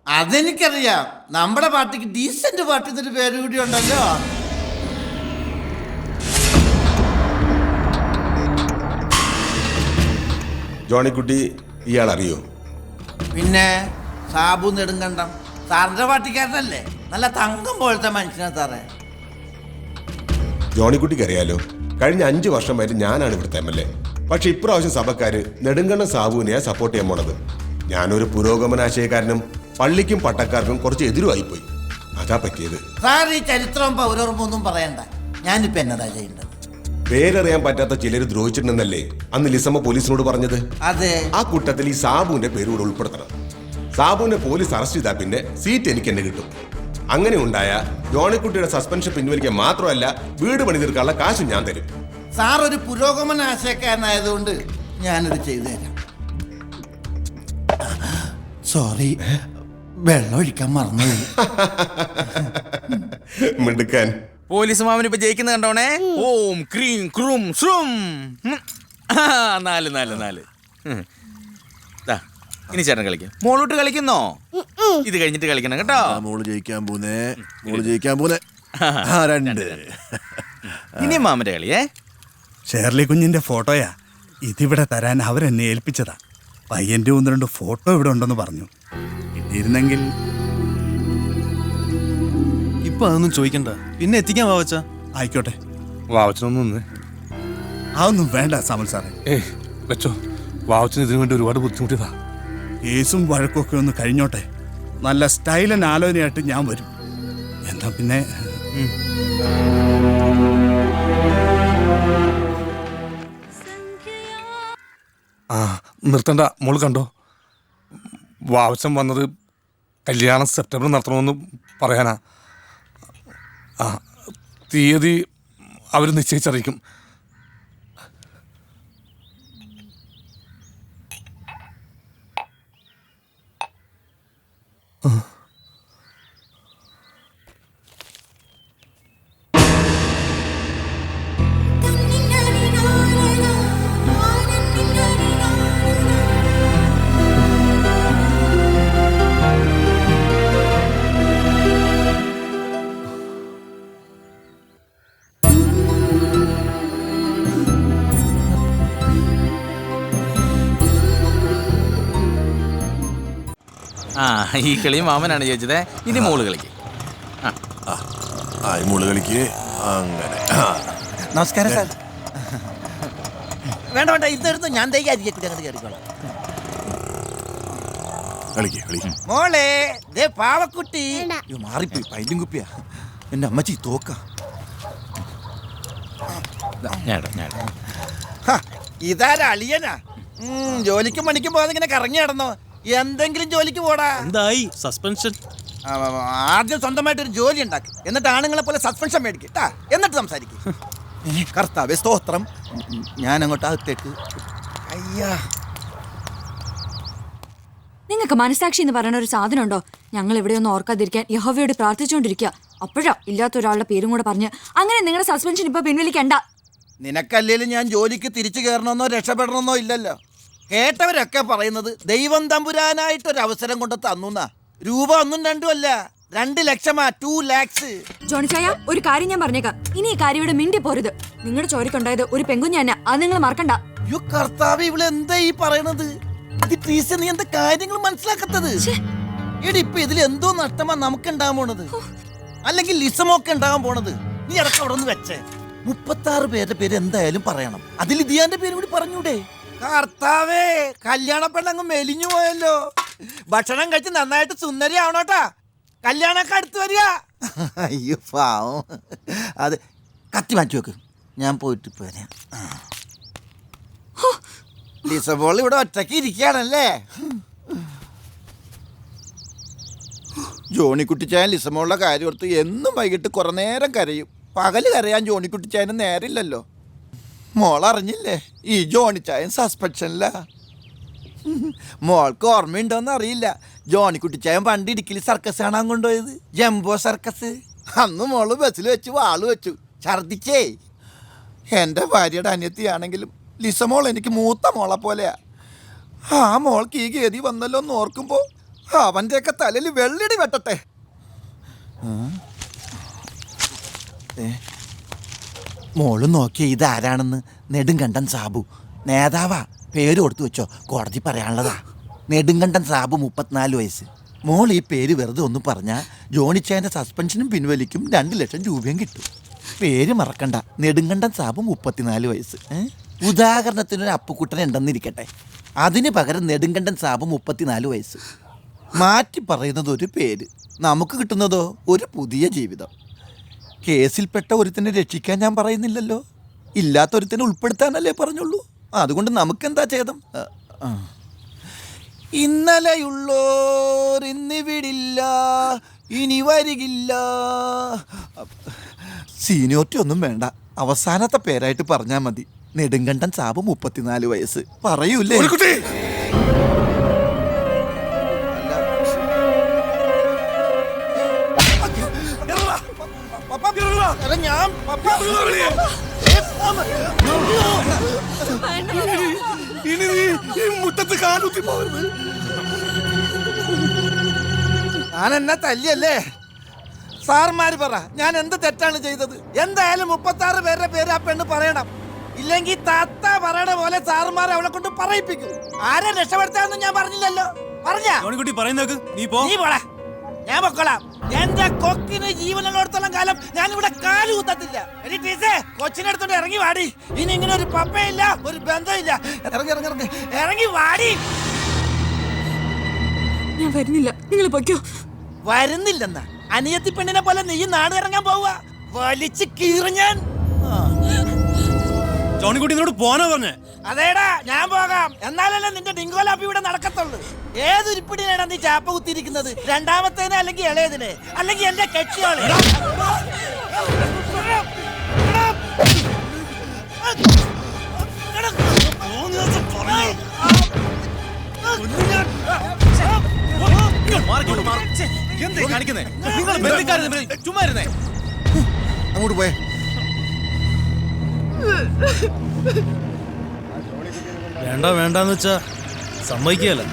Speaker 19: അതെനിക്കറിയാം. നമ്മുടെ പാർട്ടിക്ക് ഡീസന്റ് പാർട്ടി എന്നൊരു പേര് കൂടി ഉണ്ടല്ലോ.
Speaker 6: ജോണിക്കുട്ടി ഇയാൾ അറിയോ?
Speaker 19: പിന്നെ സാബു നെടുങ്കണ്ടം സാറിന്റെ പാർട്ടിക്കാരനല്ലേ? നല്ല തങ്കം പോലത്തെ മനുഷ്യനാ സാറേ.
Speaker 6: ജോണിക്കുട്ടിക്ക് അറിയാലോ, കഴിഞ്ഞ 5 വർഷമായിട്ട് ഞാനാണ് ഇവിടുത്തെ MLA. പക്ഷെ ഇപ്രാവശ്യം സഭക്കാര് നെടുങ്കണ്ണ സാബുവിനെയാ സപ്പോർട്ട് ചെയ്യാൻ പോണത്. ഞാനൊരു പുരോഗമനാശയക്കാരനും പള്ളിക്കും പട്ടക്കാർക്കും കുറച്ച് എതിരുമായിപ്പോയി. അതാ പറ്റിയത്.
Speaker 19: സാർ ഈ ചരിത്രവും പൗരോർമ്മൊന്നും പറയണ്ട. ഞാനിപ്പോ എന്നതാ ചെയ്യേണ്ടത്?
Speaker 6: പേരറിയാൻ പറ്റാത്ത ചിലര് ദ്രോഹിച്ചിട്ടുണ്ടെന്നല്ലേ അന്ന് ലിസമ്മ പോലീസിനോട് പറഞ്ഞത്?
Speaker 19: അതെ.
Speaker 6: ആ കൂട്ടത്തിൽ ഈ സാബുവിന്റെ പേര് കൂടെ ഉൾപ്പെടുത്തണം. സാബുവിനെ പോലീസ് അറസ്റ്റ് ചെയ്താൽ പിന്നെ സീറ്റ് എനിക്ക് എന്നെ കിട്ടും. അങ്ങനെ ഉണ്ടായ ജോണിക്കുട്ടിയുടെ സസ്പെൻഷൻ പിൻവലിക്കാൻ മാത്രമല്ല, വീട് പണി തീർക്കാനുള്ള കാശും ഞാൻ തരും.
Speaker 19: സാർ ഒരു പുരോഗമന ആശയക്കാരനായതുകൊണ്ട് ഞാനിത് ചെയ്തു തരാം. സോറി, വെള്ളം ഒഴിക്കാൻ മറന്നു.
Speaker 6: മിടുക്കാൻ.
Speaker 21: പോലീസ് മാമൻ ഇപ്പൊ ജയിക്കുന്ന കണ്ടോണേ. ഓം ക്രീം ക്രൂം ശ്രും. 4 ഇനി ചേട്ടൻ കളിക്കാം. മോളോട്ട് കളിക്കുന്നോ? ഇത് കഴിഞ്ഞിട്ട് കളിക്കണം കേട്ടോ.
Speaker 16: മോള് ജയിക്കാൻ പോന്നേ.
Speaker 9: രണ്ട്. ഇനി മാമന്റെ കളിയേ. ഷേർലി കുഞ്ഞിന്റെ ഫോട്ടോയാ ഇതിവിടെ തരാൻ അവരെന്നെ ഏൽപ്പിച്ചതാ. പയ്യന്റെ 1-2 ഫോട്ടോ ഇവിടെ ഉണ്ടെന്ന് പറഞ്ഞു. കിട്ടിയിരുന്നെങ്കിൽ.
Speaker 18: ഇപ്പൊ അതൊന്നും ചോദിക്കണ്ട, പിന്നെ എത്തിക്കാൻ വാവച്ച.
Speaker 9: ആയിക്കോട്ടെ,
Speaker 4: വാവച്ചനൊന്നും ഒന്ന്
Speaker 9: അതൊന്നും വേണ്ട സാമൽ സാറേ.
Speaker 4: വെച്ചോ, വാവച്ചന് ഇതിനു വേണ്ടി ഒരുപാട് ബുദ്ധിമുട്ടിയതാ.
Speaker 9: കേസും വഴക്കൊക്കെ ഒന്ന് കഴിഞ്ഞോട്ടെ. നല്ല സ്റ്റൈലൻ ആലോചനയായിട്ട് ഞാൻ വരും. എന്താ പിന്നെ
Speaker 4: നിർത്തണ്ട. മോള് കണ്ടോ, വാവച്ചൻ വന്നത് കല്യാണം സെപ്റ്റംബറിൽ നടത്തണമെന്ന് പറയാനാ. തീയതി അവർ നിശ്ചയിച്ചറിയിക്കും.
Speaker 11: ഈ കളി മാമനാണ് ചോദിച്ചത്. ഇനി മോള് കളിക്ക്.
Speaker 6: മോള് കളിക്ക്. അങ്ങനെ
Speaker 19: നമസ്കാരം സാർ. വേണ്ട വേണ്ട, ഇതെടുത്ത് ഞാൻ കയറിക്കോളാം. മോളെ ദേ പാവക്കുട്ടി. മാറിപ്പോയി, പൈലും കുപ്പിയാ. എന്റെ അമ്മച്ചി തോക്ക. ഇതാരാ അളിയനാ? ജോലിക്കും പണിക്കും പോകാതെ ഇങ്ങനെ കറങ്ങി നടന്നോ? എന്തെങ്കിലും ജോലിക്ക് പോടാ.
Speaker 20: എന്തായി സസ്പെൻഷൻ?
Speaker 19: ആദ്യം സ്വന്തമായിട്ടൊരു ജോലി ഉണ്ടാക്കി, എന്നിട്ട് ആണുങ്ങളെ പോലെ സസ്പെൻഷൻ മേടിക്കട്ടാ, എന്നിട്ട് സംസാരിക്കും. കർത്താവേ സ്തോത്രം. ഞാൻ അങ്ങോട്ട് അകത്തേക്ക്. അയ്യാ,
Speaker 15: നിങ്ങൾക്ക് മനസാക്ഷി എന്ന് പറയുന്ന ഒരു സാധനം ഉണ്ടോ? ഞങ്ങൾ എവിടെയൊന്നും ഓർക്കാതിരിക്കാൻ യഹോവയോട് പ്രാർത്ഥിച്ചുകൊണ്ടിരിക്കുക. അപ്പോഴാ ഇല്ലാത്ത ഒരാളുടെ പേരും കൂടെ പറഞ്ഞ് അങ്ങനെ നിങ്ങളുടെ സസ്പെൻഷൻ ഇപ്പൊ പിൻവലിക്കണ്ട.
Speaker 19: നിനക്കല്ലേലും ഞാൻ ജോലിക്ക് തിരിച്ചു കയറണമെന്നോ രക്ഷപ്പെടണമെന്നോ ഇല്ലല്ലോ. കേട്ടവരൊക്കെ പറയുന്നത് ദൈവം തമ്പുരാനായിട്ടൊരു അവസരം കൊണ്ട് തന്നുന്നാ. രൂപ 1 2 അല്ല, 2 ലക്ഷമാ. 2 lakhs.
Speaker 15: ജോണിച്ചായ, ഒരു കാര്യം ഞാൻ പറഞ്ഞേക്കാം. ഇനി ഈ കാര്യം ഇവിടെ മിണ്ടി പോരുത്. നിങ്ങളുടെ ചോരക്കുണ്ടായത് ഒരു പെങ്കുഞ്ഞ തന്നെ, അത് നിങ്ങൾ മറക്കണ്ട.
Speaker 19: യോ കർത്താവ്, ഇവിടെ എന്താ ഈ പറയണത്? നീ എന്താ കാര്യങ്ങൾ മനസ്സിലാക്കത്തത്? എടി, ഇപ്പൊ ഇതിൽ എന്തോ നഷ്ടമാ നമുക്ക് ഉണ്ടാകാൻ പോണത്, അല്ലെങ്കിൽ ലിസമൊക്കെ ഉണ്ടാകാൻ പോണത്. നീ അടക്കം അവിടെ ഒന്ന് വെച്ചേ. 36 പേരുടെ പേര് എന്തായാലും പറയണം. അതിൽ ഇതിയാന്റെ പേര് കൂടി പറഞ്ഞൂടെ? കർത്താവേ, കല്യാണ പെണ്ണങ്ങ് മെലിഞ്ഞു പോയല്ലോ. ഭക്ഷണം കഴിച്ച് നന്നായിട്ട് സുന്ദരി ആവണോട്ടാ. കല്യാണൊക്കെ അടുത്ത് വരിക. അയ്യോ പാവം. അത് കത്തി മാറ്റി വെക്ക്, ഞാൻ പോയിട്ട് പോരാ. ലിസബോൾ ഇവിടെ ഒറ്റയ്ക്ക് ഇരിക്കുകയാണല്ലേ. ജോണിക്കുട്ടിച്ചായൻ ലിസമോളുടെ കാര്യം ഓർത്ത് എന്നും വൈകിട്ട് കുറെ നേരം കരയും. പകല് കരയാൻ ജോണിക്കുട്ടിച്ചായന് നേരില്ലല്ലോ. മോളറിഞ്ഞില്ലേ, ഈ ജോണിച്ചായൻ സസ്പെൻഷനില്ല. മോൾക്ക് ഓർമ്മയുണ്ടോന്ന് അറിയില്ല, ജോണിക്കുട്ടിച്ചായൻ പണ്ട് ഇടുക്കിൽ സർക്കസ് കാണാൻ കൊണ്ടുപോയത്, ജംബോ സർക്കസ്. അന്ന് മോള് ബസ്സിൽ വെച്ച് വാള് വെച്ചു, ഛർദിച്ചേ. എൻ്റെ ഭാര്യയുടെ അനിയത്തിയാണെങ്കിലും ലിസമോൾ എനിക്ക് മൂത്ത മോളെ പോലെയാ. ആ മോൾക്ക് ഈ ഗതി വന്നല്ലോ എന്ന് ഓർക്കുമ്പോൾ അവൻ്റെയൊക്കെ തലയിൽ വെള്ളിടി വെട്ടട്ടെ. മോള് നോക്കിയ ഇതാരാണെന്ന്. നെടുങ്കണ്ടൻ സാബു, നേതാവാ. പേര് കൊടുത്തു വെച്ചോ, കോടതി പറയാനുള്ളതാ. നെടുങ്കണ്ടൻ സാബു, 34 വയസ്സ്. മോൾ ഈ പേര് വെറുതെ ഒന്ന് പറഞ്ഞാൽ ജോണിച്ചായൻ്റെ സസ്പെൻഷനും പിൻവലിക്കും, 2 ലക്ഷം രൂപയും കിട്ടും. പേര് മറക്കണ്ട, നെടുങ്കണ്ടൻ സാബു, 34 വയസ്സ്. ഉദാഹരണത്തിനൊരു അപ്പുക്കുട്ടൻ ഉണ്ടെന്നിരിക്കട്ടെ, അതിന് പകരം നെടുങ്കണ്ടൻ സാബു, 34 വയസ്സ്. മാറ്റി പറയുന്നത് ഒരു പേര്, നമുക്ക് കിട്ടുന്നതോ ഒരു പുതിയ ജീവിതം. കേസിൽപ്പെട്ട ഒരുത്തിനെ രക്ഷിക്കാൻ ഞാൻ പറയുന്നില്ലല്ലോ, ഇല്ലാത്ത ഒരുത്തിനെ ഉൾപ്പെടുത്താനല്ലേ പറഞ്ഞുള്ളൂ. അതുകൊണ്ട് നമുക്കെന്താ ഛേദം? ഇന്നലെയുള്ളോർ ഇന്നിവിടില്ല, ഇനി വരികില്ല. സീനിയോറിറ്റി ഒന്നും വേണ്ട, അവസാനത്തെ പേരായിട്ട് പറഞ്ഞാൽ മതി. നെടുങ്കണ്ടൻ സാബു, 34 വയസ്സ്. പറയൂലേ?
Speaker 4: ഇനി നീ ഈ മുറ്റത്ത് കാലുത്തി പോകരുത്.
Speaker 19: ഞാൻ എന്നെ തല്ലിയല്ലേ? സാർമാര് പറ, ഞാൻ എന്ത് തെറ്റാണ് ചെയ്തത്? എന്തായാലും 36 പേരുടെ പേര് ആ പെണ്ണ് പറയണം. ഇല്ലെങ്കിൽ താത്ത പറയണ പോലെ സാറുമാർ അവളെ കൊണ്ട് പറയിപ്പിക്കും. ആരെ രക്ഷപ്പെടുത്താന്ന് ഞാൻ പറഞ്ഞില്ലല്ലോ. പറഞ്ഞ നീ പോടാ, ഞാൻ പൊക്കോളാം. എന്റെ കൊക്കിന് ജീവനുള്ളിടത്തോളം കാലം ഞാൻ ഇവിടെ കാല് കുത്തത്തില്ല. കൊച്ചിനടുത്തോണ്ട് ഇറങ്ങി വാടി. ഇനി ഇങ്ങനെ ഒരു പപ്പയില്ല, ഒരു ബന്ധമില്ല. ഇറങ്ങി ഇറങ്ങി ഇറങ്ങി ഇറങ്ങി വാടി.
Speaker 15: ഞാൻ വരുന്നില്ല, നിങ്ങൾ പൊയ്ക്കോ.
Speaker 19: വരുന്നില്ലെന്നാ? അനിയത്തി പെണ്ണിനെ പോലെ നീ നാട് ഇറങ്ങാൻ പോവുക? വലിച്ചു കീറി ഞാൻ.
Speaker 1: ജോണിക്കുട്ടി എന്നോട് പോനാ പറഞ്ഞേ.
Speaker 19: അതേടാ, ഞാൻ പോകാം. എന്നാലല്ലേ നിന്റെ ഡിങ്കോലാപ്പി ഇവിടെ നടക്കത്തുള്ളൂ. ഏതൊരിപ്പിടിനാണ് നീ ചാപ്പ കുത്തിയിരിക്കുന്നത്? രണ്ടാമത്തേനെ, അല്ലെങ്കിൽ ഇളയതിനെ, അല്ലെങ്കിൽ എന്റെ കെട്ടിയോളെ?
Speaker 16: അങ്ങോട്ട് പോയേ.
Speaker 1: വേണ്ടെന്ന് വെച്ചാ സമ്മതിക്കല്ല.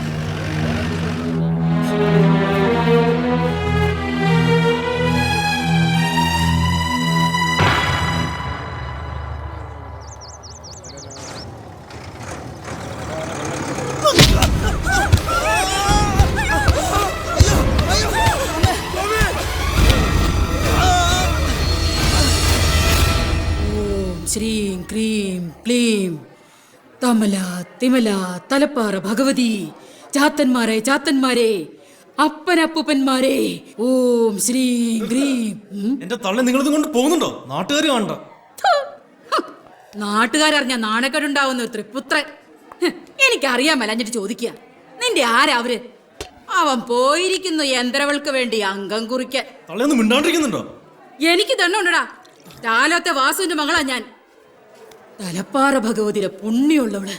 Speaker 10: ശ്രീം ക്രീം ക്ലീം തമല തിമല തലപ്പാറ ഭഗവതി, ചാത്തന്മാരെ അപ്പനപ്പൂപ്പന്മാരെ, ഓം ശ്രീം ക്രീം.
Speaker 1: എന്റെ തള്ളെ നിങ്ങളിത് കൊണ്ട് പോകുന്നുണ്ടോ? നാട്ടുകാർ കാണണ്ട.
Speaker 10: നാട്ടുകാരറിഞ്ഞ നാണക്കേടുണ്ടാവുന്ന ഒരു ത്രിപുത്രൻ. എനിക്കറിയാൻ മേലഞ്ഞിട്ട് ചോദിക്കുക, നിന്റെ ആരാ അവര്? അവൻ പോയിരിക്കുന്നു യന്ത്രവൾക്ക് വേണ്ടി അംഗം കുറിക്കാൻ.
Speaker 1: തള്ളയൊന്നും മിണ്ടാണ്ടിരിക്കുന്നുണ്ടോ?
Speaker 10: എനിക്ക് തന്നുണ്ടടാ. ചാലത്തെ വാസുവിന്റെ മകളാ ഞാൻ. തലപ്പാറ ഭഗവതിയുടെ പുണ്യമുള്ളവള്.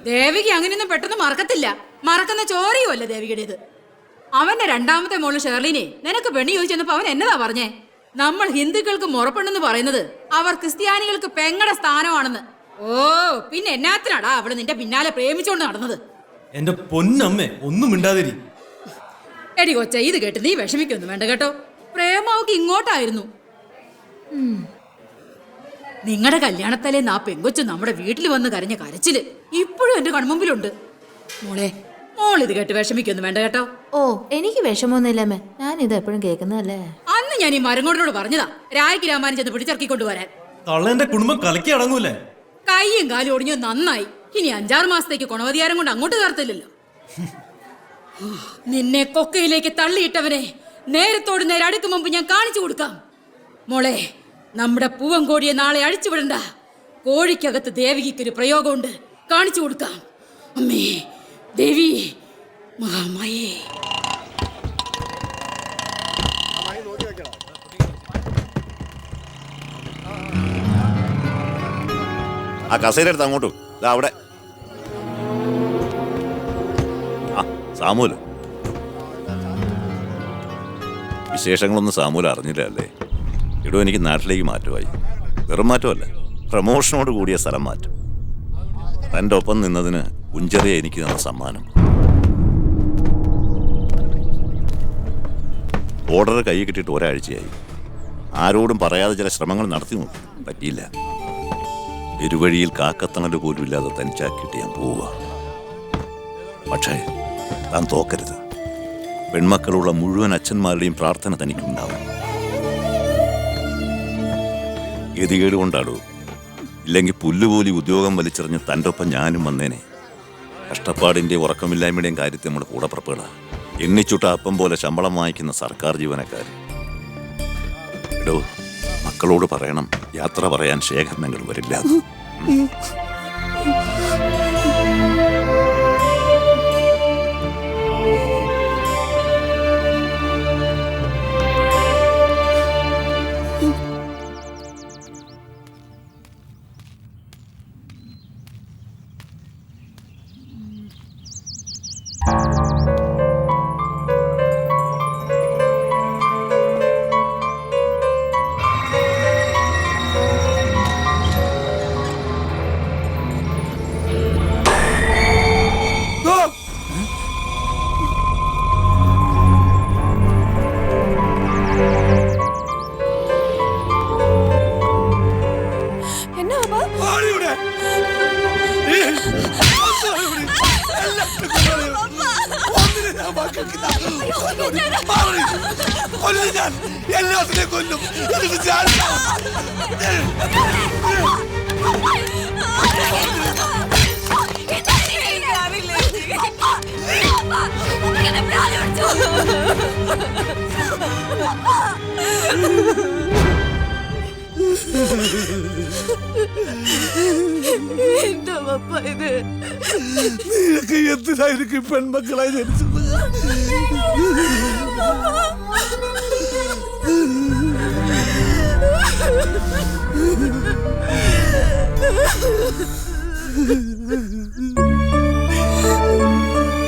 Speaker 10: ദേവിക്ക് അങ്ങനെയൊന്നും പെട്ടെന്ന് മറക്കത്തില്ല. മറക്കുന്ന ചോരയുമല്ല ദേവികയുടേത്. അവന്റെ രണ്ടാമത്തെ മോള് ഷെർലിനെ നിനക്ക് പെണ്ണി ചോദിച്ചെന്നപ്പോ അവൻ എന്നതാ പറഞ്ഞേ? നമ്മൾ ഹിന്ദുക്കൾക്ക് മുറപ്പെണ്ണെന്ന് പറയുന്നത് അവർ ക്രിസ്ത്യാനികൾക്ക് പെങ്ങടെ സ്ഥാനമാണെന്ന്. ഓ, പിന്നെ എന്നാത്തിനാടാ അവള് നിന്റെ പിന്നാലെ പ്രേമിച്ചോണ്ട് നടന്നത്?
Speaker 1: എന്റെ പൊന്നമ്മേ, ഒന്നും മിണ്ടാതിരി.
Speaker 10: എടി കൊച്ച, ഇത് കേട്ട് നീ വിഷമിക്കൊന്നും വേണ്ട കേട്ടോ. പ്രേമാവക്ക് ഇങ്ങോട്ടായിരുന്നു. നിങ്ങളുടെ കല്യാണത്തലേന്ന് ആ പെങ്കൊച്ചു നമ്മുടെ വീട്ടിൽ വന്ന് കരഞ്ഞ കരച്ചില് ഇപ്പോഴും എന്റെ കൺമുമ്പിലുണ്ട്. മോൾ ഇത് കേട്ട് വിഷമിക്കൊന്നും വേണ്ട കേട്ടോ.
Speaker 23: ഓ, എനിക്ക് വിഷമൊന്നുമില്ലമ്മേ, ഞാൻ ഇത് എപ്പോഴും കേൾക്കുന്നതല്ലേ.
Speaker 10: അന്ന് ഞാൻ ഈ മരങ്ങോടിനോട് പറഞ്ഞതാ രായ്ക്ക് രാമാനും ചെന്ന് പിടിച്ചിറക്കിക്കൊണ്ട് വരാൻ.
Speaker 1: തള്ളേന്റെ കുടുംബം കലക്കി അടങ്ങൂലേ?
Speaker 10: കൈയും കാലും ഒടിഞ്ഞു നന്നായി. ഇനി 5-6 മാസത്തേക്ക് കുണവധികാരം കൊണ്ട് അങ്ങോട്ട് കയറത്തില്ലല്ലോ. നിന്നെ കൊക്കയിലേക്ക് തള്ളിയിട്ടവനെ നേരത്തോട് നേരെ അടുക്കും മുമ്പ് ഞാൻ കാണിച്ചു കൊടുക്കാം. മോളെ, നമ്മുടെ പൂവൻ കോഴിയെ നാളെ അഴിച്ചുവിടണ്ട. കോഴിക്കകത്ത് ദേവിക്കൊരു പ്രയോഗമുണ്ട്, കാണിച്ചു കൊടുക്കാം. അമ്മേ ദേവി മഹാമായേ.
Speaker 8: ആ കസേരടുത്ത് അങ്ങോട്ടും അവിടെ. ആ സാമൂല്, വിശേഷങ്ങളൊന്നും സാമൂല് അറിഞ്ഞില്ല അല്ലേ? ഇടോ, എനിക്ക് നാട്ടിലേക്ക് മാറ്റമായി. വെറും മാറ്റമല്ല, പ്രമോഷനോട് കൂടിയ സ്ഥലം മാറ്റം. തൻ്റെ ഒപ്പം നിന്നതിന് കുഞ്ചെറിയ എനിക്ക് തന്ന സമ്മാനം. ഓർഡർ കൈ കിട്ടിയിട്ട് ഒരാഴ്ചയായി. ആരോടും പറയാതെ ചില ശ്രമങ്ങൾ നടത്തി നോക്കി, പറ്റിയില്ല. ഇരുവഴിയിൽ കാക്കത്തണൽ പോലും ഇല്ലാതെ തനിച്ചാക്കിയിട്ട് ഞാൻ പോവുക. പക്ഷേ താൻ തോക്കരുത്. പെൺമക്കളുള്ള മുഴുവൻ അച്ഛന്മാരുടെയും പ്രാർത്ഥന തനിക്കുണ്ടാവും. ഗതികേട് കൊണ്ടാടോ, ഇല്ലെങ്കിൽ പുല്ലുപോലി ഉദ്യോഗം വലിച്ചെറിഞ്ഞ് തൻ്റെ ഒപ്പം ഞാനും വന്നേനെ. കഷ്ടപ്പാടിൻ്റെ ഉറക്കമില്ലായ്മയുടെയും കാര്യത്തിൽ നമ്മൾ കൂടെ പുറപ്പെടുക. എണ്ണിച്ചുട്ട അപ്പം പോലെ ശമ്പളം വാങ്ങിക്കുന്ന സർക്കാർ ജീവനക്കാർ. എടോ, മക്കളോട് പറയണം യാത്ര പറയാൻ ശേഖരണങ്ങൾ വരില്ല.
Speaker 5: ഞാൻ എല്ലാത്തിനെയും കൊല്ലും. എന്നിട്ട്
Speaker 14: എന്താ പപ്പ ഇത്?
Speaker 4: നിനക്ക് എന്തിനായിരിക്കും പെൺമക്കളായി ജനിച്ചത്?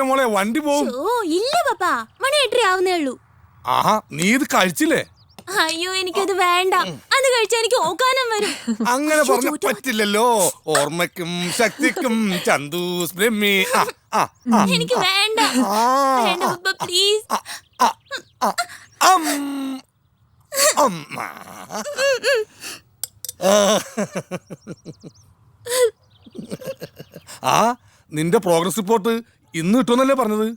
Speaker 4: മോളെ വണ്ടി പോകും.
Speaker 2: ഇല്ല പപ്പാ, മണി 8 ആവുന്നേ ഉള്ളൂ.
Speaker 4: ആഹാ, നീ ഇത് കഴിച്ചില്ലേ?
Speaker 2: അയ്യോ, എനിക്കത് വേണ്ട. അത് കഴിച്ചാൽ എനിക്ക് ഓക്കാനം വരും.
Speaker 4: അങ്ങനെ പറഞ്ഞ പറ്റില്ലല്ലോ. ഓർമ്മയ്ക്കും ശക്തിക്കും ചന്ദൂസ് ബ്രഹ്മി.
Speaker 2: എനിക്ക് വേണ്ട. വേണ്ട പപ്പ, പ്ലീസ്.
Speaker 4: ആ, നിന്റെ പ്രോഗ്രസ് റിപ്പോർട്ട് ഇന്ന് കിട്ടുമെന്നല്ലേ പറഞ്ഞത്?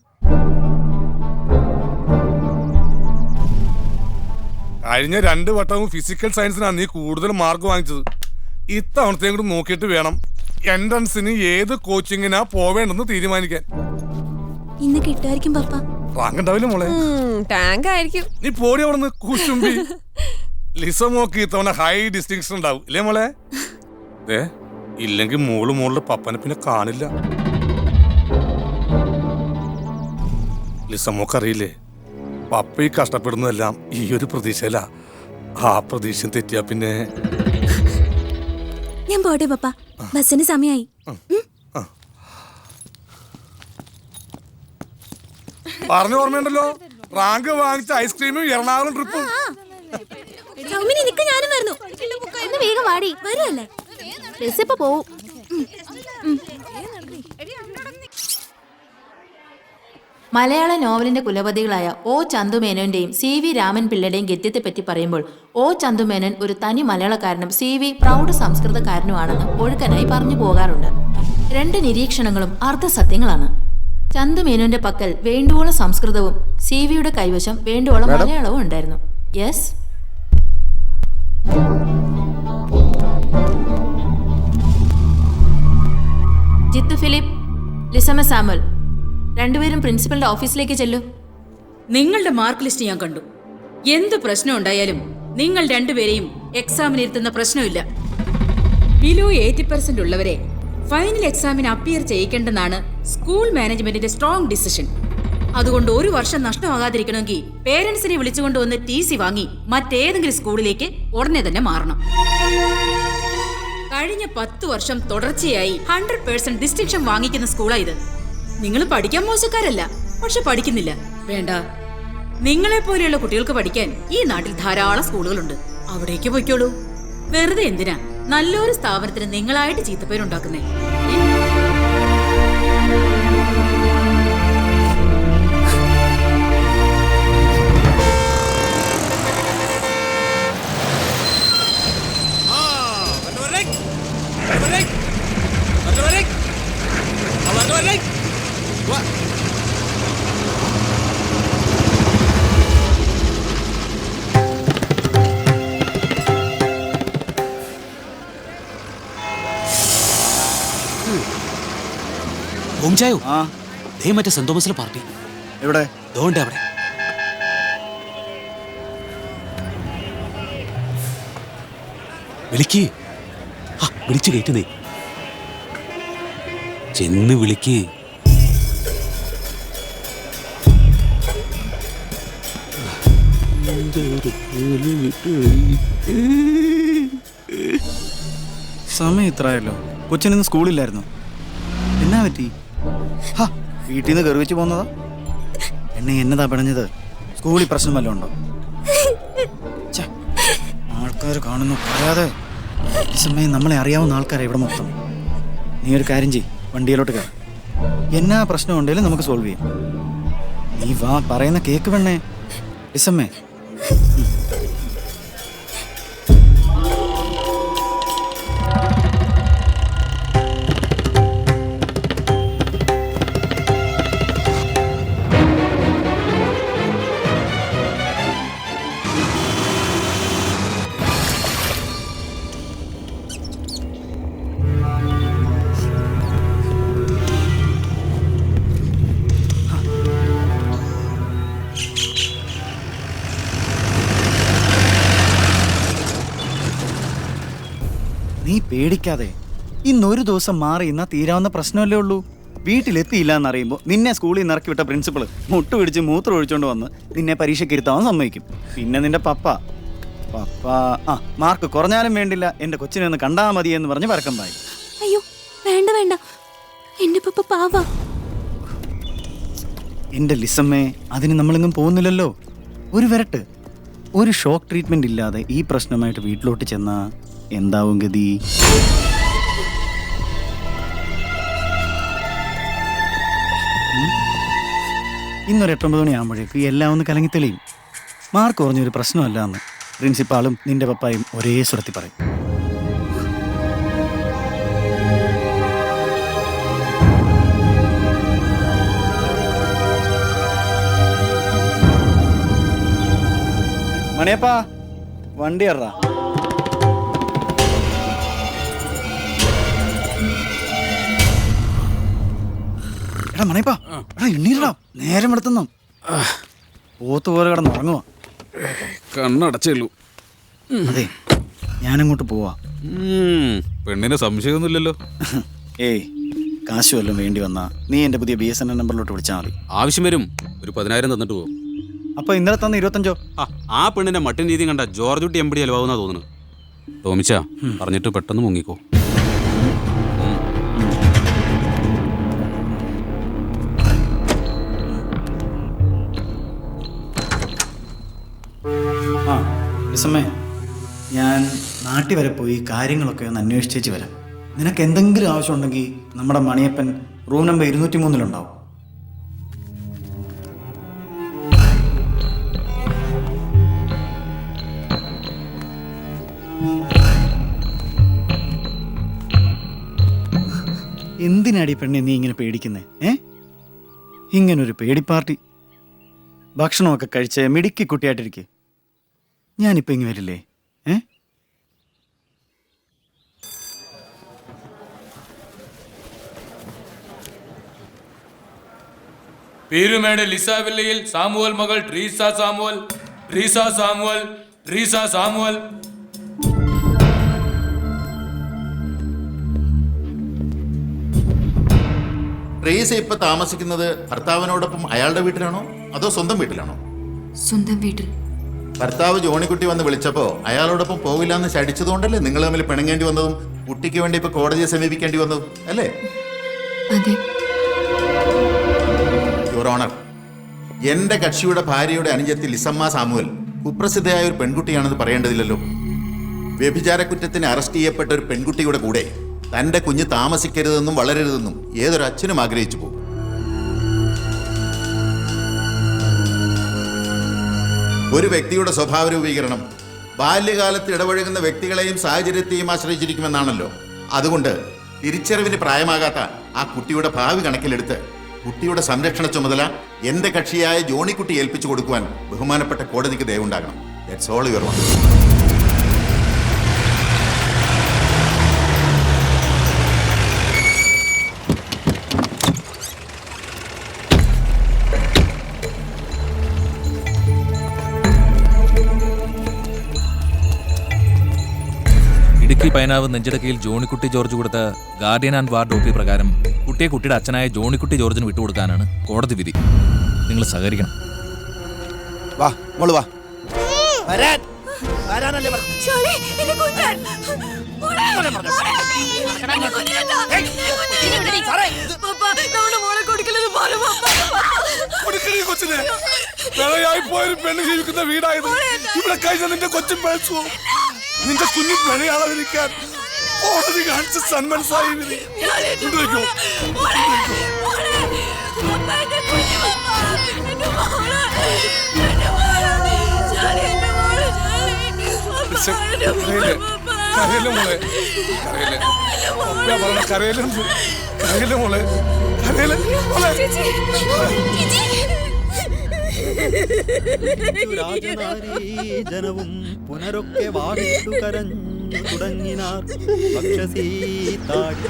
Speaker 4: കഴിഞ്ഞ 2 വട്ടവും ഫിസിക്കൽ സയൻസിനാണ് നീ കൂടുതൽ മാർക്ക് വാങ്ങിച്ചത്. ഇത്തവണത്തെയും കൂടി നോക്കിയിട്ട് വേണം എൻട്രൻസിന് ഏത് കോച്ചിങ്ങിനാ പോവേണ്ടെന്ന് തീരുമാനിക്കാൻ.
Speaker 2: ഇന്ന് കിട്ടുമായിരിക്കും പപ്പ.
Speaker 4: റാങ്ക് ഉണ്ടാവില്ല മോളെ.
Speaker 14: ടാങ്ക് ആയിരിക്കും.
Speaker 4: നീ പോടി അവിടുന്ന് കുശുമ്പി. ലിസമോക്ക് ഇത്തവണ ഹൈ ഡിസ്റ്റിങ്ഷൻ ഉണ്ടാവും ഇല്ലേ മോളെ? ഇല്ലെങ്കിൽ മോളുടെ പപ്പനെ പിന്നെ കാണില്ല. ലിസമോക്ക് അറിയില്ലേ, പപ്പ ഈ കഷ്ടപ്പെടുന്നതെല്ലാം ഈ ഒരു പ്രതീക്ഷയില. ആ പ്രതീക്ഷ തെറ്റിയാ പിന്നെ
Speaker 2: ഞാൻ പോട്ടെ പപ്പ, ബസ്സിന് സമയമായി.
Speaker 4: പറഞ്ഞ ഓർമ്മയുണ്ടല്ലോ, റാങ്ക് വാങ്ങിച്ച ഐസ്ക്രീമും എറണാകുളം ട്രിപ്പും.
Speaker 2: സൗമിനി, നിക്ക്, ഞാനും വരുന്നു. ഒന്ന് വേഗം വാടി. വരുമല്ലേ? ബസ് ഇപ്പൊ പോവും.
Speaker 23: മലയാള നോവലിന്റെ കുലപതികളായ ഒ ചന്തുമേനോന്റെയും സി വി രാമൻ പിള്ളയുടെയും ഗദ്യത്തെപ്പറ്റി പറയുമ്പോൾ ഒ ചന്തുമേനോൻ ഒരു തനി മലയാളക്കാരനും സി വി പ്രൗഢ സംസ്കൃതക്കാരനുമാണെന്ന് ഒഴുക്കനായി പറഞ്ഞു പോകാറുണ്ട്. 2 നിരീക്ഷണങ്ങളും അർദ്ധസത്യങ്ങളാണ്. ചന്തുമേനോന്റെ പക്കൽ വേണ്ടുവോളം സംസ്കൃതവും സി വിയുടെ കൈവശം വേണ്ടുവോളം മലയാളവും ഉണ്ടായിരുന്നു. Yes, Jithu Philip, Lisamma Samuel, രണ്ടുപേരും പ്രിൻസിപ്പലിന്റെ ഓഫീസിലേക്ക് ചെല്ലൂ.
Speaker 10: നിങ്ങളുടെ മാർക്ക് ലിസ്റ്റ് ഞാൻ കണ്ടു. എന്ത് പ്രശ്നം ഉണ്ടായാലും നിങ്ങൾ രണ്ടുപേരെയും എക്സാമിന് ഇരുത്തുന്ന പ്രശ്നമില്ല. ബിലോ 80% ഉള്ളവരെ ഫൈനൽ എക്സാമിന് അപ്പിയർ ചെയ്യിക്കേണ്ടെന്നാണ് സ്കൂൾ മാനേജ്മെന്റിന്റെ സ്ട്രോങ് ഡിസിഷൻ. അതുകൊണ്ട് 1 വർഷം നഷ്ടമാകാതിരിക്കണമെങ്കിൽ പേരൻസിനെ വിളിച്ചുകൊണ്ടുവന്ന് TC വാങ്ങി മറ്റേതെങ്കിലും സ്കൂളിലേക്ക് ഉടനെ തന്നെ മാറണം. കഴിഞ്ഞ 10 വർഷം തുടർച്ചയായി 100% ഡിസ്റ്റിങ്ഷൻ വാങ്ങിക്കുന്ന സ്കൂളാ ഇത്. നിങ്ങൾ പഠിക്കാൻ മോശക്കാരല്ല, പക്ഷെ പഠിക്കുന്നില്ല. വേണ്ട, നിങ്ങളെ പോലെയുള്ള കുട്ടികൾക്ക് പഠിക്കാൻ ഈ നാട്ടിൽ ധാരാളം സ്കൂളുകളുണ്ട്. അവിടേക്ക് പോയിക്കോളൂ. വെറുതെ എന്തിനാ നല്ലൊരു സ്ഥാപനത്തിന് നിങ്ങളായിട്ട് ചീത്തപ്പേരുണ്ടാക്കുന്നേ?
Speaker 20: ഓംചായോ, ദേ മറ്റേ സെന്റ് തോമസിലെ പാർട്ടി.
Speaker 9: എവിടെ?
Speaker 20: ദോണ്ടേ അവിടെ. വിളിക്ക്. വിളിച്ചു കയറ്റുന്നേ. ചെന്ന് വിളിക്ക്.
Speaker 9: സമയം ഇത്രയല്ലോ. കൊച്ചിനിന്ന് സ്കൂളില്ലായിരുന്നു. എന്നാ പറ്റി? വീട്ടിൽ നിന്ന് കയറി വെച്ച് പോന്നതാ? എന്നെ എന്നതാ പിടഞ്ഞത്? സ്കൂളിൽ പ്രശ്നം വല്ലതും ഉണ്ടോ? ആൾക്കാർ കാണുന്നു പറയാതെ. ഈ സമയം നമ്മളെ അറിയാവുന്ന ആൾക്കാരാണ് ഇവിടെ മൊത്തം. നീ ഒരു കാര്യം ചെയ്യ്, വണ്ടിയിലോട്ട് കയറി. എന്നാ പ്രശ്നം ഉണ്ടെങ്കിലും നമുക്ക് സോൾവ് ചെയ്യാം. നീ വാ, പറയുന്ന കേക്ക് പെണ്ണേ. ഇസമ്മേ, പേടിക്കാതെ. ഇന്നൊരു ദിവസം മാറി ഇന്നാ തീരാവുന്ന പ്രശ്നമല്ലേ ഉള്ളൂ. വീട്ടിലെത്തിയില്ല എന്നറിയുമ്പോൾ നിന്നെ സ്കൂളിൽ നിന്ന് ഇറക്കി വിട്ട പ്രിൻസിപ്പൾ മുട്ട് പിടിച്ച് മൂത്രം ഒഴിച്ചുകൊണ്ട് വന്ന് നിന്നെ പരീക്ഷയ്ക്ക് ഇരുത്താൻ സമ്മതിക്കും. പിന്നെ നിന്റെ പപ്പ മാർക്ക് കുറഞ്ഞാലും വേണ്ടില്ല, എന്റെ കൊച്ചിനെ ഒന്ന് കണ്ടാ മതി എന്ന് പറഞ്ഞ് പരക്കം പായി.
Speaker 2: അയ്യോ വേണ്ട വേണ്ട, എന്റെ പപ്പ പാവാ.
Speaker 9: എന്റെ ലിസമ്മേ, അതിന് നമ്മളെങ്ങും പോകുന്നില്ലല്ലോ. ഒരു വരട്ട്, ഒരു ഷോക്ക് ട്രീറ്റ്മെന്റ് ഇല്ലാതെ ഈ പ്രശ്നമായിട്ട് വീട്ടിലോട്ട് ചെന്നാ എന്താവും ഗതി? ഇന്നൊരു 8-9 മണിയാകുമ്പോഴേക്ക് എല്ലാം ഒന്ന് കലങ്ങി തെളിയും. മാർക്ക് കുറഞ്ഞൊരു പ്രശ്നമല്ല എന്ന് പ്രിൻസിപ്പാളും നിന്റെ പപ്പായും ഒരേ സ്വരത്തിൽ പറയും. മണിയപ്പാ, വണ്ടി ഇറ. എടാ മണിയപ്പാ, എടാ എണ്ണീരടാ, നേരം എടുത്തുന്നോ. പോത്ത് പോലെ കിടന്ന് ഉറങ്ങുവാ.
Speaker 20: കണ്ണടച്ചുള്ളൂ.
Speaker 9: അതെ, ഞാനങ്ങോട്ട് പോവാ.
Speaker 20: പെണ്ണിന് സംശയമൊന്നുമില്ലല്ലോ.
Speaker 9: ഏയ്, കാശ് വല്ലതും വേണ്ടി വന്നാ നീ എന്റെ പുതിയ BSNL നമ്പറിലോട്ട് വിളിച്ചാൽ മതി.
Speaker 20: ആവശ്യം വരും, ഒരു 10,000 തന്നിട്ട് പോകും.
Speaker 9: അപ്പൊ ഇന്നലെ തന്ന 25?
Speaker 20: ആ പെണ്ണിന്റെ മട്ടിൻ രീതി കണ്ട ജോർജ് കുട്ടി എമ്പടി അലവാകുന്നാ തോന്നുന്നു. ടോമിച്ചാ പറഞ്ഞിട്ട് പെട്ടെന്ന് മുങ്ങിക്കോ. ലിസമ്മേ, ഞാൻ നാട്ടിൽ വരെ പോയി കാര്യങ്ങളൊക്കെ ഒന്ന് അന്വേഷിച്ചേച്ച് വരാം. നിനക്ക് എന്തെങ്കിലും ആവശ്യമുണ്ടെങ്കിൽ നമ്മുടെ മണിയപ്പൻ റൂം നമ്പർ 203 എന്തിനാടി പെണ്ണെ നീ ഇങ്ങനെ പേടിക്കുന്നേ? ഇങ്ങനൊരു പേടിപ്പാർട്ടി. ഭക്ഷണമൊക്കെ കഴിച്ച് മിടുക്കി കുട്ടിയായിട്ടിരിക്കെ. ഞാനിപ്പോ ഇങ്ങ് വരില്ലേ?
Speaker 12: പീരുമേട് ലിസാവില്ലയിൽ സാമുവൽ മകൾ ട്രീസ സാമുവൽ.
Speaker 8: ട്രീസ ഇപ്പൊ താമസിക്കുന്നത് ഭർത്താവിനോടൊപ്പം അയാളുടെ വീട്ടിലാണോ അതോ സ്വന്തം വീട്ടിലാണോ?
Speaker 15: സ്വന്തം വീട്ടിൽ.
Speaker 8: ഭർത്താവ് ജോണിക്കുട്ടി വന്ന് വിളിച്ചപ്പോ അയാളോടൊപ്പം പോകില്ല എന്ന് ശടിച്ചതുകൊണ്ടല്ലേ നിങ്ങൾ തമ്മിൽ പിണങ്ങേണ്ടി വന്നതും കുട്ടിക്ക് വേണ്ടി ഇപ്പൊ കോടതിയെ സമീപിക്കേണ്ടി വന്നതും അല്ലേ?
Speaker 15: അതെ
Speaker 8: യുവർ ഓണർ, എന്റെ കക്ഷിയുടെ ഭാര്യയുടെ അനുജത്തി ലിസമ്മ സാമുവൽ കുപ്രസിദ്ധയായ ഒരു പെൺകുട്ടിയാണെന്ന് പറയേണ്ടതില്ലല്ലോ. വ്യഭിചാര കുറ്റത്തിന് അറസ്റ്റ് ചെയ്യപ്പെട്ട ഒരു പെൺകുട്ടിയുടെ കൂടെ തന്റെ കുഞ്ഞ് താമസിക്കരുതെന്നും വളരരുതെന്നും ഏതൊരു അച്ഛനും ആഗ്രഹിച്ചു പോകും. ഒരു വ്യക്തിയുടെ സ്വഭാവ രൂപീകരണം ബാല്യകാലത്ത് ഇടപഴകുന്ന വ്യക്തികളെയും സാഹചര്യത്തെയും ആശ്രയിച്ചിരിക്കുമെന്നാണല്ലോ. അതുകൊണ്ട് തിരിച്ചറിവിന് പ്രായമാകാത്ത ആ കുട്ടിയുടെ ഭാവി കണക്കിലെടുത്ത് കുട്ടിയുടെ സംരക്ഷണ ചുമതല എന്റെ കക്ഷിയായ ജോണിക്കുട്ടി ഏൽപ്പിച്ചു കൊടുക്കുവാൻ ബഹുമാനപ്പെട്ട കോടതിക്ക് ദയവുണ്ടാകണം. That's all your honour.
Speaker 21: Idukki Painavu നെഞ്ചിടക്കയിൽ ജോണിക്കുട്ടി ജോർജ് കൊടുത്ത ഗാർഡിയൻ ആൻഡ് വാർഡ് OP പ്രകാരം കുട്ടിയെ കുട്ടിയുടെ അച്ഛനായ ജോണിക്കുട്ടി ജോർജിന് വിട്ടുകൊടുക്കാനാണ് കോടതി വിധി. നിങ്ങൾ സഹകരിക്കണം.
Speaker 16: വാ മോള് വാ.
Speaker 5: പെണ്ണ് ജീവിക്കുന്ന വീടായത് ഇവിടെ കഴിഞ്ഞ നിന്റെ കൊച്ചും പഴച്ചു. നിന്റെ കുഞ്ഞു പിഴയാളാതിരിക്കാൻ കോടതി കാണിച്ച സന്മനസായി വിധി.
Speaker 17: ജനവും പുനരൊക്കെ വാടിട്ടു കരഞ്ഞു തുടങ്ങിനാർ പക്ഷസീതാടി.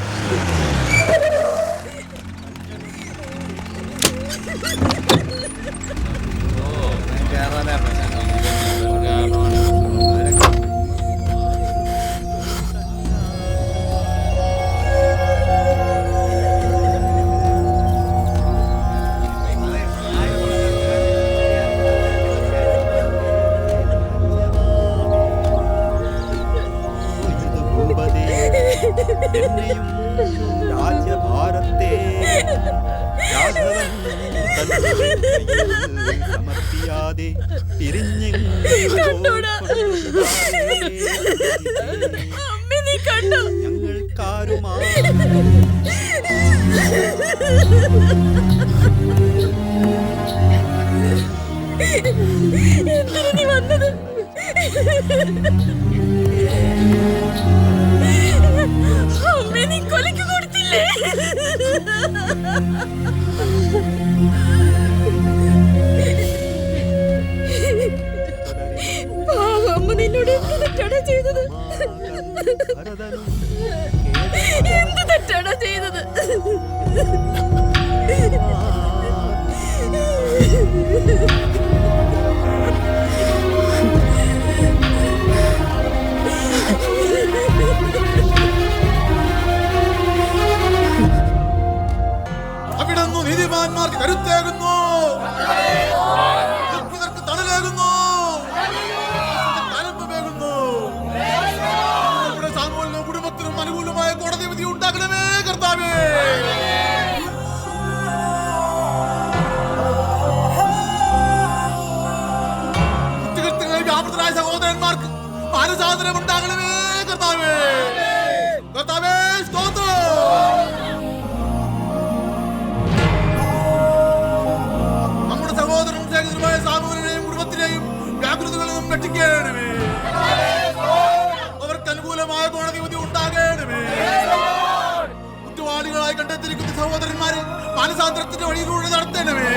Speaker 17: സമർപ്പിയാതെ ഞങ്ങൾക്കാരുമാ
Speaker 2: എന്തിനാ നീ വന്നത്? അമ്മേ, നീ കൊലയ്ക്ക് കൊടുത്തില്ലേ? അമ്മ നിന്നോട് എന്ത് തെറ്റാണ് ചെയ്തത്? എന്ത് തെറ്റാണ് ചെയ്തത്?
Speaker 4: അവിടുന്ന് നീതിമാന്മാർക്ക് കരുത്തേകുന്നു, തണലേകുന്നു, നമ്മുടെ സാമൂഹിക കുടുംബത്തിനും അനുകൂലമായ കോടതി വിധി ഉണ്ടാക്കണമേ കർത്താവേ. കുറ്റകൃത്യങ്ങളിൽ വ്യാപൃതരായ സഹോദരന്മാർക്ക് മാനസാന്തരം ഉണ്ടാകണമേ കർത്താവേ. കർത്താവേ സ്തോത്രം. സഹോദരനും സഹോദരമായ സാമൂഹികനെയും കുടുംബത്തിനെയും വ്യാകുലതകളും രക്ഷിക്കണമേ. അവർക്ക് അനുകൂലമായ കോടതി വിധി ഉണ്ടാകണമേ. കുറ്റവാളികളായി കണ്ടെത്തിയിരിക്കുന്ന സഹോദരന്മാരെ മാനസാന്തരത്തിന്റെ വഴിയിലൂടെ നടത്തണമേ.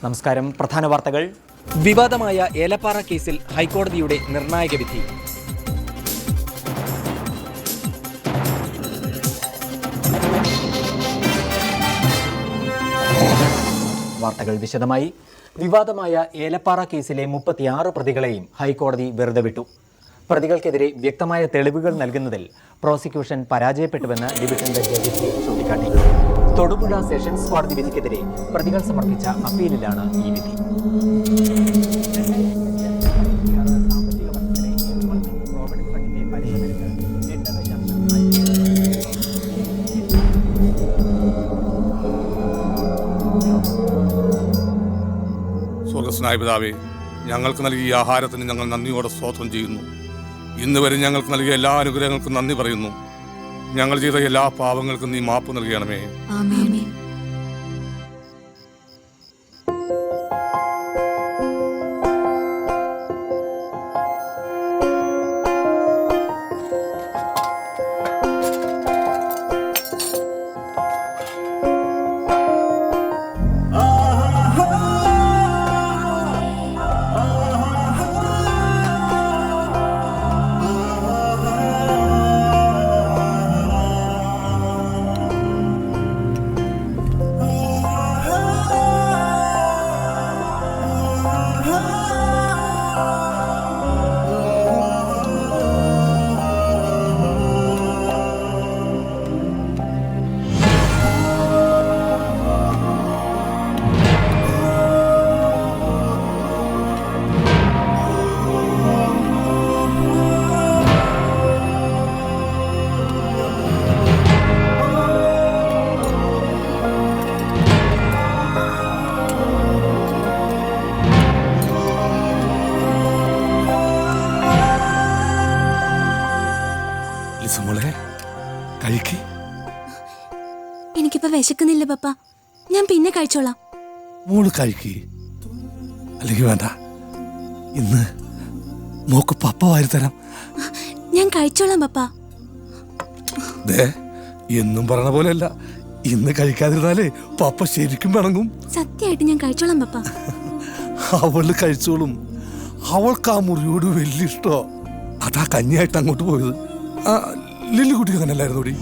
Speaker 3: നമസ്കാരം. പ്രധാന വാർത്തകൾ. വിവാദമായ ഏലപ്പാറ കേസിൽ ഹൈക്കോടതിയുടെ നിർണായക വിധി. വാർത്തകൾ വിശദമായി. വിവാദമായ ഏലപ്പാറ കേസിലെ 36 പ്രതികളെയും ഹൈക്കോടതി വെറുതെ വിട്ടു. പ്രതികൾക്കെതിരെ വ്യക്തമായ തെളിവുകൾ നൽകുന്നതിൽ പ്രോസിക്യൂഷൻ പരാജയപ്പെട്ടുവെന്ന് ഡിവിഷൻ ബെഞ്ച് ജഡ്ജി ചൂണ്ടിക്കാട്ടി. തൊടുപുഴ സെഷൻസ് കോടതി വിധിക്കെതിരെ പ്രതികൾ സമർപ്പിച്ച അപ്പീലിലാണ് ഈ വിധി.
Speaker 4: സ്വർഗസ്നായ പിതാവേ, ഞങ്ങൾക്ക് നൽകിയ ഈ ആഹാരത്തിന് ഞങ്ങൾ നന്ദിയോടെ സ്തോത്രം ചെയ്യുന്നു. ഇന്ന് വരെ ഞങ്ങൾക്ക് നൽകിയ എല്ലാ അനുഗ്രഹങ്ങൾക്കും നന്ദി പറയുന്നു. ഞങ്ങൾ ചെയ്ത എല്ലാ പാപങ്ങൾക്കും നീ മാപ്പ് നൽകണമേ.
Speaker 15: ആമേൻ.
Speaker 2: എനിക്കിപ്പോ വിശക്കുന്നില്ല പപ്പ, ഞാൻ പിന്നെ കഴിച്ചോളാം.
Speaker 4: മോള് കഴിക്ക്, അല്ലെങ്കിൽ വേണ്ട. ഇന്ന് മോക്ക് പപ്പ വാരി തരാം.
Speaker 2: ഞാൻ കഴിച്ചോളാം പപ്പ.
Speaker 4: എന്നും പറഞ്ഞ പോലെയല്ല, ഇന്ന് കഴിക്കാതിരുന്നാലേ പപ്പ ശരിക്കും പിണങ്ങും.
Speaker 2: സത്യമായിട്ട് ഞാൻ കഴിച്ചോളാം പപ്പ.
Speaker 4: അവള് കഴിച്ചോളും. അവൾക്ക് ആ മുറിയോട് വലിയ ഇഷ്ടോ. അതാ കഞ്ഞിയായിട്ട് അങ്ങോട്ട് പോയത്. ആ ലില്ലി കുട്ടിക്ക് അങ്ങനല്ലായിരുന്നു കൂടി.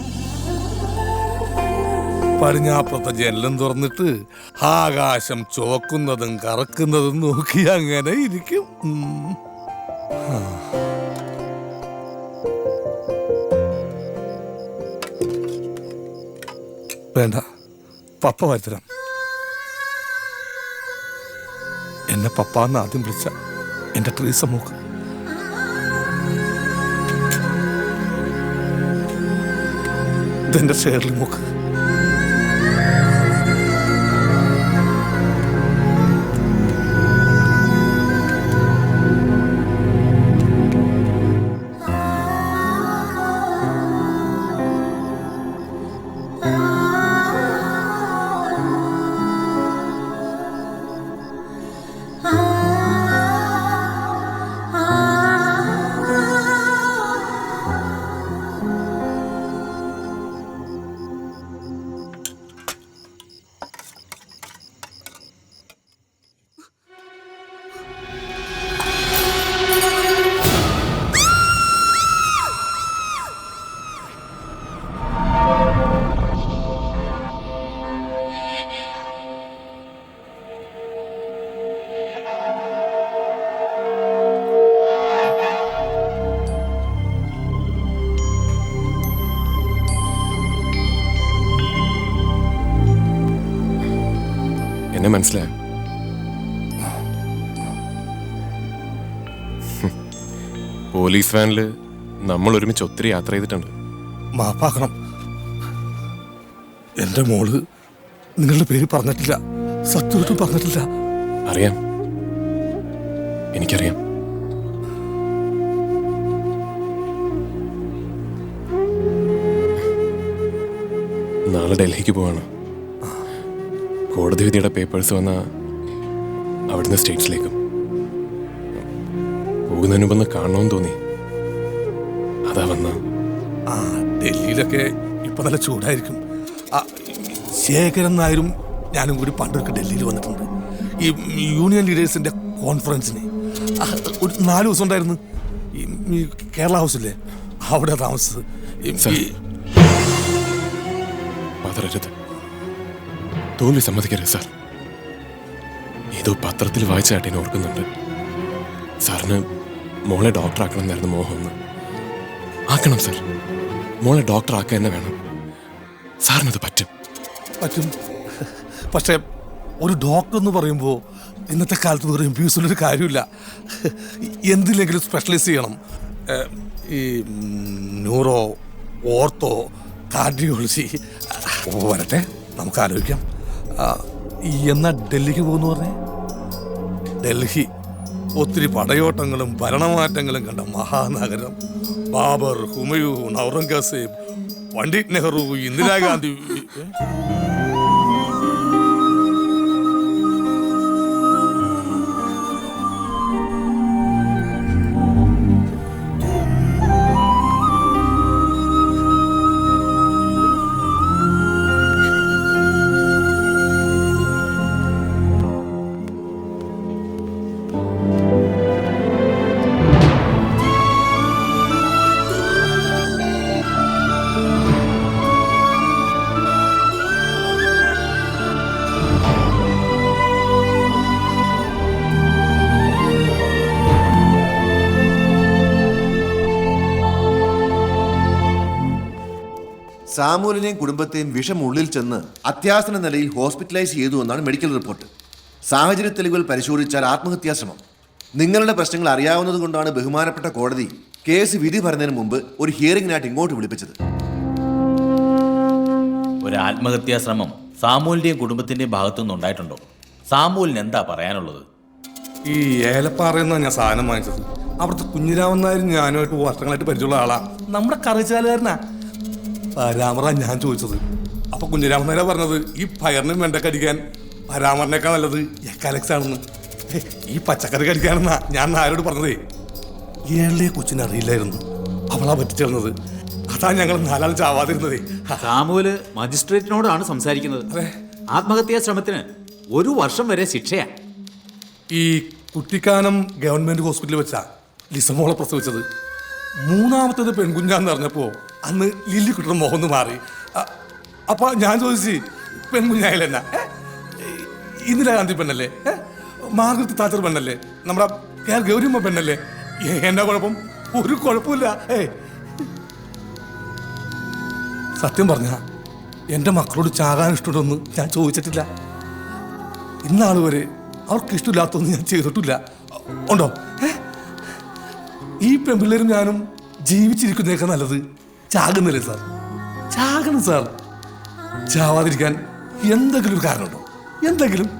Speaker 4: പടിഞ്ഞാപ്പുറത്തെ ജനലും തുറന്നിട്ട് ആകാശം ചോക്കുന്നതും കറക്കുന്നതും നോക്കി അങ്ങനെ ഇരിക്കും. വേണ്ട, പപ്പ വരുത്തരാം. എന്നെ പപ്പാന്ന് ആദ്യം വിളിച്ച എന്റെ ട്രീസ മൂക്ക്. ഇതെന്റെ ഷേർലി മൂക്ക്.
Speaker 7: എന്നെ മനസ്സിലായോ? പോലീസ് വാനില് നമ്മൾ ഒരുമിച്ച് ഒത്തിരി യാത്ര ചെയ്തിട്ടുണ്ട്.
Speaker 4: മാപ്പാക്കണം. എന്റെ മോള് നിങ്ങളുടെ പേര് പറഞ്ഞിട്ടില്ല, സത്യമായിട്ടും പറഞ്ഞിട്ടില്ല.
Speaker 7: അറിയാം, എനിക്കറിയാം. നാളെ ഡൽഹിക്ക് പോവാണ്. കോടതി വിധിയുടെ പേപ്പേഴ്സ് വന്ന അവിടുന്ന് സ്റ്റേറ്റ്സിലേക്കും. പോകുന്നതിന് മുമ്പ് കാണണമെന്ന് തോന്നി, അതാ വന്ന.
Speaker 4: ഡൽഹിയിലൊക്കെ ഇപ്പൊ നല്ല ചൂടായിരിക്കും. ശേഖരൻ നായരും ഞാനും കൂടി പണ്ടൊക്കെ ഡൽഹിയിൽ വന്നിട്ടുണ്ട്. ഈ യൂണിയൻ ലീഡേഴ്സിന്റെ കോൺഫറൻസിന് ഒരു 4 ദിവസം ഉണ്ടായിരുന്നു. ഈ കേരള ഹൗസില്ലേ, അവിടെ താമസിച്ചത്.
Speaker 7: പതറരുത്, തോൽവി സമ്മതിക്കരുത് സാർ. ഏതോ പത്രത്തിൽ വായിച്ചാട്ടെ ഓർക്കുന്നുണ്ട്. സാറിന് മോളെ ഡോക്ടറാക്കണം എന്നായിരുന്നു മോഹം. ആക്കണം സാർ, മോളെ ഡോക്ടറാക്കുക തന്നെ വേണം. സാറിനത് പറ്റും.
Speaker 4: പറ്റും. പക്ഷേ ഒരു ഡോക്ടർ എന്ന് പറയുമ്പോൾ ഇന്നത്തെ കാലത്ത് ഒരു എംബിയൂസിലൊരു കാര്യമില്ല. എന്തിലെങ്കിലും സ്പെഷ്യലൈസ് ചെയ്യണം. ഈ ന്യൂറോ, ഓർത്തോ, കാർഡിയോളജി. വരട്ടെ, നമുക്ക് ആലോചിക്കാം. എന്നാ ഡൽഹിക്ക് പോകുന്നു പറഞ്ഞേ? ഡൽഹി ഒത്തിരി പടയോട്ടങ്ങളും ഭരണമാറ്റങ്ങളും കണ്ട മഹാനഗരം. ബാബർ, ഹുമയൂൺ, ഔറംഗസേബ്, പണ്ഡിറ്റ് നെഹ്റു, ഇന്ദിരാഗാന്ധി.
Speaker 16: സാമുവലിനെയും കുടുംബത്തെയും വിഷം ഉള്ളിൽ ചെന്ന് അത്യാസന്ന നിലയിൽ ഹോസ്പിറ്റലൈസ് ചെയ്തു എന്നാണ് മെഡിക്കൽ റിപ്പോർട്ട്. സാഹചര്യ തെളിവുകൾ പരിശോധിച്ചാൽ ആത്മഹത്യാശ്രമം. നിങ്ങളുടെ പ്രശ്നങ്ങൾ അറിയാവുന്നത് കൊണ്ടാണ് ബഹുമാനപ്പെട്ട കോടതി കേസ് വിധി പറഞ്ഞതിന് മുമ്പ് ഒരു ഹിയറിംഗിനായിട്ട് ഇങ്ങോട്ട് വിളിപ്പിച്ചത്.
Speaker 11: ഒരു ആത്മഹത്യാശ്രമം സാമുവലിന്റെയും കുടുംബത്തിന്റെയും ഭാഗത്തുനിന്ന് ഉണ്ടായിട്ടുണ്ടോ? സാമുവലിന് എന്താ പറയാനുള്ളത്?
Speaker 4: ഈ ഏലപ്പാറയെന്നാണ് ഞാൻ സാധനം വാങ്ങിച്ചത്. അവിടുത്തെ കുഞ്ഞിരാമൻ നായരും ഞാനുമായിട്ട് വർഷങ്ങളായിട്ട് പരിചയമുള്ള ആളാ. നമ്മുടെ കറിച്ചാലുകാരനാ. പരാമറ ഞാൻ ചോദിച്ചത്. അപ്പൊ കുഞ്ഞിരാമൻ നായരാ പറഞ്ഞത് ഈ പയറിനും വെണ്ടക്കടിക്കാൻ പരാമറിനേക്കാൾ നല്ലത് എക്കാലക്സ് ആണെന്ന്. ഈ പച്ചക്കറി കടിക്കാനെന്നാ ഞാൻ നായരോട് പറഞ്ഞതേ. ഏളിയെ കൊച്ചിനെ അറിയില്ലായിരുന്നു, അവളാ പറ്റിച്ചേർന്നത്. അതാ ഞങ്ങൾ 4 ആൾ ചാവാതിരുന്നതേ.
Speaker 13: സാമുവല് മജിസ്ട്രേറ്റിനോടാണ് സംസാരിക്കുന്നത്. ആത്മഹത്യാ ശ്രമത്തിന് 1 വർഷം വരെ ശിക്ഷയാ.
Speaker 4: ഈ കുട്ടിക്കാനം ഗവൺമെന്റ് ഹോസ്പിറ്റലിൽ വെച്ചാ ലിസമോളെ പ്രസവിച്ചത്. മൂന്നാമത്തത് പെൺകുഞ്ഞാന്ന് പറഞ്ഞപ്പോ അന്ന് ലില്ലി കുട്ടിയുടെ മുഖം ഒന്ന് മാറി. അപ്പൊ ഞാൻ ചോദിച്ചു പെൺകുഞ്ഞായാലെന്നാ? ഇന്ദിരാഗാന്ധി പെണ്ണല്ലേ? മാർഗരറ്റ് താച്ചർ പെണ്ണല്ലേ? നമ്മുടെ ഗൗരിയമ്മ പെണ്ണല്ലേ? എന്നാ കുഴപ്പം? ഒരു കുഴപ്പമില്ല. സത്യം പറഞ്ഞ എൻ്റെ മക്കളോട് ചാകാൻ ഇഷ്ടമുണ്ടോന്ന് ഞാൻ ചോദിച്ചിട്ടില്ല. ഇന്നാൾ വരെ അവർക്ക് ഇഷ്ടമില്ലാത്തൊന്നും ഞാൻ ചെയ്തിട്ടില്ല. ഉണ്ടോ? ഈ പെൺപിള്ളേരും ഞാനും ജീവിച്ചിരിക്കുന്നതൊക്കെ നല്ലത് ചാകുന്നില്ലേ സാർ? ചാകണം സാർ. ചാവാതിരിക്കാൻ എന്തെങ്കിലും ഒരു കാരണമുണ്ടോ? എന്തെങ്കിലും?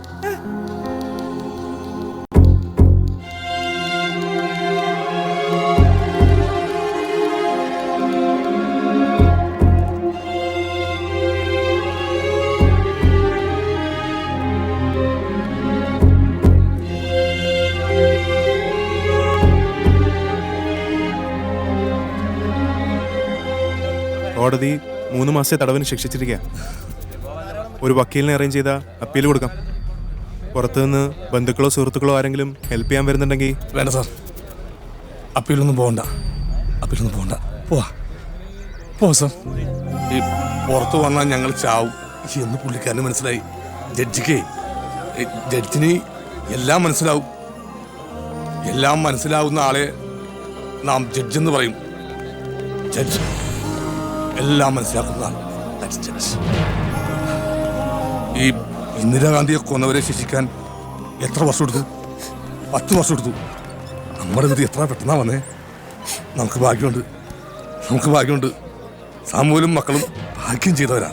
Speaker 7: കോടതി 3 മാസത്തെ തടവിന് ശിക്ഷിച്ചിരിക്കുക. ഒരു വക്കീലിനെ അറേഞ്ച് ചെയ്താൽ അപ്പീൽ കൊടുക്കാം. പുറത്തുനിന്ന് ബന്ധുക്കളോ സുഹൃത്തുക്കളോ ആരെങ്കിലും ഹെൽപ്പ് ചെയ്യാൻ വരുന്നുണ്ടെങ്കിൽ.
Speaker 4: വേണ്ട സാർ, അപ്പീലൊന്നും പോകണ്ട. പോ സാർ. ഈ പുറത്ത് വന്നാൽ ഞങ്ങൾ ചാവും എന്ന് പുള്ളിക്കാരന് മനസ്സിലായി. ജഡ്ജിന് എല്ലാം മനസ്സിലാവും. എല്ലാം മനസ്സിലാവുന്ന ആളെ നാം ജഡ്ജ് എന്ന് പറയും. ജഡ്ജ് എല്ലാം മനസ്സിലാക്കുന്നതാണ്. ഈ ഇന്ദിരാഗാന്ധിയെ കൊന്നവരെ ശിക്ഷിക്കാൻ എത്ര വർഷം എടുത്തു? 10 വർഷം എടുത്തു. നമ്മുടെ വിധി എത്ര പെട്ടെന്നാ വന്നേ. നമുക്ക് ഭാഗ്യമുണ്ട്. സാമൂലും മക്കളും ഭാഗ്യം ചെയ്തവരാ.